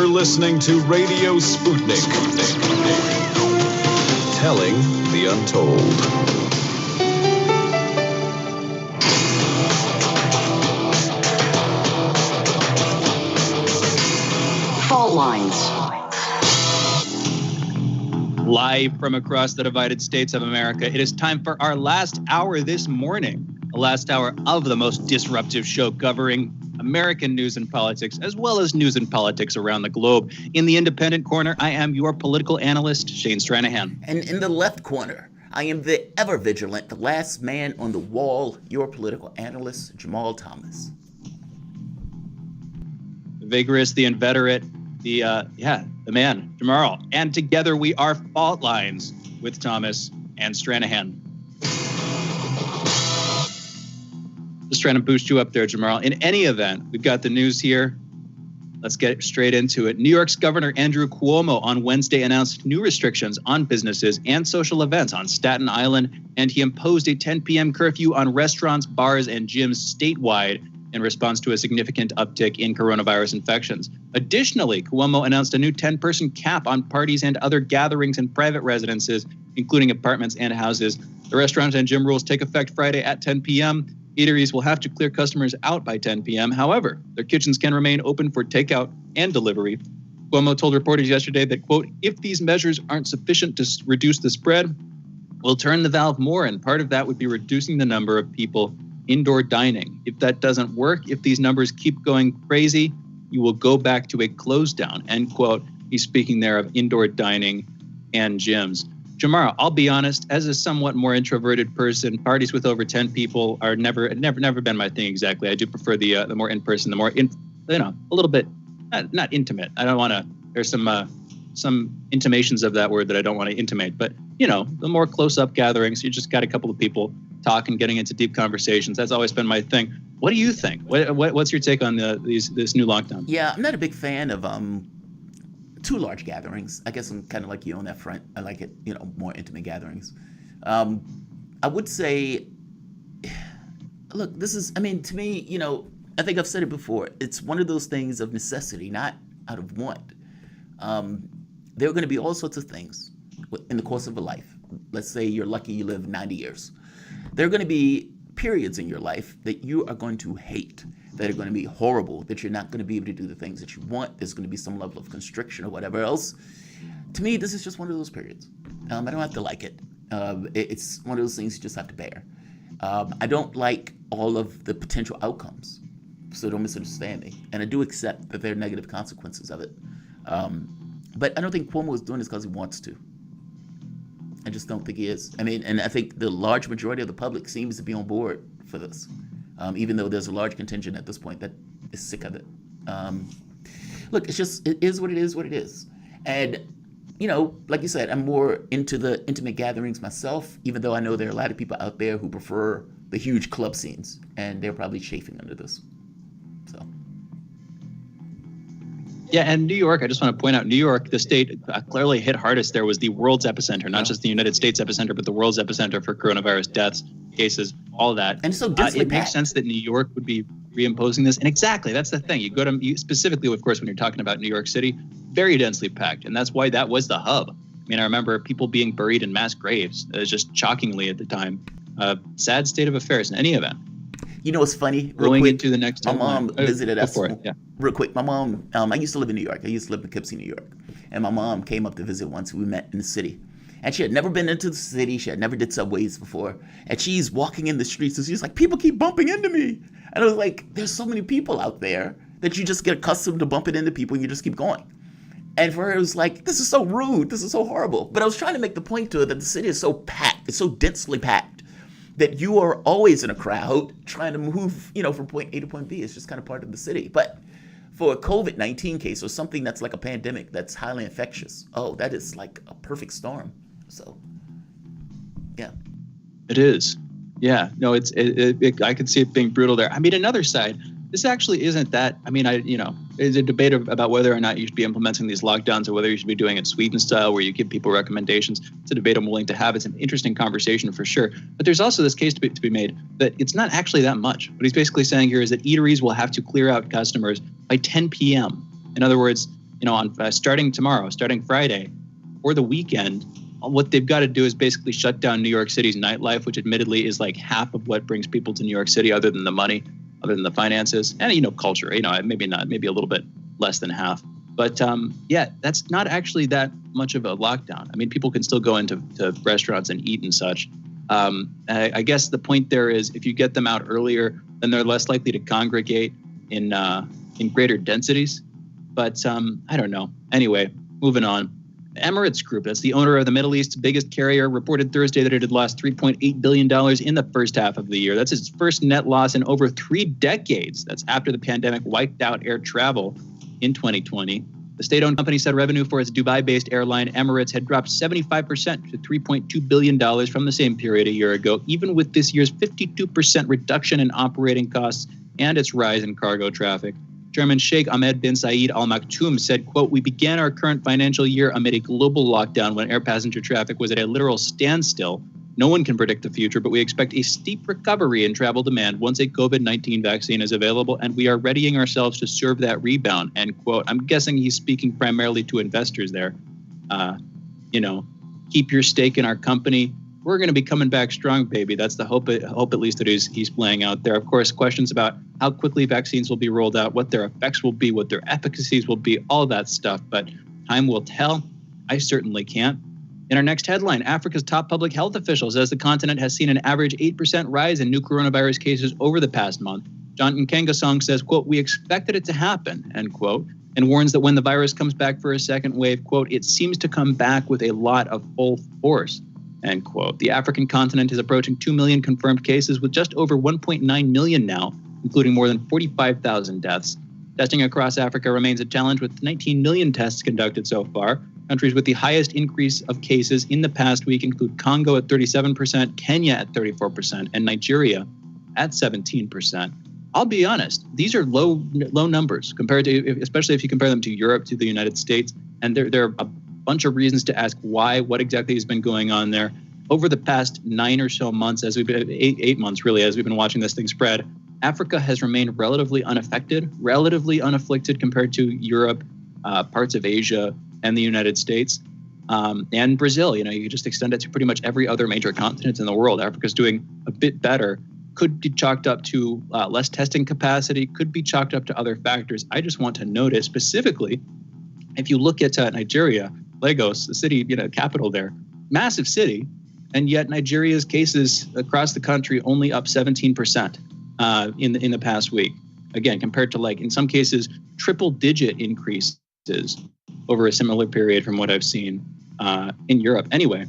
Listening to Radio Sputnik. Telling the untold. Fault Lines. Live from across the divided states of America, it is time for our last hour this morning. The last hour of the most disruptive show covering American news and politics, as well as news and politics around the globe. In the independent corner, I am your political analyst, Shane Stranahan. And in the left corner, I am the ever vigilant, the last man on the wall, your political analyst, Jamarl Thomas. The vigorous, the inveterate, the man, Jamarl. And together we are Fault Lines with Thomas and Stranahan. Just trying to boost you up there, Jamarl. In any event, we've got the news here. Let's get straight into it. New York's Governor Andrew Cuomo on Wednesday announced new restrictions on businesses and social events on Staten Island, and he imposed a 10 p.m. curfew on restaurants, bars, and gyms statewide in response to a significant uptick in coronavirus infections. Additionally, Cuomo announced a new 10-person cap on parties and other gatherings in private residences, including apartments and houses. The restaurant and gym rules take effect Friday at 10 p.m. Eateries will have to clear customers out by 10 p.m. However, their kitchens can remain open for takeout and delivery. Cuomo told reporters yesterday that, quote, if these measures aren't sufficient to reduce the spread, we'll turn the valve more, and part of that would be reducing the number of people indoor dining. If that doesn't work, if these numbers keep going crazy, you will go back to a close down, end quote. He's speaking there of indoor dining and gyms. Jamarl, I'll be honest, as a somewhat more introverted person, parties with over 10 people are never been my thing exactly. I do prefer the more in-person, the more, a little bit, not intimate. I don't want to, there's some intimations of that word that I don't want to intimate, but, the more close-up gatherings, you just got a couple of people talking, getting into deep conversations. That's always been my thing. What do you think? What's your take on this new lockdown? Yeah, I'm not a big fan of too large gatherings. I guess I'm kind of like you on that front. I like it, more intimate gatherings. I would say, look, to me, I think I've said it before. It's one of those things of necessity, not out of want. There are going to be all sorts of things in the course of a life. Let's say you're lucky you live 90 years. There are going to be periods in your life that you are going to hate, that are going to be horrible, that you're not going to be able to do the things that you want. There's going to be some level of constriction or whatever else. To me, this is just one of those periods. I don't have to like it. It's one of those things you just have to bear. I don't like all of the potential outcomes, so don't misunderstand me. And I do accept that there are negative consequences of it. But I don't think Cuomo is doing this because he wants to. I just don't think he is. And I think the large majority of the public seems to be on board for this. Even though there's a large contingent at this point that is sick of it. Look, it is what it is. And, like you said, I'm more into the intimate gatherings myself, even though I know there are a lot of people out there who prefer the huge club scenes, and they're probably chafing under this. So. Yeah, and New York, I just want to point out, New York, the state clearly hit hardest there was the world's epicenter, not just the United States epicenter, but the world's epicenter for coronavirus deaths, cases, all of that. And so it makes sense that New York would be reimposing this. And exactly, that's the thing. You go to, specifically, of course, when you're talking about New York City, very densely packed. And that's why that was the hub. I remember people being buried in mass graves, just shockingly at the time. a sad state of affairs in any event. You know what's funny? Going into the next my mom visited us. Yeah. Real quick, my mom, I used to live in New York. I used to live in Poughkeepsie, New York. And my mom came up to visit once. We met in the city. And she had never been into the city. She had never did subways before. And she's walking in the streets and she's like, people keep bumping into me. And I was like, there's so many people out there that you just get accustomed to bumping into people and you just keep going. And for her, it was like, this is so rude. This is so horrible. But I was trying to make the point to her that the city is so packed. It's so densely packed that you are always in a crowd trying to move, from point A to point B. It's just kind of part of the city. But for a COVID-19 case or something that's like a pandemic that's highly infectious, that is like a perfect storm. So, yeah. It is. Yeah. No, I could see it being brutal there. I mean, another side, this actually isn't that. I mean, there's a debate about whether or not you should be implementing these lockdowns or whether you should be doing it Sweden style where you give people recommendations. It's a debate I'm willing to have. It's an interesting conversation for sure. But there's also this case to be made that it's not actually that much. What he's basically saying here is that eateries will have to clear out customers by 10 p.m. In other words, on starting tomorrow, starting Friday, or the weekend, what they've got to do is basically shut down New York City's nightlife, which admittedly is like half of what brings people to New York City other than the money, other than the finances, and, culture, maybe a little bit less than half. But that's not actually that much of a lockdown. I mean, people can still go into restaurants and eat and such. I guess the point there is if you get them out earlier, then they're less likely to congregate in greater densities. But I don't know. Anyway, moving on. Emirates Group, that's the owner of the Middle East's biggest carrier, reported Thursday that it had lost $3.8 billion in the first half of the year. That's its first net loss in over 3 decades. That's after the pandemic wiped out air travel in 2020. The state-owned company said revenue for its Dubai-based airline Emirates had dropped 75% to $3.2 billion from the same period a year ago, even with this year's 52% reduction in operating costs and its rise in cargo traffic. Chairman Sheikh Ahmed bin Zayed Al Maktoum said, quote, "We began our current financial year amid a global lockdown when air passenger traffic was at a literal standstill. No one can predict the future, but we expect a steep recovery in travel demand once a COVID-19 vaccine is available, and we are readying ourselves to serve that rebound," end quote. I'm guessing he's speaking primarily to investors there. Keep your stake in our company. We're going to be coming back strong, baby. That's the hope at least that he's playing out there. Of course, questions about how quickly vaccines will be rolled out, what their effects will be, what their efficacies will be, all that stuff. But time will tell. I certainly can't. In our next headline, Africa's top public health official says the continent has seen an average 8% rise in new coronavirus cases over the past month. John Nkengasong says, quote, "We expected it to happen," end quote, and warns that when the virus comes back for a second wave, quote, "it seems to come back with a lot of full force," end quote. The African continent is approaching 2 million confirmed cases with just over 1.9 million now, including more than 45,000 deaths. Testing across Africa remains a challenge with 19 million tests conducted so far. Countries with the highest increase of cases in the past week include Congo at 37%, Kenya at 34%, and Nigeria at 17%. I'll be honest, these are low numbers compared to, especially if you compare them to Europe, to the United States, and there are a bunch of reasons to ask why, what exactly has been going on there. Over the past 9 or so months, as we've been 8 months really, as we've been watching this thing spread, Africa has remained relatively unaffected, relatively unafflicted compared to Europe, parts of Asia, and the United States, and Brazil. You can just extend it to pretty much every other major continent in the world. Africa's doing a bit better. Could be chalked up to less testing capacity, could be chalked up to other factors. I just want to notice specifically, if you look at Nigeria, Lagos, the city, capital there, massive city, and yet Nigeria's cases across the country only up 17% in the past week. Again, compared to in some cases, triple-digit increases over a similar period from what I've seen in Europe. Anyway,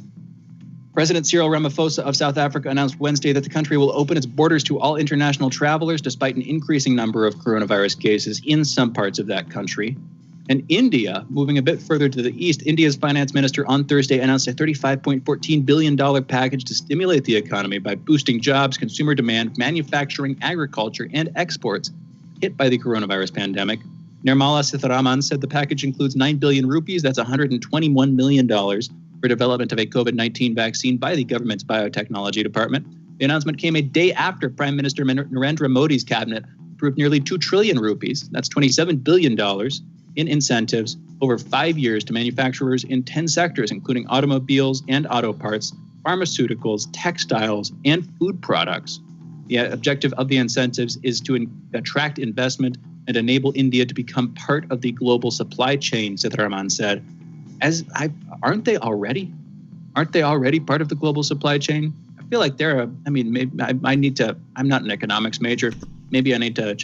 President Cyril Ramaphosa of South Africa announced Wednesday that the country will open its borders to all international travelers despite an increasing number of coronavirus cases in some parts of that country. And India, moving a bit further to the east, India's finance minister on Thursday announced a $35.14 billion package to stimulate the economy by boosting jobs, consumer demand, manufacturing, agriculture, and exports hit by the coronavirus pandemic. Nirmala Sitharaman said the package includes 9 billion rupees, that's $121 million, for development of a COVID-19 vaccine by the government's biotechnology department. The announcement came a day after Prime Minister Narendra Modi's cabinet approved nearly 2 trillion rupees, that's $27 billion, in incentives over 5 years to manufacturers in 10 sectors, including automobiles and auto parts, pharmaceuticals, textiles, and food products. The objective of the incentives is to attract investment and enable India to become part of the global supply chain, Sitharaman said. Aren't they already? Aren't they already part of the global supply chain? I feel like maybe I'm not an economics major. Maybe I need to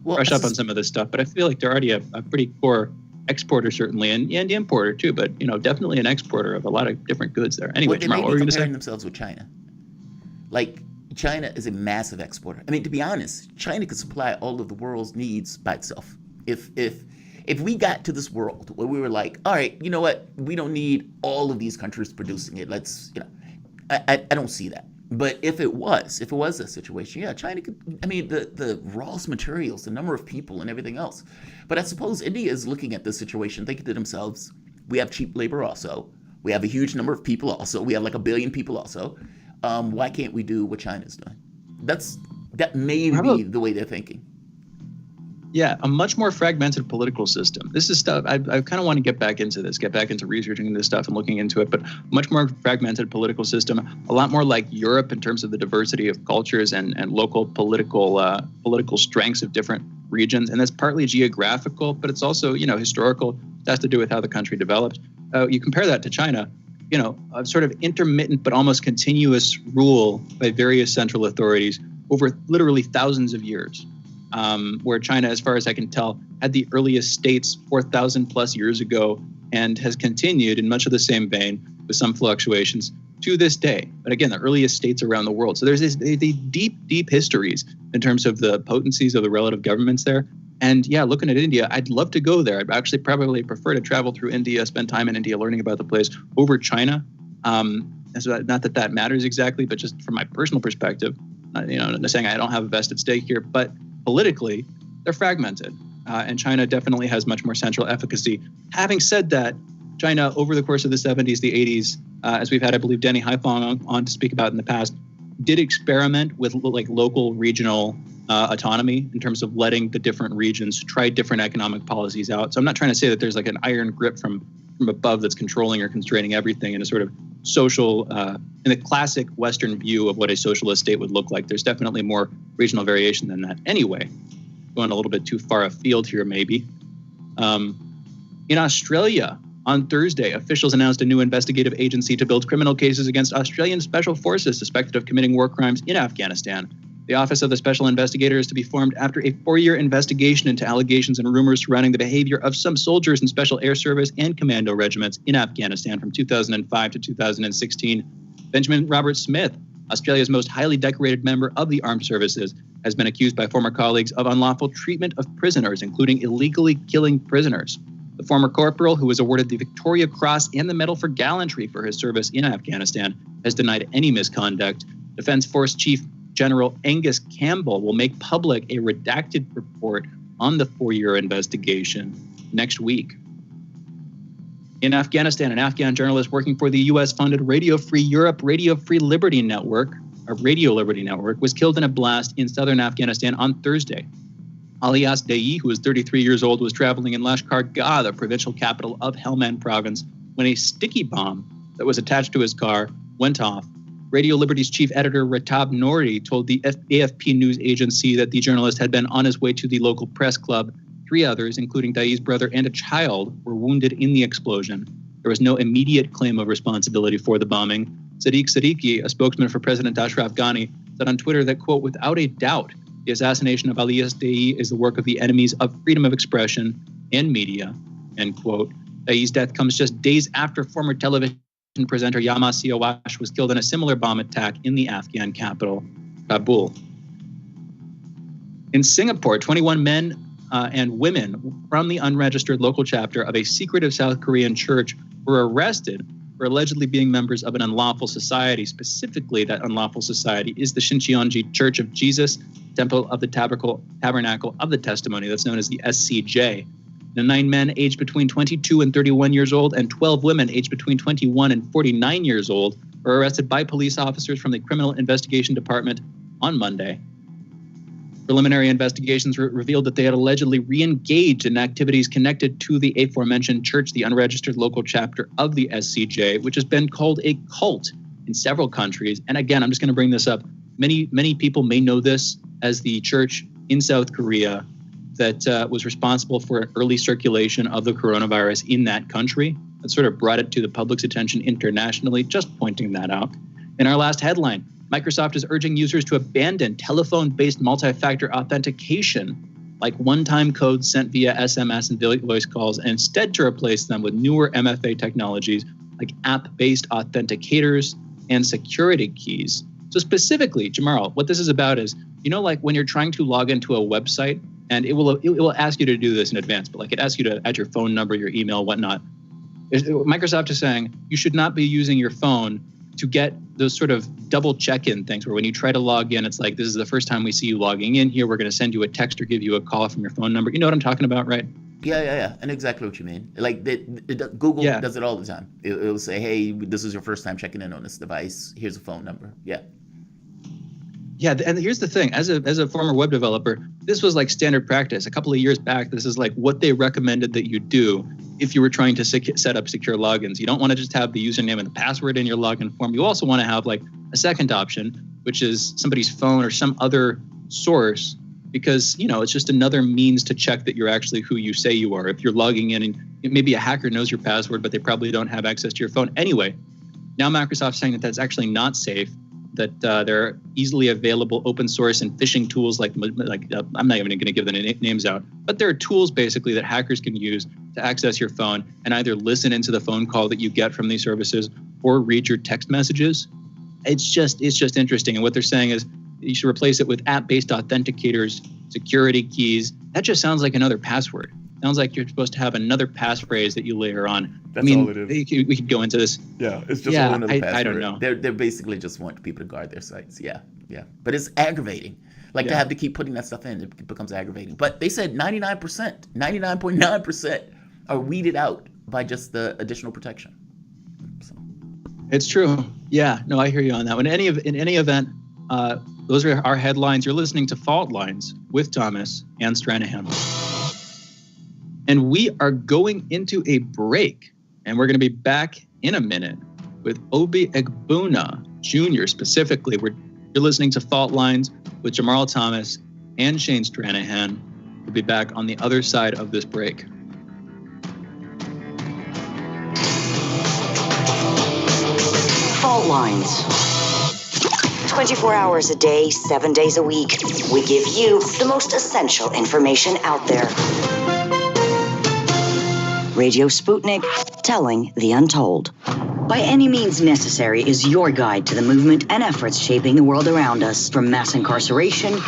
brush up on some of this stuff, but I feel like they're already a pretty core exporter, certainly, and importer too, but definitely an exporter of a lot of different goods there. Anyway, they Jamarl, what were you going to say? Comparing themselves with China. Like, China is a massive exporter. I mean, to be honest, China could supply all of the world's needs by itself. If we got to this world where we were like, all right, you know what, we don't need all of these countries producing it. Let's, I don't see that. But if it was a situation, yeah, China could, the rawest materials, the number of people and everything else. But I suppose India is looking at this situation, thinking to themselves, we have cheap labor also. We have a huge number of people also. We have like 1 billion people also. Why can't we do what China's doing? That may be the way they're thinking. Yeah, a much more fragmented political system. This is stuff I kind of want to get back into researching this stuff and looking into it, but much more fragmented political system, a lot more like Europe in terms of the diversity of cultures and local political strengths of different regions. And that's partly geographical, but it's also, historical. It has to do with how the country developed. You compare that to China, a sort of intermittent but almost continuous rule by various central authorities over literally thousands of years. Where China, as far as I can tell, had the earliest states 4,000 plus years ago and has continued in much of the same vein with some fluctuations to this day. But again, the earliest states around the world. So there's the deep histories in terms of the potencies of the relative governments there. And yeah, looking at India, I'd love to go there. I'd actually probably prefer to travel through India, spend time in India learning about the place over China. Not that matters exactly, but just from my personal perspective, not saying I don't have a vested stake here, but politically, they're fragmented, and China definitely has much more central efficacy. Having said that, China, over the course of the 70s, the 80s, as we've had, I believe, Denny Haifong on to speak about in the past, did experiment with local regional autonomy in terms of letting the different regions try different economic policies out. So I'm not trying to say that there's like an iron grip from above that's controlling or constraining everything in a sort of social, in the classic Western view of what a socialist state would look like. There's definitely more regional variation than that. Anyway, going a little bit too far afield here, maybe. In Australia, on Thursday, officials announced a new investigative agency to build criminal cases against Australian special forces suspected of committing war crimes in Afghanistan. The Office of the Special Investigator is to be formed after a 4-year investigation into allegations and rumors surrounding the behavior of some soldiers in Special Air Service and commando regiments in Afghanistan from 2005 to 2016. Benjamin Robert Smith, Australia's most highly decorated member of the armed services, has been accused by former colleagues of unlawful treatment of prisoners, including illegally killing prisoners. The former corporal, who was awarded the Victoria Cross and the Medal for Gallantry for his service in Afghanistan, has denied any misconduct. Defense Force Chief General Angus Campbell will make public a redacted report on the 4-year investigation next week. In Afghanistan, an Afghan journalist working for the U.S.-funded Radio Free Europe, Radio Free Liberty Network, or Radio Liberty Network, was killed in a blast in southern Afghanistan on Thursday. Alias Dei, who was 33 years old, was traveling in Lashkar Gah, the provincial capital of Helmand province, when a sticky bomb that was attached to his car went off. Radio Liberty's chief editor, Ratab Nouri, told the AFP news agency that the journalist had been on his way to the local press club. 3 others, including Dai's brother and a child, were wounded in the explosion. There was no immediate claim of responsibility for the bombing. Sadiq Siddiqui, a spokesman for President Ashraf Ghani, said on Twitter that, quote, without a doubt, the assassination of Alias Dai is the work of the enemies of freedom of expression and media, end quote. Dai's death comes just days after former television presenter Yama Siawash was killed in a similar bomb attack in the Afghan capital, Kabul. In Singapore, 21 men and women from the unregistered local chapter of a secretive South Korean church were arrested for allegedly being members of an unlawful society. Specifically, that unlawful society is the Shincheonji Church of Jesus, Temple of the Tabernacle of the Testimony, that's known as the SCJ. The 9 men aged between 22 and 31 years old and 12 women aged between 21 and 49 years old were arrested by police officers from the Criminal Investigation Department on Monday. Preliminary investigations revealed that they had allegedly re-engaged in activities connected to the aforementioned church, the unregistered local chapter of the SCJ, which has been called a cult in several countries. And again, I'm just going to bring this up. Many people may know this as the church in South Korea that was responsible for early circulation of the coronavirus in that country. That sort of brought it to the public's attention internationally, just pointing that out. In our last headline, Microsoft is urging users to abandon telephone-based multi-factor authentication, like one-time codes sent via SMS and voice calls, and instead to replace them with newer MFA technologies like app-based authenticators and security keys. So specifically, Jamarl, what this is about is, like when you're trying to log into a website, and it will ask you to do this in advance, but like it asks you to add your phone number, your email, whatnot. Microsoft is saying you should not be using your phone to get those sort of double check-in things where when you try to log in, it's like, this is the first time we see you logging in here. We're going to send you a text or give you a call from your phone number. You know what I'm talking about, right? Yeah. And exactly what you mean. Like Google does it all the time. It'll say, hey, this is your first time checking in on this device. Here's a phone number. Yeah. Yeah, and here's the thing. As a former web developer, this was like standard practice. A couple of years back, this is like what they recommended that you do if you were trying to set up secure logins. You don't want to just have the username and the password in your login form. You also want to have like a second option, which is somebody's phone or some other source, because, it's just another means to check that you're actually who you say you are. If you're logging in and maybe a hacker knows your password, but they probably don't have access to your phone. Anyway, now Microsoft's saying that that's actually not safe, that there are easily available open source and phishing tools like I'm not even going to give the names out, but there are tools basically that hackers can use to access your phone and either listen into the phone call that you get from these services or read your text messages. It's just interesting. And what they're saying is you should replace it with app-based authenticators, security keys. That just sounds like another password. Sounds like you're supposed to have another passphrase that you layer on. That's all it is. We could go into this. Yeah, it's just another password. I don't know. They're basically just want people to guard their sites. Yeah. But it's aggravating. To have to keep putting that stuff in, it becomes aggravating. But they said 99.9% are weeded out by just the additional protection. So. It's true. Yeah. No, I hear you on that one. In any event, those are our headlines. You're listening to Fault Lines with Thomas and Stranahan. And we are going into a break, and we're going to be back in a minute with Obi Egbuna Jr. specifically. You're listening to Fault Lines with Jamarl Thomas and Shane Stranahan. We'll be back on the other side of this break. Fault Lines. 24 hours a day, 7 days a week. We give you the most essential information out there. Radio Sputnik, telling the untold. By Any Means Necessary is your guide to the movement and efforts shaping the world around us, from mass incarceration.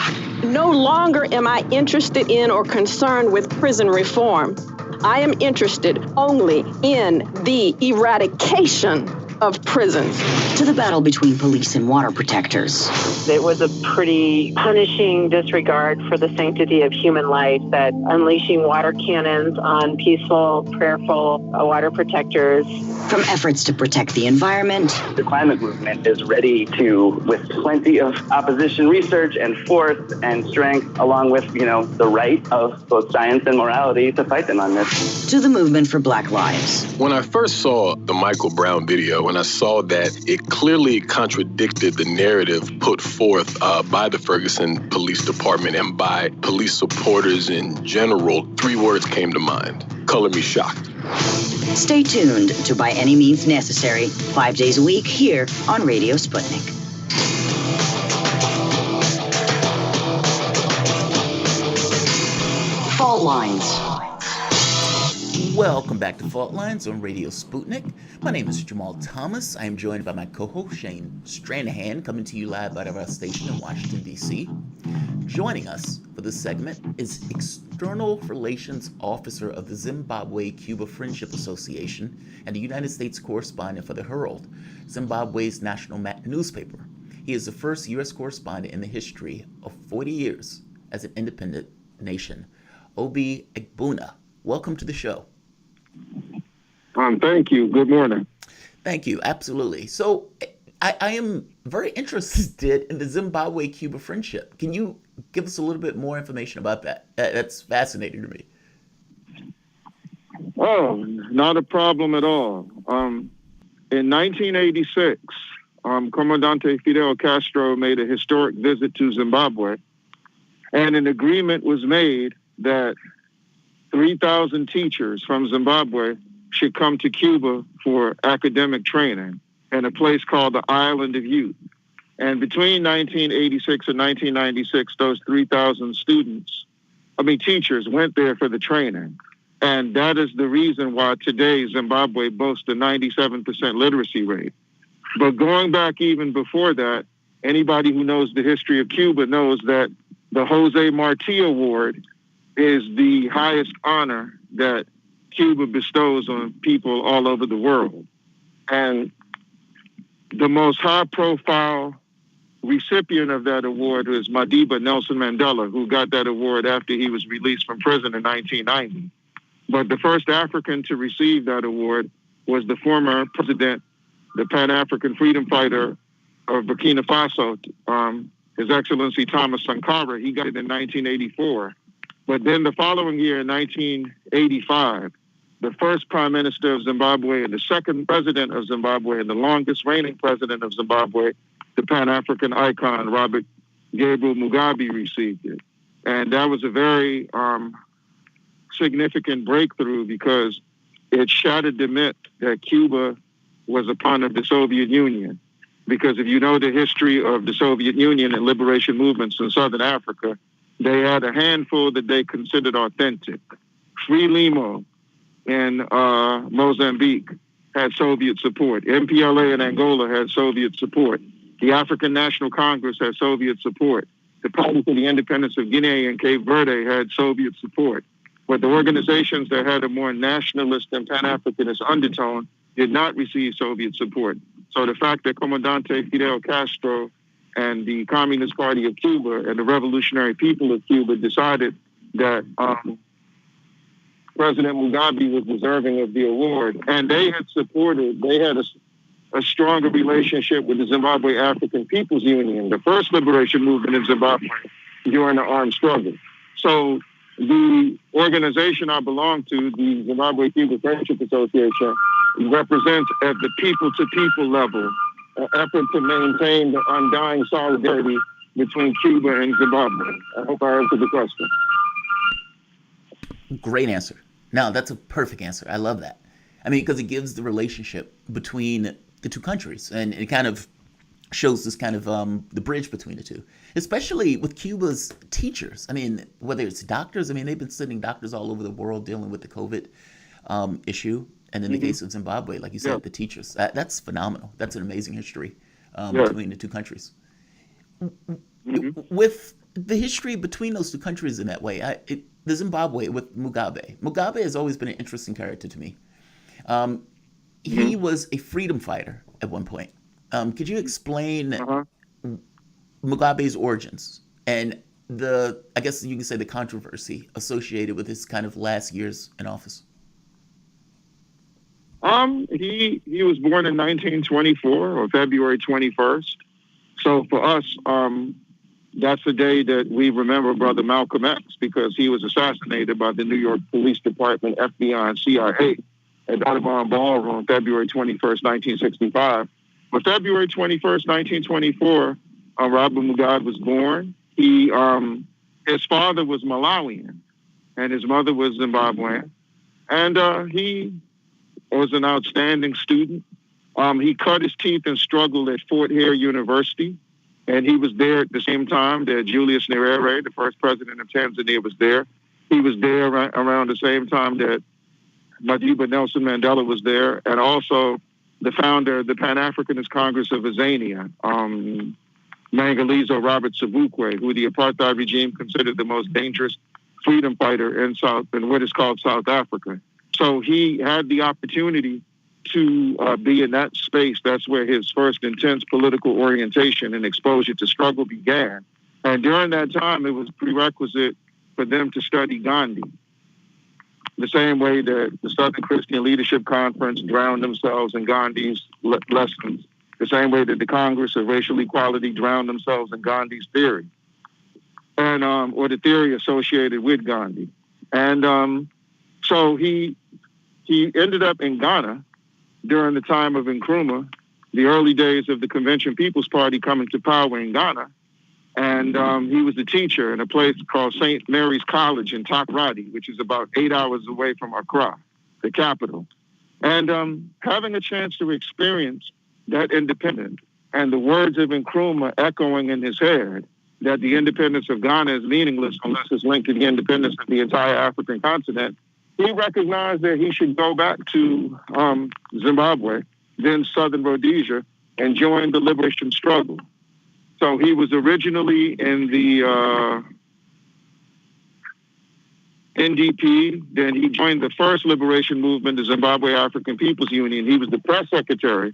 No longer am I interested in or concerned with prison reform. I am interested only in the eradication of prisons. To the battle between police and water protectors. It was a pretty punishing disregard for the sanctity of human life, that unleashing water cannons on peaceful, prayerful water protectors. From efforts to protect the environment. The climate movement is ready to, with plenty of opposition research and force and strength, along with, the right of both science and morality, to fight them on this. To the movement for Black Lives. When I first saw the Michael Brown video, when I saw that it clearly contradicted the narrative put forth by the Ferguson Police Department and by police supporters in general, 3 words came to mind: color me shocked. Stay tuned to By Any Means Necessary, 5 days a week here on Radio Sputnik. Fault Lines. Welcome back to Fault Lines on Radio Sputnik. My name is Jamarl Thomas. I am joined by my co-host Shane Stranahan, coming to you live out of our station in Washington, D.C. Joining us for this segment is External Relations Officer of the Zimbabwe-Cuba Friendship Association and the United States correspondent for the Herald, Zimbabwe's national newspaper. He is the first U.S. correspondent in the history of 40 years as an independent nation. Obi Egbuna, welcome to the show. Thank you. Good morning. Thank you. Absolutely. So I am very interested in the Zimbabwe-Cuba friendship. Can you give us a little bit more information about that? That's fascinating to me. Oh, not a problem at all. In 1986, Comandante Fidel Castro made a historic visit to Zimbabwe, and an agreement was made that 3,000 teachers from Zimbabwe should come to Cuba for academic training in a place called the Island of Youth. And between 1986 and 1996, those 3,000 teachers went there for the training. And that is the reason why today Zimbabwe boasts a 97% literacy rate. But going back even before that, anybody who knows the history of Cuba knows that the Jose Marti Award is the highest honor that Cuba bestows on people all over the world. And the most high-profile recipient of that award was Madiba Nelson Mandela, who got that award after he was released from prison in 1990. But the first African to receive that award was the former president, the Pan-African freedom fighter of Burkina Faso, His Excellency Thomas Sankara. He got it in 1984. But then the following year, in 1985, the first prime minister of Zimbabwe and the second president of Zimbabwe and the longest reigning president of Zimbabwe, the Pan-African icon, Robert Gabriel Mugabe, received it. And that was a very significant breakthrough because it shattered the myth that Cuba was a part of the Soviet Union. Because if you know the history of the Soviet Union and liberation movements in Southern Africa, they had a handful that they considered authentic. Frelimo in Mozambique had Soviet support. MPLA in Angola had Soviet support. The African National Congress had Soviet support. The Party for the Independence of Guinea and Cape Verde had Soviet support. But the organizations that had a more nationalist and Pan-Africanist undertone did not receive Soviet support. So the fact that Comandante Fidel Castro and the Communist Party of Cuba and the revolutionary people of Cuba decided that President Mugabe was deserving of the award. And they had a stronger relationship with the Zimbabwe African People's Union, the first liberation movement in Zimbabwe during the armed struggle. So the organization I belong to, the Zimbabwe-Cuba Friendship Association, represents at the people-to-people level an effort to maintain the undying solidarity between Cuba and Zimbabwe. I hope I answered the question. Great answer. No, that's a perfect answer. I love that. I mean, because it gives the relationship between the two countries, and it kind of shows this kind of the bridge between the two, especially with Cuba's teachers. I mean, whether it's doctors, I mean, they've been sending doctors all over the world dealing with the COVID issue. And in the case of Zimbabwe, like you said, the teachers, that's phenomenal. That's an amazing history between the two countries. With the history between those two countries in that way, the Zimbabwe with Mugabe has always been an interesting character to me. He was a freedom fighter at one point. Could you explain Mugabe's origins and I guess you can say the controversy associated with his kind of last years in office? He was born in 1924 or February 21st. So for us, that's the day that we remember Brother Malcolm X, because he was assassinated by the New York Police Department, FBI, and CIA at Audubon Ballroom, February 21st, 1965. But February 21st, 1924, Robert Mugabe was born. His father was Malawian, and his mother was Zimbabwean. And he was an outstanding student. He cut his teeth and struggled at Fort Hare University, and he was there at the same time that Julius Nyerere, the first president of Tanzania, was there. He was there around the same time that Madiba Nelson Mandela was there, and also the founder of the Pan-Africanist Congress of Azania, Mangalizo Robert Sobukwe, who the apartheid regime considered the most dangerous freedom fighter in what is called South Africa. So he had the opportunity to be in that space. That's where his first intense political orientation and exposure to struggle began. And during that time, it was prerequisite for them to study Gandhi. The same way that the Southern Christian Leadership Conference drowned themselves in Gandhi's lessons. The same way that the Congress of Racial Equality drowned themselves in Gandhi's theory. And or the theory associated with Gandhi. And so he ended up in Ghana during the time of Nkrumah the early days of the Convention People's Party coming to power in Ghana. And he was a teacher in a place called St. Mary's College in Takoradi, which is about 8 hours away from Accra, the capital. And having a chance to experience that independence and the words of Nkrumah echoing in his head that the independence of Ghana is meaningless unless it's linked to the independence of the entire African continent, he recognized that he should go back to Zimbabwe, then Southern Rhodesia, and join the liberation struggle. So he was originally in the NDP, then he joined the first liberation movement, the Zimbabwe African People's Union. He was the press secretary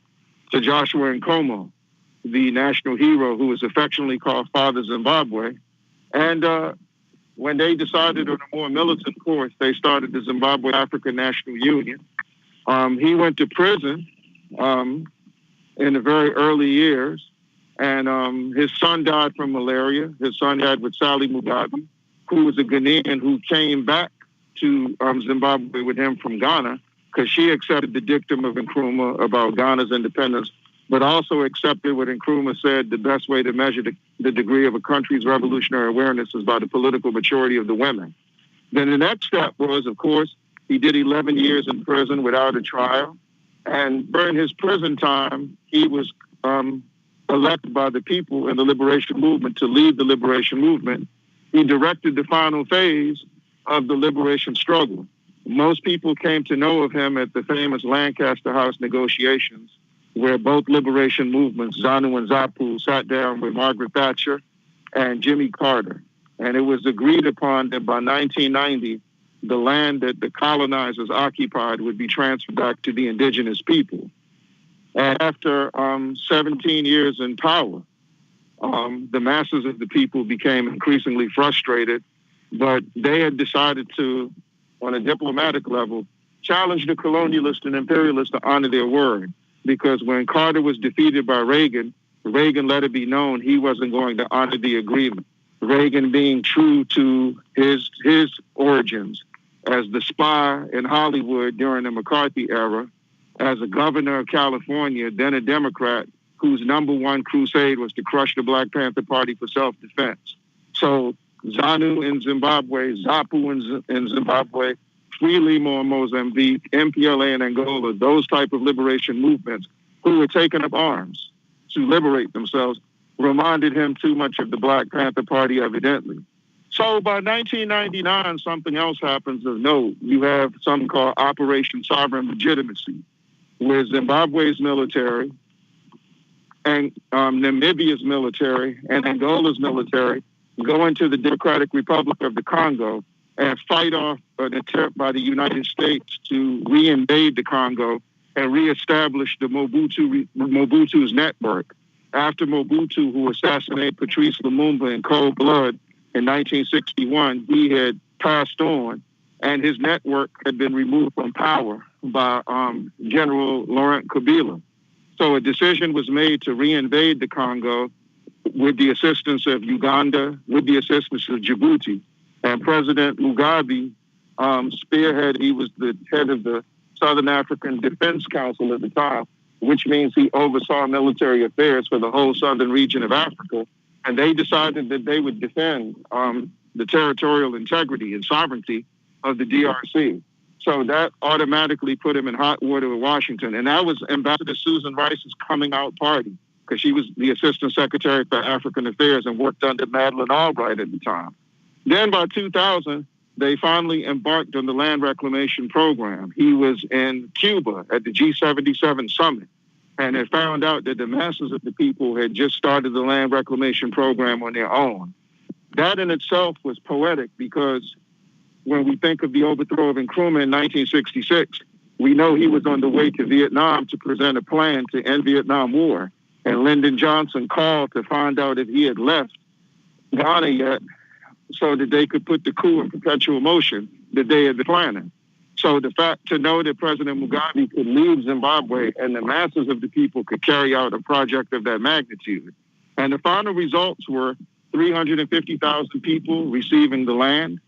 to Joshua Nkomo, the national hero who was affectionately called Father Zimbabwe. And when they decided on a more militant course, they started the Zimbabwe African National Union. He went to prison in the very early years. And his son died from malaria. His son died with Sally Mugabe, who was a Ghanaian who came back to Zimbabwe with him from Ghana because she accepted the dictum of Nkrumah about Ghana's independence, but also accepted what Nkrumah said, the best way to measure the degree of a country's revolutionary awareness is by the political maturity of the women. Then the next step was, of course, he did 11 years in prison without a trial. And during his prison time, he was elected by the people in the liberation movement to lead the liberation movement. He directed the final phase of the liberation struggle. Most people came to know of him at the famous Lancaster House negotiations, where both liberation movements, ZANU and ZAPU, sat down with Margaret Thatcher and Jimmy Carter. And it was agreed upon that by 1990, the land that the colonizers occupied would be transferred back to the indigenous people. And after 17 years in power, the masses of the people became increasingly frustrated, but they had decided to, on a diplomatic level, challenge the colonialists and imperialists to honor their word. Because when Carter was defeated by Reagan, Reagan let it be known he wasn't going to honor the agreement. Reagan being true to his origins as the spy in Hollywood during the McCarthy era, as a governor of California, then a Democrat, whose number one crusade was to crush the Black Panther Party for self-defense. So ZANU in Zimbabwe, ZAPU in Zimbabwe, Frelimo in Mozambique, MPLA in Angola, those type of liberation movements who were taking up arms to liberate themselves, reminded him too much of the Black Panther Party, evidently. So by 1999, something else happens of note. You have something called Operation Sovereign Legitimacy, where Zimbabwe's military and Namibia's military and Angola's military go into the Democratic Republic of the Congo and fight off an attempt by the United States to re-invade the Congo and reestablish the Mobutu's network. After Mobutu, who assassinated Patrice Lumumba in cold blood in 1961, he had passed on, and his network had been removed from power by General Laurent Kabila. So a decision was made to re-invade the Congo with the assistance of Uganda, with the assistance of Djibouti. And President Mugabe spearheaded, he was the head of the Southern African Defense Council at the time, which means he oversaw military affairs for the whole southern region of Africa. And they decided that they would defend the territorial integrity and sovereignty of the DRC. So that automatically put him in hot water with Washington. And that was Ambassador Susan Rice's coming out party, because she was the Assistant Secretary for African Affairs and worked under Madeleine Albright at the time. Then by 2000, they finally embarked on the land reclamation program. He was in Cuba at the G77 summit and had found out that the masses of the people had just started the land reclamation program on their own. That in itself was poetic, because when we think of the overthrow of Nkrumah in 1966, we know he was on the way to Vietnam to present a plan to end Vietnam War. And Lyndon Johnson called to find out if he had left Ghana yet, so that they could put the coup in perpetual motion that they had been planning. So the fact to know that President Mugabe could leave Zimbabwe and the masses of the people could carry out a project of that magnitude. And the final results were 350,000 people receiving the land.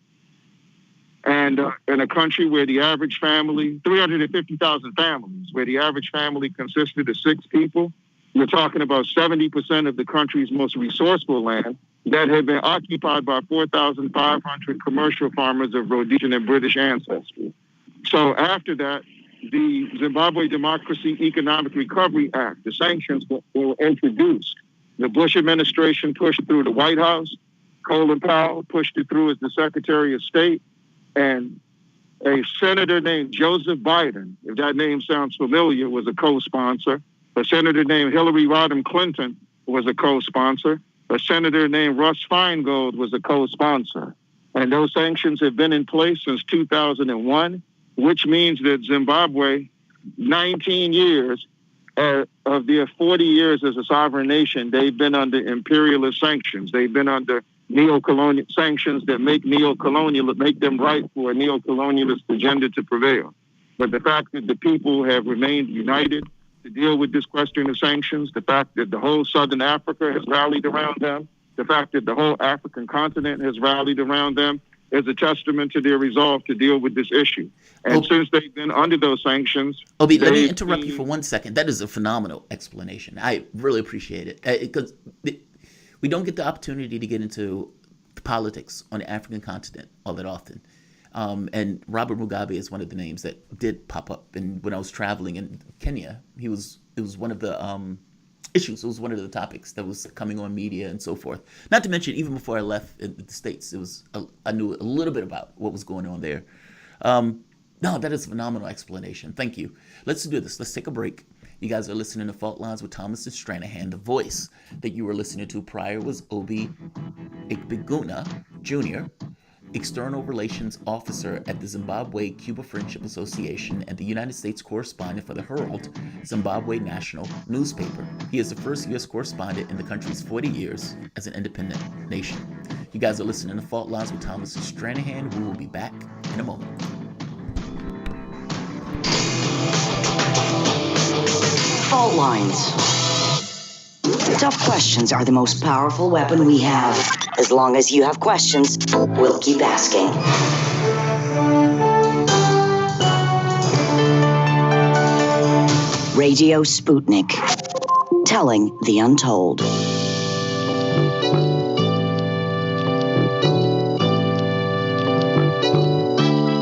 And in a country where the average family, 350,000 families, where the average family consisted of 6 people, You're talking about 70% of the country's most resourceful land that had been occupied by 4,500 commercial farmers of Rhodesian and British ancestry. So after that, the Zimbabwe Democracy Economic Recovery Act, the sanctions were introduced. The Bush administration pushed it through the White House. Colin Powell pushed it through as the Secretary of State. And a senator named Joseph Biden, if that name sounds familiar, was a co-sponsor. A senator named Hillary Rodham Clinton was a co-sponsor. A senator named Russ Feingold was a co-sponsor. And those sanctions have been in place since 2001, which means that Zimbabwe, 19 years of their 40 years as a sovereign nation, they've been under imperialist sanctions. They've been under neo-colonial sanctions that make them right for a neo-colonialist agenda to prevail. But the fact that the people have remained united to deal with this question of sanctions, the fact that the whole Southern Africa has rallied around them, the fact that the whole African continent has rallied around them, is a testament to their resolve to deal with this issue. And since they've been under those sanctions... Obi, let me interrupt you for 1 second. That is a phenomenal explanation. I really appreciate it. Because we don't get the opportunity to get into politics on the African continent all that often. And Robert Mugabe is one of the names that did pop up. And when I was traveling in Kenya, it was one of the issues. It was one of the topics that was coming on media and so forth. Not to mention, even before I left the States, I knew a little bit about what was going on there. No, that is a phenomenal explanation. Thank you. Let's do this. Let's take a break. You guys are listening to Fault Lines with Thomas Stranahan. The voice that you were listening to prior was Obi Igbeguna Jr., External Relations Officer at the Zimbabwe-Cuba Friendship Association and the United States correspondent for the Herald, Zimbabwe national newspaper. He is the first U.S. correspondent in the country's 40 years as an independent nation. You guys are listening to Fault Lines with Thomas Stranahan. We will be back in a moment. Fault lines. Tough questions are the most powerful weapon we have. As long as you have questions, we'll keep asking. Radio Sputnik. Telling the untold.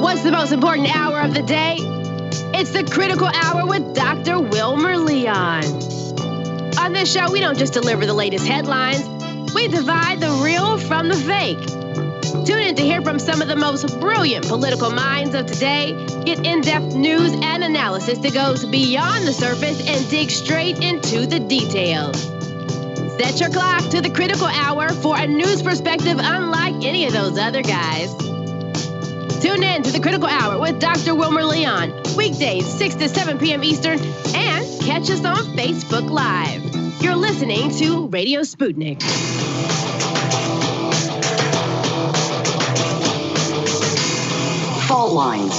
What's the most important hour of the day? It's the Critical Hour with Dr. Wilmer Leon. On this show, we don't just deliver the latest headlines. We divide the real from the fake. Tune in to hear from some of the most brilliant political minds of today. Get in-depth news and analysis that goes beyond the surface and digs straight into the details. Set your clock to the Critical Hour for a news perspective unlike any of those other guys. Tune in to the Critical Hour with Dr. Wilmer Leon, weekdays 6 to 7 p.m. Eastern, and catch us on Facebook Live. You're listening to Radio Sputnik. Fault lines.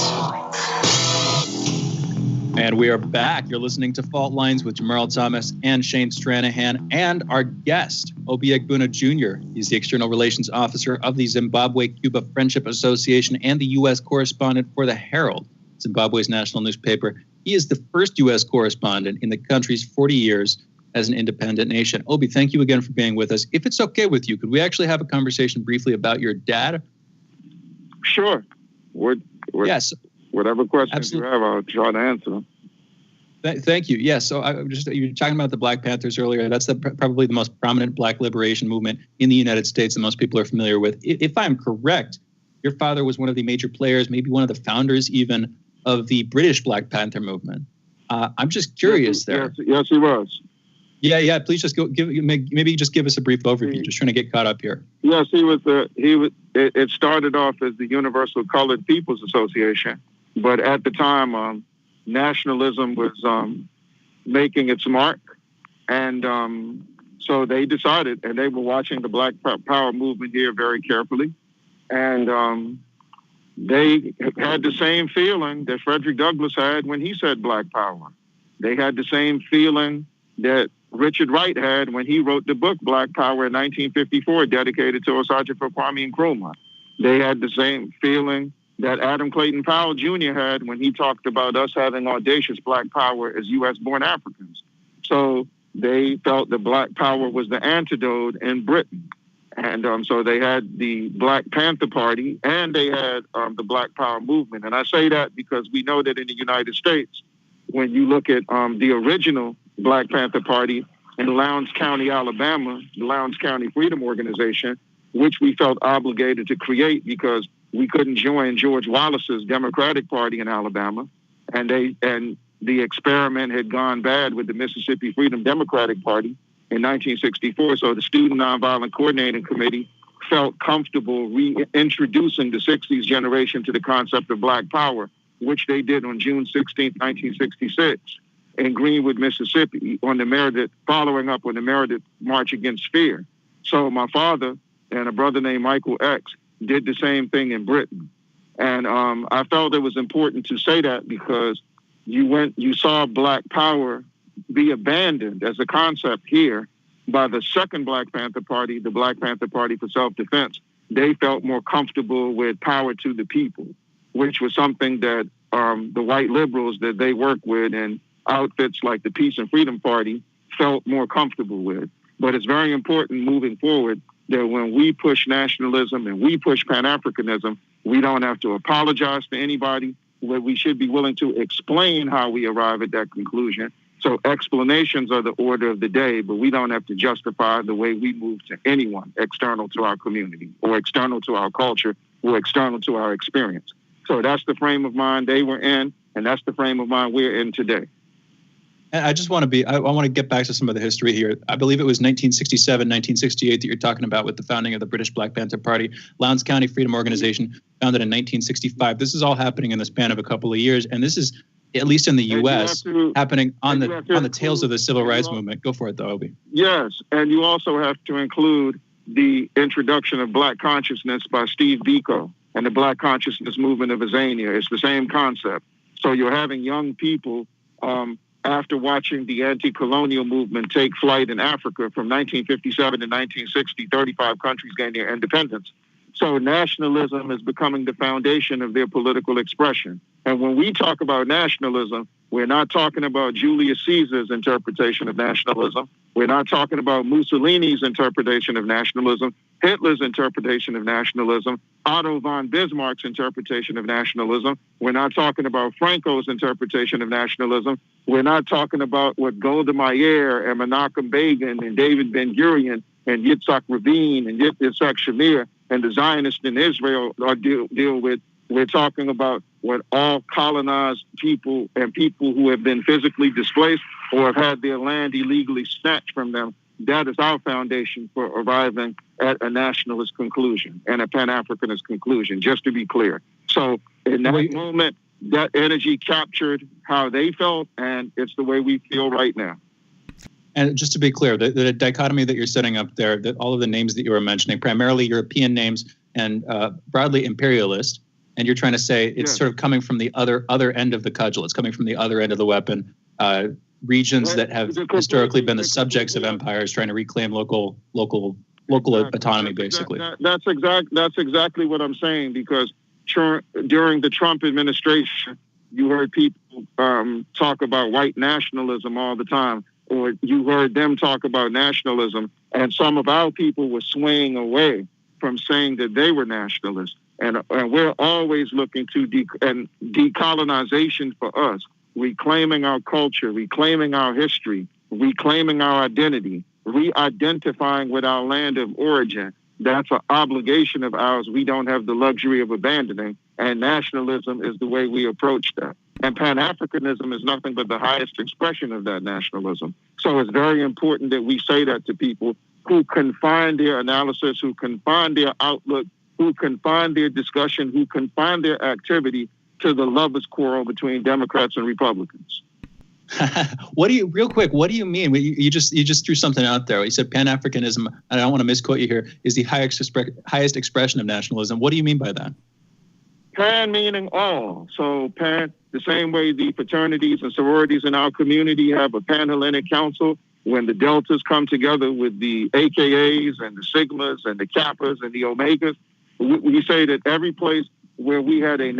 And we are back. You're listening to Fault Lines with Jamarl Thomas and Shane Stranahan, and our guest, Obi Igbeguna Jr. He's the External Relations Officer of the Zimbabwe-Cuba Friendship Association and the U.S. correspondent for the Herald, Zimbabwe's national newspaper. He is the first U.S. correspondent in the country's 40 years as an independent nation. Obi, thank you again for being with us. If it's okay with you, could we actually have a conversation briefly about your dad? Sure. Yes. Whatever questions Absolutely. you have, I'll try to answer them. Thank you. Yes. So you were talking about the Black Panthers earlier. That's probably the most prominent Black liberation movement in the United States that most people are familiar with. If I'm correct, your father was one of the major players, maybe one of the founders even of the British Black Panther movement. I'm just curious there. Yes, he was. Yeah. Please just maybe just give us a brief overview. Just trying to get caught up here. Yes, he was. It started off as the Universal Colored People's Association, but at the time, nationalism was making its mark, and so they decided, and they were watching the Black Power movement here very carefully, and they had the same feeling that Frederick Douglass had when he said Black Power. They had the same feeling that Richard Wright had when he wrote the book Black Power in 1954, dedicated to Osagyefo Kwame Nkrumah. They had the same feeling that Adam Clayton Powell Jr. had when he talked about us having audacious Black power as U.S.-born Africans. So they felt that Black Power was the antidote in Britain. And so they had the Black Panther Party and they had the Black Power movement. And I say that because we know that in the United States, when you look at the original Black Panther Party in Lowndes County, Alabama, the Lowndes County Freedom Organization, which we felt obligated to create because we couldn't join George Wallace's Democratic Party in Alabama. And the experiment had gone bad with the Mississippi Freedom Democratic Party in 1964. So the Student Nonviolent Coordinating Committee felt comfortable reintroducing the 60s generation to the concept of Black Power, which they did on June 16, 1966 in Greenwood, Mississippi, following up on the Meredith March Against Fear. So my father and a brother named Michael X did the same thing in Britain. And I felt it was important to say that because you saw Black Power be abandoned as a concept here by the second Black Panther Party, the Black Panther Party for Self-Defense. They felt more comfortable with power to the people, which was something that the white liberals that they work with and outfits like the Peace and Freedom Party felt more comfortable with. But it's very important moving forward that when we push nationalism and we push Pan-Africanism, we don't have to apologize to anybody. We should be willing to explain how we arrive at that conclusion. So explanations are the order of the day, but we don't have to justify the way we move to anyone external to our community or external to our culture or external to our experience. So that's the frame of mind they were in, and that's the frame of mind we're in today. And I just want to I want to get back to some of the history here. I believe it was 1967, 1968 that you're talking about with the founding of the British Black Panther Party, Lowndes County Freedom Organization, founded in 1965. This is all happening in the span of a couple of years, and this is, at least in the U.S., happening on the tails of the civil rights movement. Go for it, though, Obi. Yes, and you also have to include the introduction of Black consciousness by Steve Biko and the Black consciousness movement of Azania. It's the same concept. So you're having young people, after watching the anti-colonial movement take flight in Africa from 1957 to 1960, 35 countries gained their independence. So nationalism is becoming the foundation of their political expression. And when we talk about nationalism, we're not talking about Julius Caesar's interpretation of nationalism. We're not talking about Mussolini's interpretation of nationalism, Hitler's interpretation of nationalism, Otto von Bismarck's interpretation of nationalism. We're not talking about Franco's interpretation of nationalism. We're not talking about what Golda Meir and Menachem Begin and David Ben-Gurion and Yitzhak Rabin and Yitzhak Shamir and the Zionists in Israel deal with. We're talking about what all colonized people and people who have been physically displaced or have had their land illegally snatched from them. That is our foundation for arriving at a nationalist conclusion and a Pan-Africanist conclusion, just to be clear. So in that moment, that energy captured how they felt, and it's the way we feel right now. And just to be clear, the dichotomy that you're setting up there, that all of the names that you were mentioning, primarily European names and broadly imperialist, and you're trying to say it's sort of coming from the other end of the cudgel. It's coming from the other end of the weapon. Regions that have historically been the subjects of empires trying to reclaim local autonomy, basically. That's exactly what I'm saying, because during the Trump administration, you heard people talk about white nationalism all the time, or you heard them talk about nationalism, and some of our people were swaying away from saying that they were nationalists. And we're always looking to decolonization for us, reclaiming our culture, reclaiming our history, reclaiming our identity, re-identifying with our land of origin. That's an obligation of ours we don't have the luxury of abandoning, and nationalism is the way we approach that. And Pan-Africanism is nothing but the highest expression of that nationalism. So it's very important that we say that to people who confine their analysis, who confine their outlook, who confine their discussion, who confine their activity to the lovers' quarrel between Democrats and Republicans. What do you mean? You just threw something out there. You said Pan-Africanism, and I don't want to misquote you here, is the highest expression of nationalism. What do you mean by that? Pan meaning all. So Pan, the same way the fraternities and sororities in our community have a Pan-Hellenic Council, when the Deltas come together with the AKAs and the Sigmas and the Kappas and the Omegas, we say that every place where we had a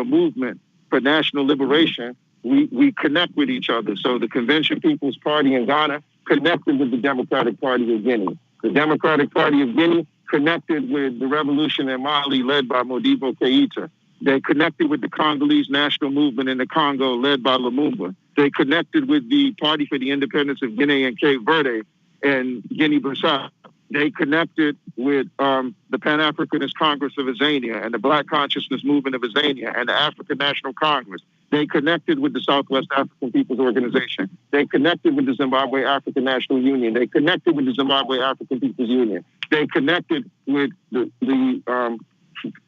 movement for national liberation, we connect with each other. So the Convention People's Party in Ghana connected with the Democratic Party of Guinea. The Democratic Party of Guinea connected with the revolution in Mali led by Modibo Keïta. They connected with the Congolese national movement in the Congo led by Lumumba. They connected with the Party for the Independence of Guinea and Cape Verde and Guinea-Bissau. They connected with the Pan-Africanist Congress of Azania and the Black Consciousness Movement of Azania and the African National Congress. They connected with the Southwest African People's Organization. They connected with the Zimbabwe African National Union. They connected with the Zimbabwe African People's Union. They connected with the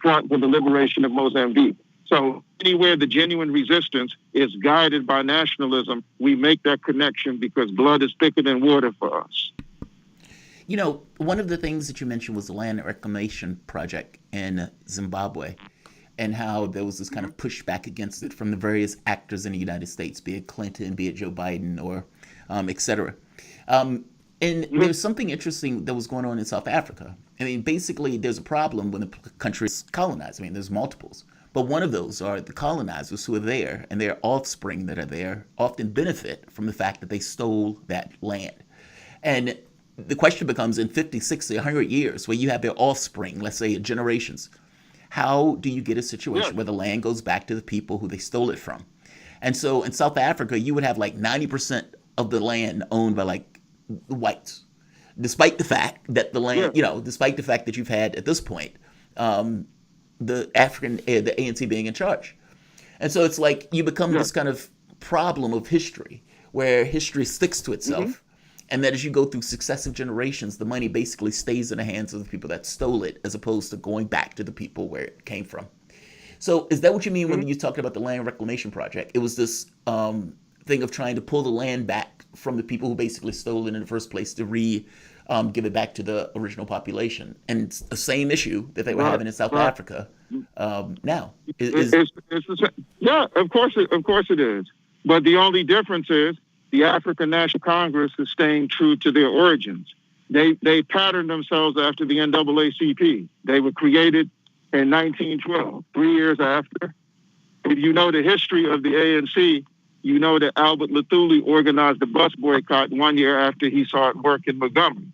Front for the Liberation of Mozambique. So anywhere the genuine resistance is guided by nationalism, we make that connection because blood is thicker than water for us. You know, one of the things that you mentioned was the land reclamation project in Zimbabwe and how there was this kind of pushback against it from the various actors in the United States, be it Clinton, be it Joe Biden, or et cetera. And there's something interesting that was going on in South Africa. I mean, basically, there's a problem when the country is colonized. I mean, there's multiples. But one of those are the colonizers who are there, and their offspring that are there often benefit from the fact that they stole that land. And the question becomes, in 50, 60, 100 years, where you have their offspring, let's say generations, how do you get a situation where the land goes back to the people who they stole it from? And so in South Africa, you would have like 90% of the land owned by like the whites, despite the fact that the land, despite the fact that you've had at this point, the ANC being in charge. And so it's like you become this kind of problem of history where history sticks to itself. And that as you go through successive generations, the money basically stays in the hands of the people that stole it, as opposed to going back to the people where it came from. So is that what you mean when you talked about the land reclamation project? It was this thing of trying to pull the land back from the people who basically stole it in the first place to give it back to the original population. And it's the same issue that they were having in South Africa now. Yeah, of course it is. But the only difference is the African National Congress is staying true to their origins. They patterned themselves after the NAACP. They were created in 1912, 3 years after. If you know the history of the ANC, you know that Albert Luthuli organized the bus boycott 1 year after he saw it work in Montgomery.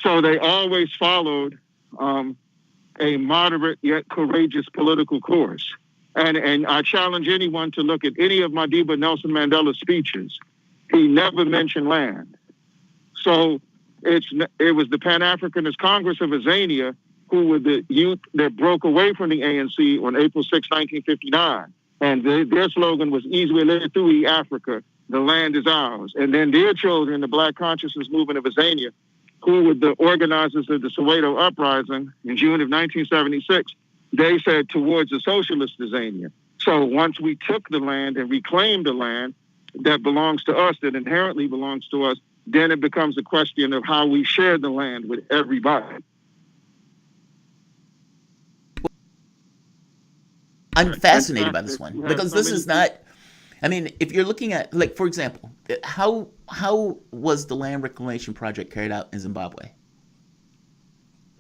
So they always followed a moderate yet courageous political course. And I challenge anyone to look at any of Madiba Nelson Mandela's speeches. He never mentioned land. So it was the Pan-Africanist Congress of Azania who were the youth that broke away from the ANC on April 6, 1959. And their slogan was Izwe Lethui Africa, the land is ours. And then their children, the Black Consciousness Movement of Azania, who were the organizers of the Soweto Uprising in June of 1976, they said towards the socialist Azania. So once we took the land and reclaimed the land that belongs to us, that inherently belongs to us, then it becomes a question of how we share the land with everybody. I'm fascinated by this one because this is not, I mean, if you're looking at, like, for example, how was the land reclamation project carried out in Zimbabwe?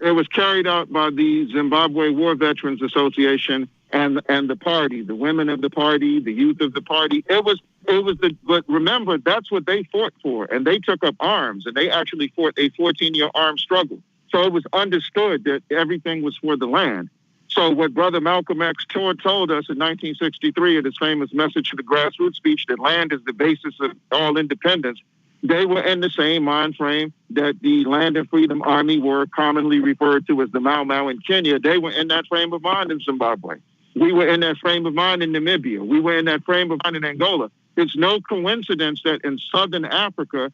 It was carried out by the Zimbabwe War Veterans Association and the party, the women of the party, the youth of the party. But remember, that's what they fought for. And they took up arms and they actually fought a 14-year armed struggle. So it was understood that everything was for the land. So what Brother Malcolm X told us in 1963 in his famous message to the grassroots speech that land is the basis of all independence, they were in the same mind frame that the Land and Freedom Army were commonly referred to as the Mau Mau in Kenya. They were in that frame of mind in Zimbabwe. We were in that frame of mind in Namibia. We were in that frame of mind in Angola. It's no coincidence that in Southern Africa,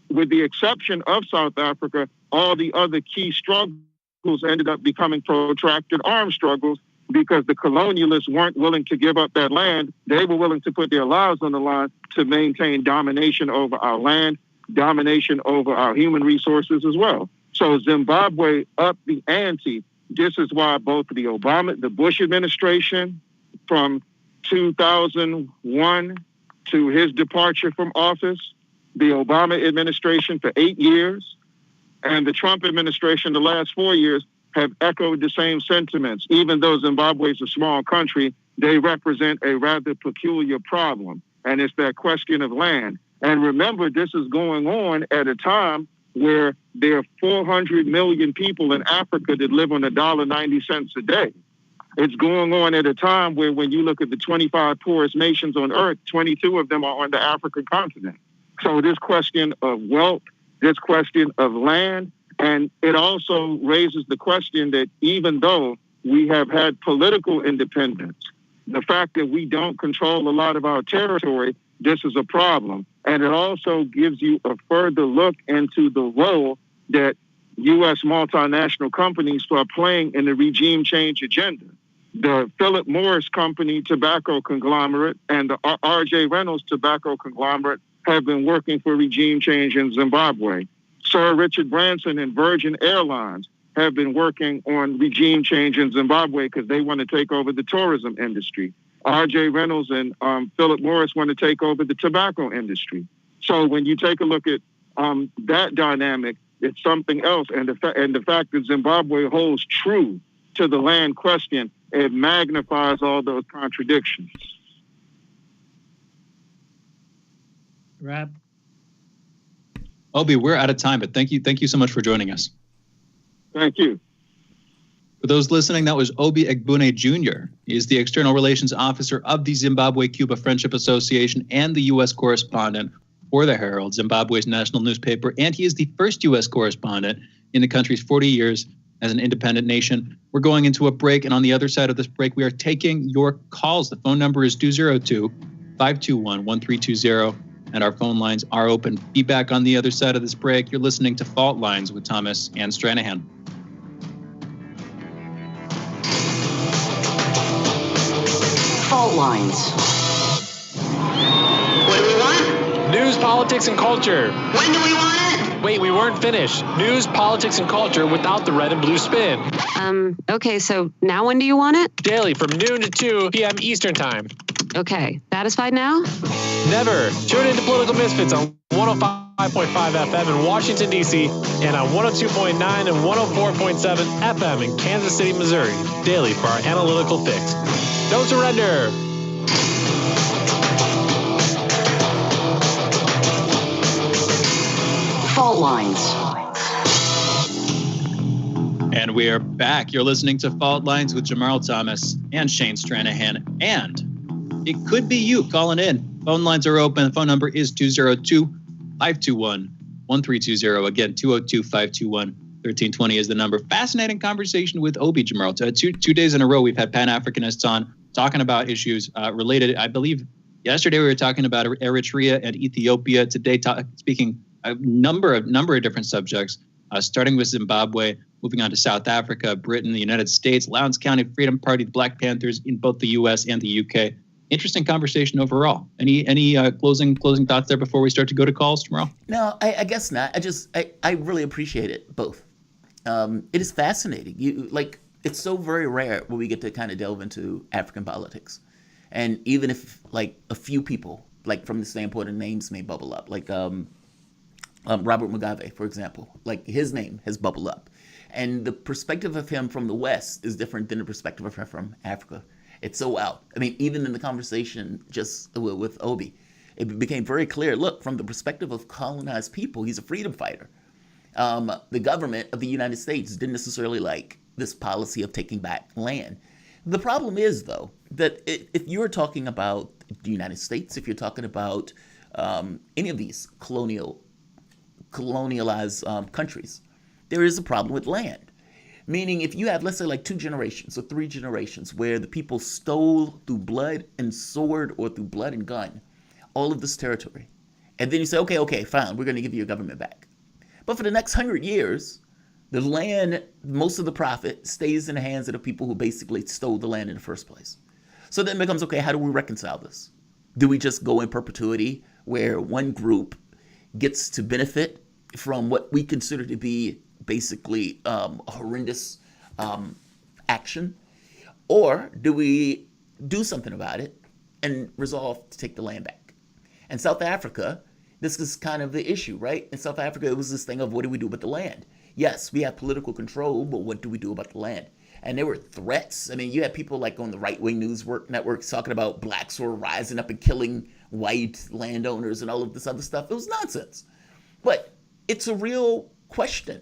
with the exception of South Africa, all the other key struggles ended up becoming protracted armed struggles because the colonialists weren't willing to give up that land. They were willing to put their lives on the line to maintain domination over our land, domination over our human resources as well. So Zimbabwe upped the ante. This is why both the Bush administration from 2001 to his departure from office, the Obama administration for 8 years, and the Trump administration the last 4 years have echoed the same sentiments. Even though Zimbabwe is a small country, they represent a rather peculiar problem. And it's that question of land. And remember, this is going on at a time where there are 400 million people in Africa that live on $1.90 a day. It's going on at a time where when you look at the 25 poorest nations on earth, 22 of them are on the African continent. So this question of wealth, this question of land, and it also raises the question that even though we have had political independence, the fact that we don't control a lot of our territory, this is a problem. And it also gives you a further look into the role that U.S. multinational companies are playing in the regime change agenda. The Philip Morris Company tobacco conglomerate and the R.J. Reynolds tobacco conglomerate have been working for regime change in Zimbabwe. Sir Richard Branson and Virgin Airlines have been working on regime change in Zimbabwe because they want to take over the tourism industry. R.J. Reynolds and Philip Morris want to take over the tobacco industry. So when you take a look at that dynamic, it's something else. And the fact that Zimbabwe holds true to the land question, it magnifies all those contradictions. Wrap. Obi, we're out of time, but thank you so much for joining us. Thank you. For those listening, that was Obi Egbune Jr. He is the External Relations Officer of the Zimbabwe-Cuba Friendship Association and the U.S. correspondent for the Herald, Zimbabwe's national newspaper, and he is the first U.S. correspondent in the country's 40 years as an independent nation. We're going into a break, and on the other side of this break, we are taking your calls. The phone number is 202-521-1320, and our phone lines are open. Feedback on the other side of this break. You're listening to Fault Lines with Thomas and Stranahan. Fault Lines. What do we want? News, politics, and culture. When do we want it? Wait, we weren't finished. News, politics, and culture without the red and blue spin. Okay, so now when do you want it? Daily from noon to 2 p.m. Eastern Time. Okay, satisfied now? Never. Tune into Political Misfits on 105.5 FM in Washington, D.C. and on 102.9 and 104.7 FM in Kansas City, Missouri. Daily for our analytical fix. Don't surrender. Fault Lines. And we are back. You're listening to Fault Lines with Jamarl Thomas and Shane Stranahan. And it could be you calling in. Phone lines are open. The phone number is 202-521-1320. Again, 202-521-1320 is the number. Fascinating conversation with Obi, Jamarl. Two days in a row, we've had Pan-Africanists on talking about issues related. I believe yesterday we were talking about Eritrea and Ethiopia. Today, speaking a number of different subjects, starting with Zimbabwe, moving on to South Africa, Britain, the United States, Lowndes County Freedom Party, the Black Panthers in both the U.S. and the U.K. Interesting conversation overall. Any closing thoughts there before we start to go to calls tomorrow? No, I guess not. I really appreciate it both. It is fascinating. It's so very rare when we get to kind of delve into African politics, and even if like a few people, like from the standpoint of names, may bubble up, like Robert Mugabe, for example, like his name has bubbled up, and the perspective of him from the West is different than the perspective of him from Africa. It's so out. I mean, even in the conversation just with Obi, it became very clear. Look, from the perspective of colonized people, he's a freedom fighter. The government of the United States didn't necessarily like this policy of taking back land. The problem is, though, that if you're talking about the United States, if you're talking about any of these colonialized countries, there is a problem with land. Meaning if you have, let's say, like 2 generations or 3 generations where the people stole through blood and sword or through blood and gun all of this territory, and then you say, okay, fine, we're going to give you your government back. But for the next 100 years, the land, most of the profit stays in the hands of the people who basically stole the land in the first place. So then it becomes, okay, how do we reconcile this? Do we just go in perpetuity where one group gets to benefit from what we consider to be basically a horrendous action? Or do we do something about it and resolve to take the land back? In South Africa, this is kind of the issue, right? In South Africa, it was this thing of what do we do with the land? Yes, we have political control, but what do we do about the land? And there were threats. I mean, you had people like on the right-wing news networks talking about blacks who were rising up and killing white landowners and all of this other stuff. It was nonsense. But it's a real question.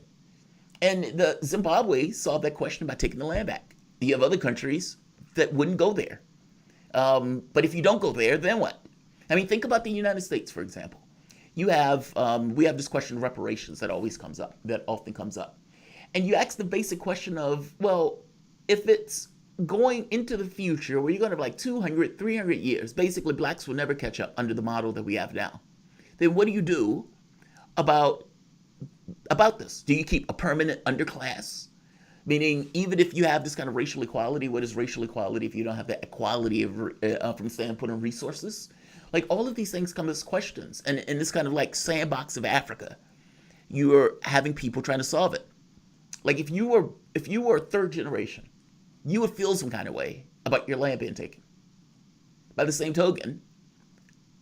And the Zimbabwe solved that question by taking the land back. You have other countries that wouldn't go there. But if you don't go there, then what? I mean, think about the United States, for example. You have, we have this question of reparations that often comes up. And you ask the basic question of, well, if it's going into the future where you're going to have like 200, 300 years, basically blacks will never catch up under the model that we have now, then what do you do about this? Do you keep a permanent underclass? Meaning, even if you have this kind of racial equality, what is racial equality if you don't have that equality of, from standpoint of resources? Like, all of these things come as questions. And in this kind of like sandbox of Africa, you are having people trying to solve it. Like, if you were a third generation, you would feel some kind of way about your land being taken. By the same token,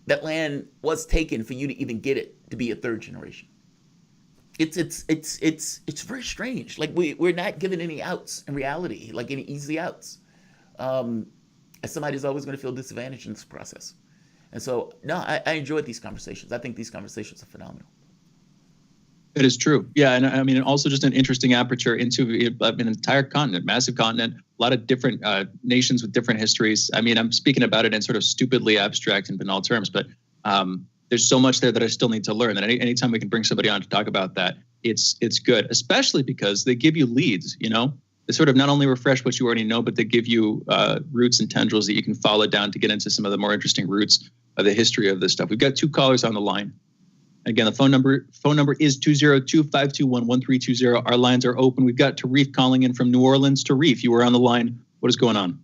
that land was taken for you to even get it to be a third generation. It's very strange. Like, we're not given any outs in reality, like any easy outs. And somebody's always going to feel disadvantaged in this process. And so, no, I enjoyed these conversations. I think these conversations are phenomenal. It is true. Yeah. And I mean, also just an interesting aperture into an entire continent, massive continent, a lot of different nations with different histories. I mean, I'm speaking about it in sort of stupidly abstract and banal terms, but there's so much there that I still need to learn. And anytime we can bring somebody on to talk about that, it's good, especially because they give you leads, you know? They sort of not only refresh what you already know, but they give you roots and tendrils that you can follow down to get into some of the more interesting roots of the history of this stuff. We've got 2 callers on the line. Again, the phone number is 202-521-1320. Our lines are open. We've got Tarif calling in from New Orleans. Tarif, you were on the line. What is going on?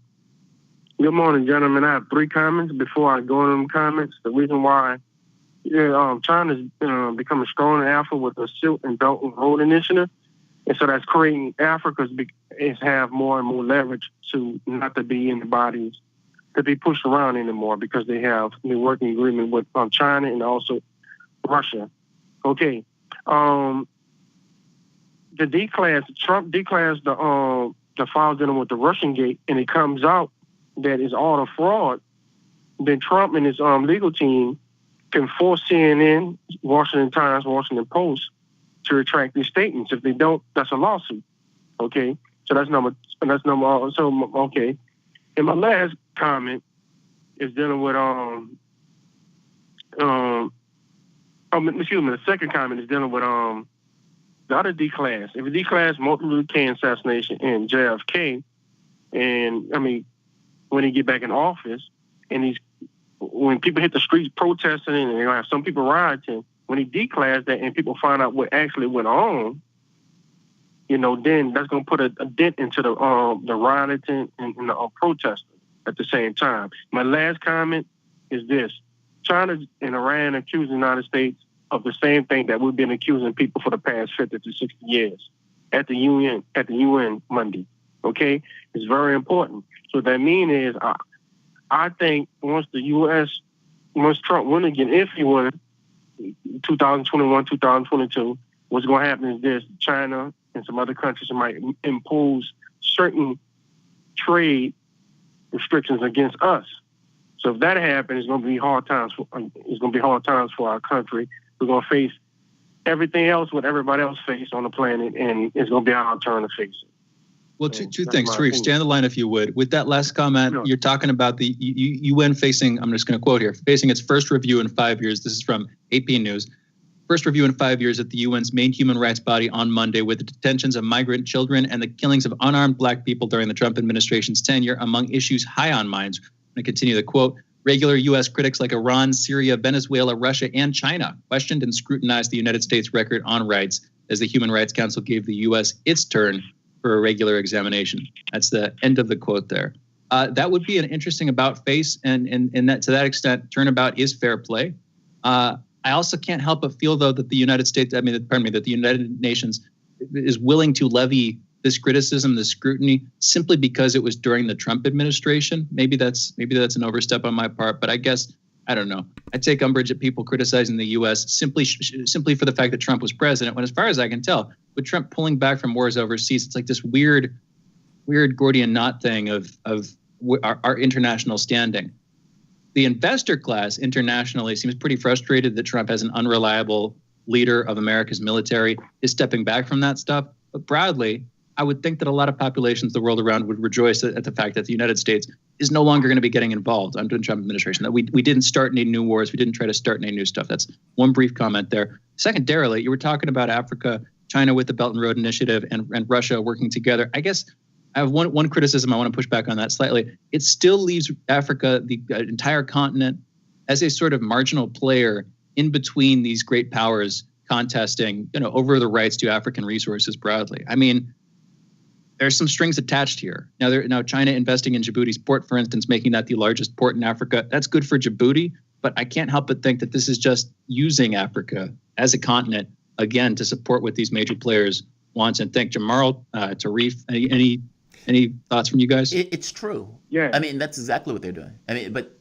Good morning, gentlemen. I have 3 comments before I go into them comments. The reason why China's becoming strong in Africa with the Silk and Belt Road Initiative, and so that's creating Africa's have more and more leverage to not to be in the bodies to be pushed around anymore because they have the working agreement with China and also Russia. Okay. Trump declassed the file dealing with the Russian gate, and it comes out that it's all a fraud. Then Trump and his legal team can force CNN, Washington Times, Washington Post to retract these statements. If they don't, that's a lawsuit. Okay. So that's number. So okay. And my last comment is dealing with the second comment is dealing with the other declass. If you declass Martin Luther King assassination and JFK, and I mean, when he get back in office, and when people hit the streets protesting, and you have some people rioting, when he declassed that, and people find out what actually went on, you know, then that's going to put a dent into the rioting and the protesting at the same time. My last comment is this. China and Iran accuse the United States of the same thing that we've been accusing people for the past 50 to 60 years at the UN Monday. Okay? It's very important. So what that means is I think once Trump win again, if he won 2021, 2022, what's going to happen is this. China and some other countries might impose certain trade restrictions against us. So if that happens, it's going to be hard times for our country. We're going to face everything else what everybody else faced on the planet, and it's going to be our turn to face it. Well, two things. Tarif, stay on the line if you would. With that last comment, You're talking about the UN facing, I'm just going to quote here, facing its first review in 5 years. This is from AP News. First review in 5 years at the UN's main human rights body on Monday, with the detentions of migrant children and the killings of unarmed black people during the Trump administration's tenure among issues high on minds. I'm going to continue the quote. Regular U.S. critics like Iran, Syria, Venezuela, Russia, and China questioned and scrutinized the United States record on rights as the Human Rights Council gave the U.S. its turn for a regular examination. That's the end of the quote there. That would be an interesting about face, and that to that extent, turnabout is fair play. I also can't help but feel, though, that the that the United Nations is willing to levy this criticism, this scrutiny, simply because it was during the Trump administration. Maybe that's an overstep on my part, but I guess, I don't know. I take umbrage at people criticizing the U.S. simply for the fact that Trump was president, when as far as I can tell, with Trump pulling back from wars overseas, it's like this weird Gordian knot thing of our international standing. The investor class internationally seems pretty frustrated that Trump has an unreliable leader of America's military, is stepping back from that stuff. But broadly, I would think that a lot of populations the world around would rejoice at the fact that the United States is no longer going to be getting involved under the Trump administration, that we didn't start any new wars. We didn't try to start any new stuff. That's one brief comment there. Secondarily, you were talking about Africa, China with the Belt and Road Initiative, and Russia working together. I guess I have one criticism. I want to push back on that slightly. It still leaves Africa, the entire continent, as a sort of marginal player in between these great powers contesting, over the rights to African resources broadly. I mean, there's some strings attached here. Now China investing in Djibouti's port, for instance, making that the largest port in Africa. That's good for Djibouti, but I can't help but think that this is just using Africa as a continent, again, to support what these major players want and think. Jamarl, Tarif, any thoughts from you guys? It's true. Yeah. I mean, that's exactly what they're doing. I mean, but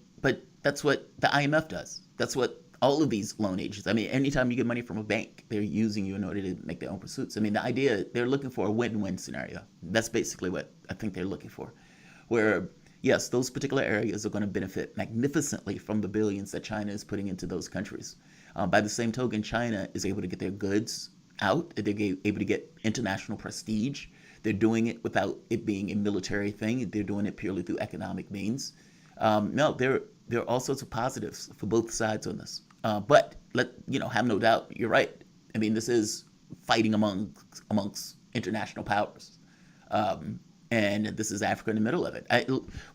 that's what the IMF does. That's what all of these loan agents. I mean, anytime you get money from a bank, they're using you in order to make their own pursuits. I mean, the idea, they're looking for a win-win scenario. That's basically what I think they're looking for. Where, yes, those particular areas are going to benefit magnificently from the billions that China is putting into those countries. By the same token, China is able to get their goods out. They're able to get international prestige. They're doing it without it being a military thing. They're doing it purely through economic means. No, there are all sorts of positives for both sides on this. But have no doubt, you're right. I mean, this is fighting amongst international powers, and this is Africa in the middle of it.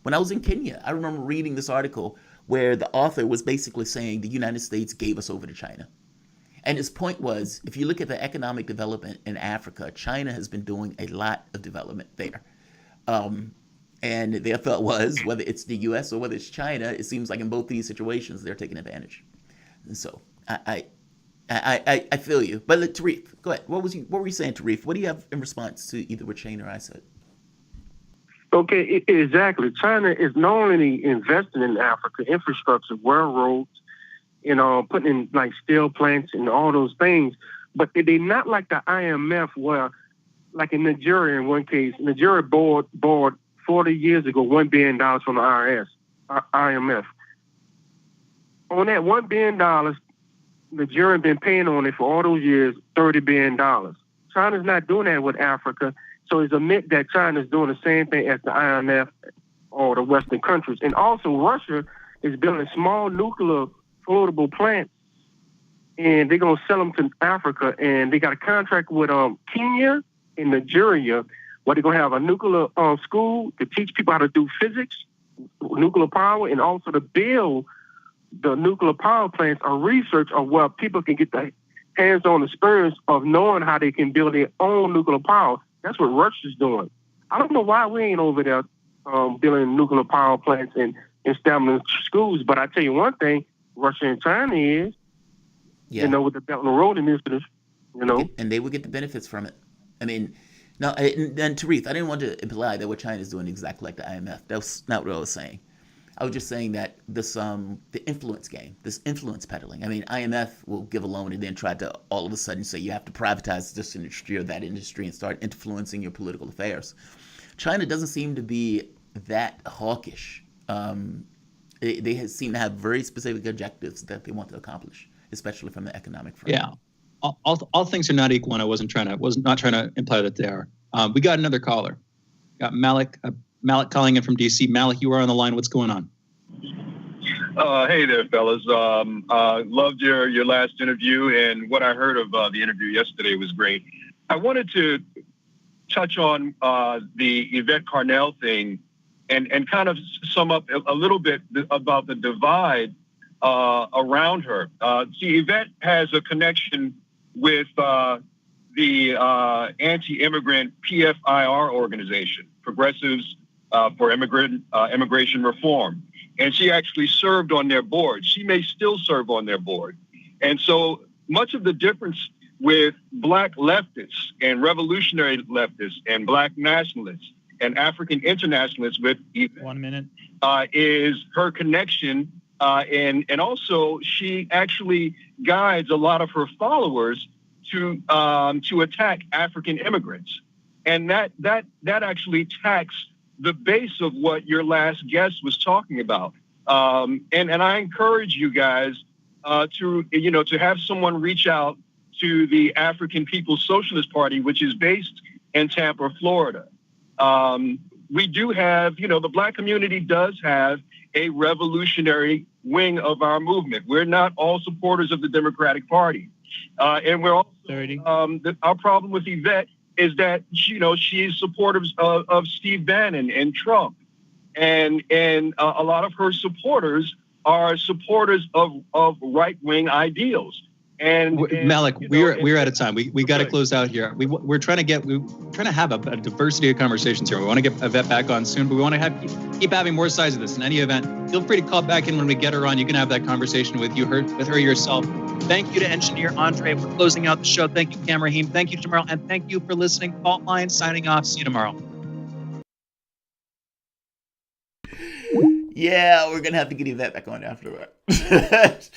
When I was in Kenya, I remember reading this article where the author was basically saying the United States gave us over to China, and his point was, if you look at the economic development in Africa, China has been doing a lot of development there. And their thought was, whether it's the U.S. or whether it's China, it seems like in both these situations they're taking advantage. And so I feel you. But Tarif, go ahead. What were you saying, Tarif? What do you have in response to either what Shane or I said? Okay, exactly. China is not only investing in Africa, infrastructure, railroads, putting in like steel plants and all those things, but they're not like the IMF where, like in Nigeria in one case, Nigeria borrowed 40 years ago $1 billion from the IMF. On that $1 billion, Nigeria been paying on it for all those years, $30 billion. China's not doing that with Africa, so it's admit that China's doing the same thing as the IMF or the Western countries. And also Russia is building small nuclear floatable plants, and they're going to sell them to Africa. And they got a contract with Kenya and Nigeria, where they're going to have a nuclear school to teach people how to do physics, nuclear power, and also to build the nuclear power plants or research of where people can get the hands-on experience of knowing how they can build their own nuclear power. That's what Russia's doing. I don't know why we ain't over there building nuclear power plants and establishing schools, but I tell you one thing, Russia and China is, with the Belt and Road Initiative, And they would get the benefits from it. I mean, now, and Tarif, I didn't want to imply that what China is doing exactly like the IMF. That was not what I was saying. I was just saying that this the influence game, this influence peddling. I mean, IMF will give a loan and then try to all of a sudden say you have to privatize this industry or that industry and start influencing your political affairs. China doesn't seem to be that hawkish. They seem to have very specific objectives that they want to accomplish, especially from the economic front. Yeah, all things are not equal, and I was not trying to imply that they are. We got another caller. Got Malik calling in from DC. Malik, you are on the line. What's going on? Hey there, fellas. Loved your last interview, and what I heard of the interview yesterday was great. I wanted to touch on the Yvette Carnell thing and kind of sum up a little bit about the divide around her. See, Yvette has a connection with the anti-immigrant PFIR organization, Progressives for Immigration Reform. And she actually served on their board. She may still serve on their board. And so much of the difference with Black leftists and revolutionary leftists and Black nationalists and African internationalists with Yvette, 1 minute, is her connection. And also she actually guides a lot of her followers to attack African immigrants. And that actually attacks the base of what your last guest was talking about. And I encourage you guys to have someone reach out to the African People's Socialist Party, which is based in Tampa, Florida. We do have, the Black community does have a revolutionary wing of our movement. We're not all supporters of the Democratic Party. And we're also, our problem with Yvette is that, she is supportive of Steve Bannon and Trump. And a lot of her supporters are supporters of right-wing ideals. And Malik, we're out of time. We got to close out here. We're trying to have a diversity of conversations here. We want to get Yvette back on soon, but we want to keep having more sides of this. In any event, feel free to call back in when we get her on. You can have that conversation with her yourself. Thank you to engineer Andre for closing out the show. Thank you, Cam Rahim. Thank you, Jamarl, and thank you for listening. Fault Line signing off. See you tomorrow. Yeah, we're gonna have to get Yvette back on after that.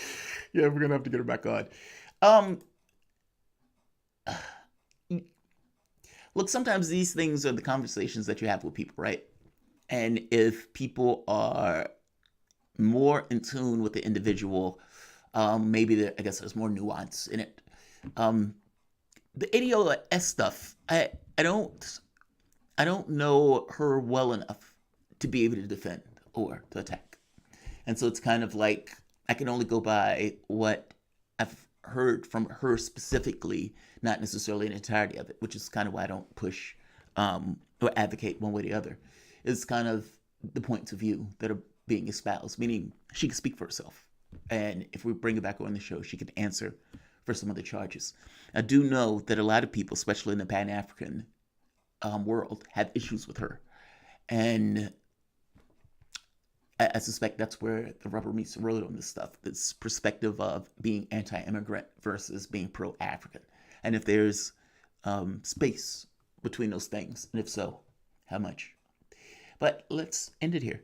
Yeah, we're gonna have to get her back on. Look, sometimes these things are the conversations that you have with people, right? And if people are more in tune with the individual, maybe there's more nuance in it. The ADOS stuff, I don't know her well enough to be able to defend or to attack. And so it's kind of like I can only go by what I've heard from her specifically, not necessarily an entirety of it, which is kind of why I don't push or advocate one way or the other. It's kind of the points of view that are being espoused, meaning she can speak for herself. And if we bring her back on the show, she can answer for some of the charges. I do know that a lot of people, especially in the Pan-African world, have issues with her. And I suspect that's where the rubber meets the road on this stuff, this perspective of being anti-immigrant versus being pro-African. And if there's space between those things, and if so, how much? But let's end it here.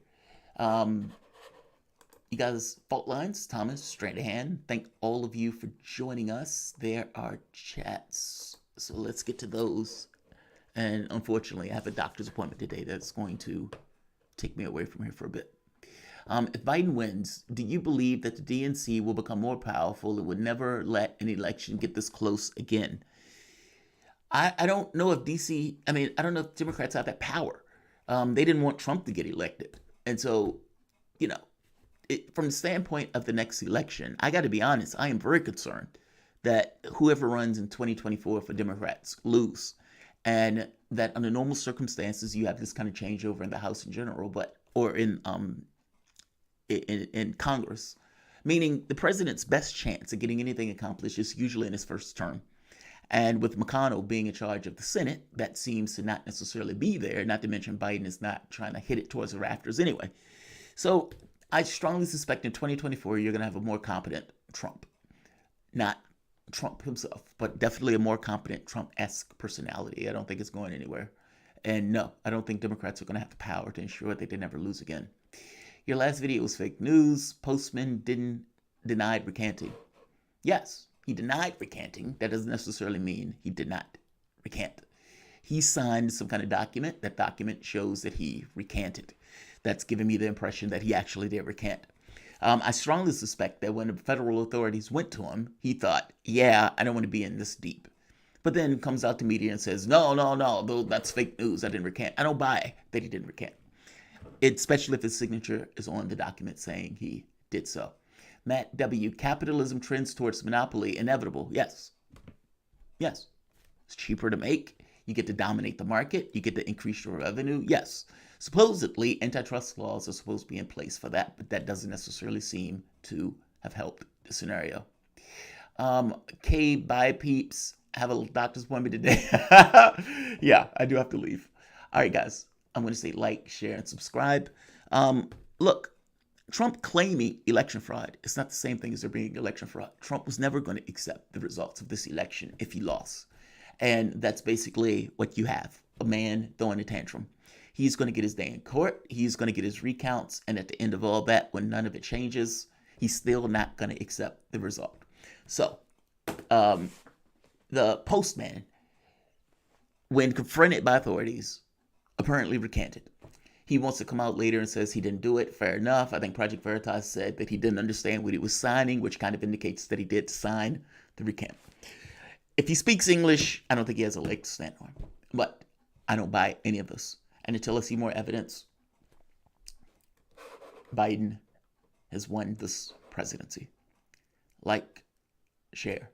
You guys, Fault Lines, Thomas Stranahan, thank all of you for joining us. There are chats, so let's get to those. And unfortunately, I have a doctor's appointment today that's going to take me away from here for a bit. If Biden wins, do you believe that the DNC will become more powerful and would never let an election get this close again? I don't know if I don't know if Democrats have that power. They didn't want Trump to get elected. And so, from the standpoint of the next election, I got to be honest, I am very concerned that whoever runs in 2024 for Democrats lose. And that under normal circumstances, you have this kind of changeover in the House in general, or in Congress, meaning the president's best chance of getting anything accomplished is usually in his first term. And with McConnell being in charge of the Senate, that seems to not necessarily be there, not to mention Biden is not trying to hit it towards the rafters anyway. So I strongly suspect in 2024, you're going to have a more competent Trump. Not Trump himself, but definitely a more competent Trump-esque personality. I don't think it's going anywhere. And no, I don't think Democrats are going to have the power to ensure that they never lose again. Your last video was fake news. Postman denied recanting. Yes, he denied recanting. That doesn't necessarily mean he did not recant. He signed some kind of document. That document shows that he recanted. That's giving me the impression that he actually did recant. I strongly suspect that when the federal authorities went to him, he thought, yeah, I don't want to be in this deep. But then comes out to media and says, no, that's fake news. I didn't recant. I don't buy that he didn't recant. Especially if his signature is on the document saying he did so. Matt W., capitalism trends towards monopoly, inevitable. Yes. Yes. It's cheaper to make. You get to dominate the market. You get to increase your revenue. Yes. Supposedly, antitrust laws are supposed to be in place for that, but that doesn't necessarily seem to have helped the scenario. K, bye peeps. Have a doctor's appointment today. Yeah, I do have to leave. All right, guys. I'm going to say like, share, and subscribe. Look, Trump claiming election fraud is not the same thing as there being election fraud. Trump was never going to accept the results of this election if he lost. And that's basically what you have, a man throwing a tantrum. He's going to get his day in court. He's going to get his recounts. And at the end of all that, when none of it changes, he's still not going to accept the result. So the postman, when confronted by authorities, apparently recanted. He wants to come out later and says he didn't do it. Fair enough. I think Project Veritas said that he didn't understand what he was signing, which kind of indicates that he did sign the recant. If he speaks English, I don't think he has a leg to stand on. But I don't buy any of this. And until I see more evidence, Biden has won this presidency. Like, share.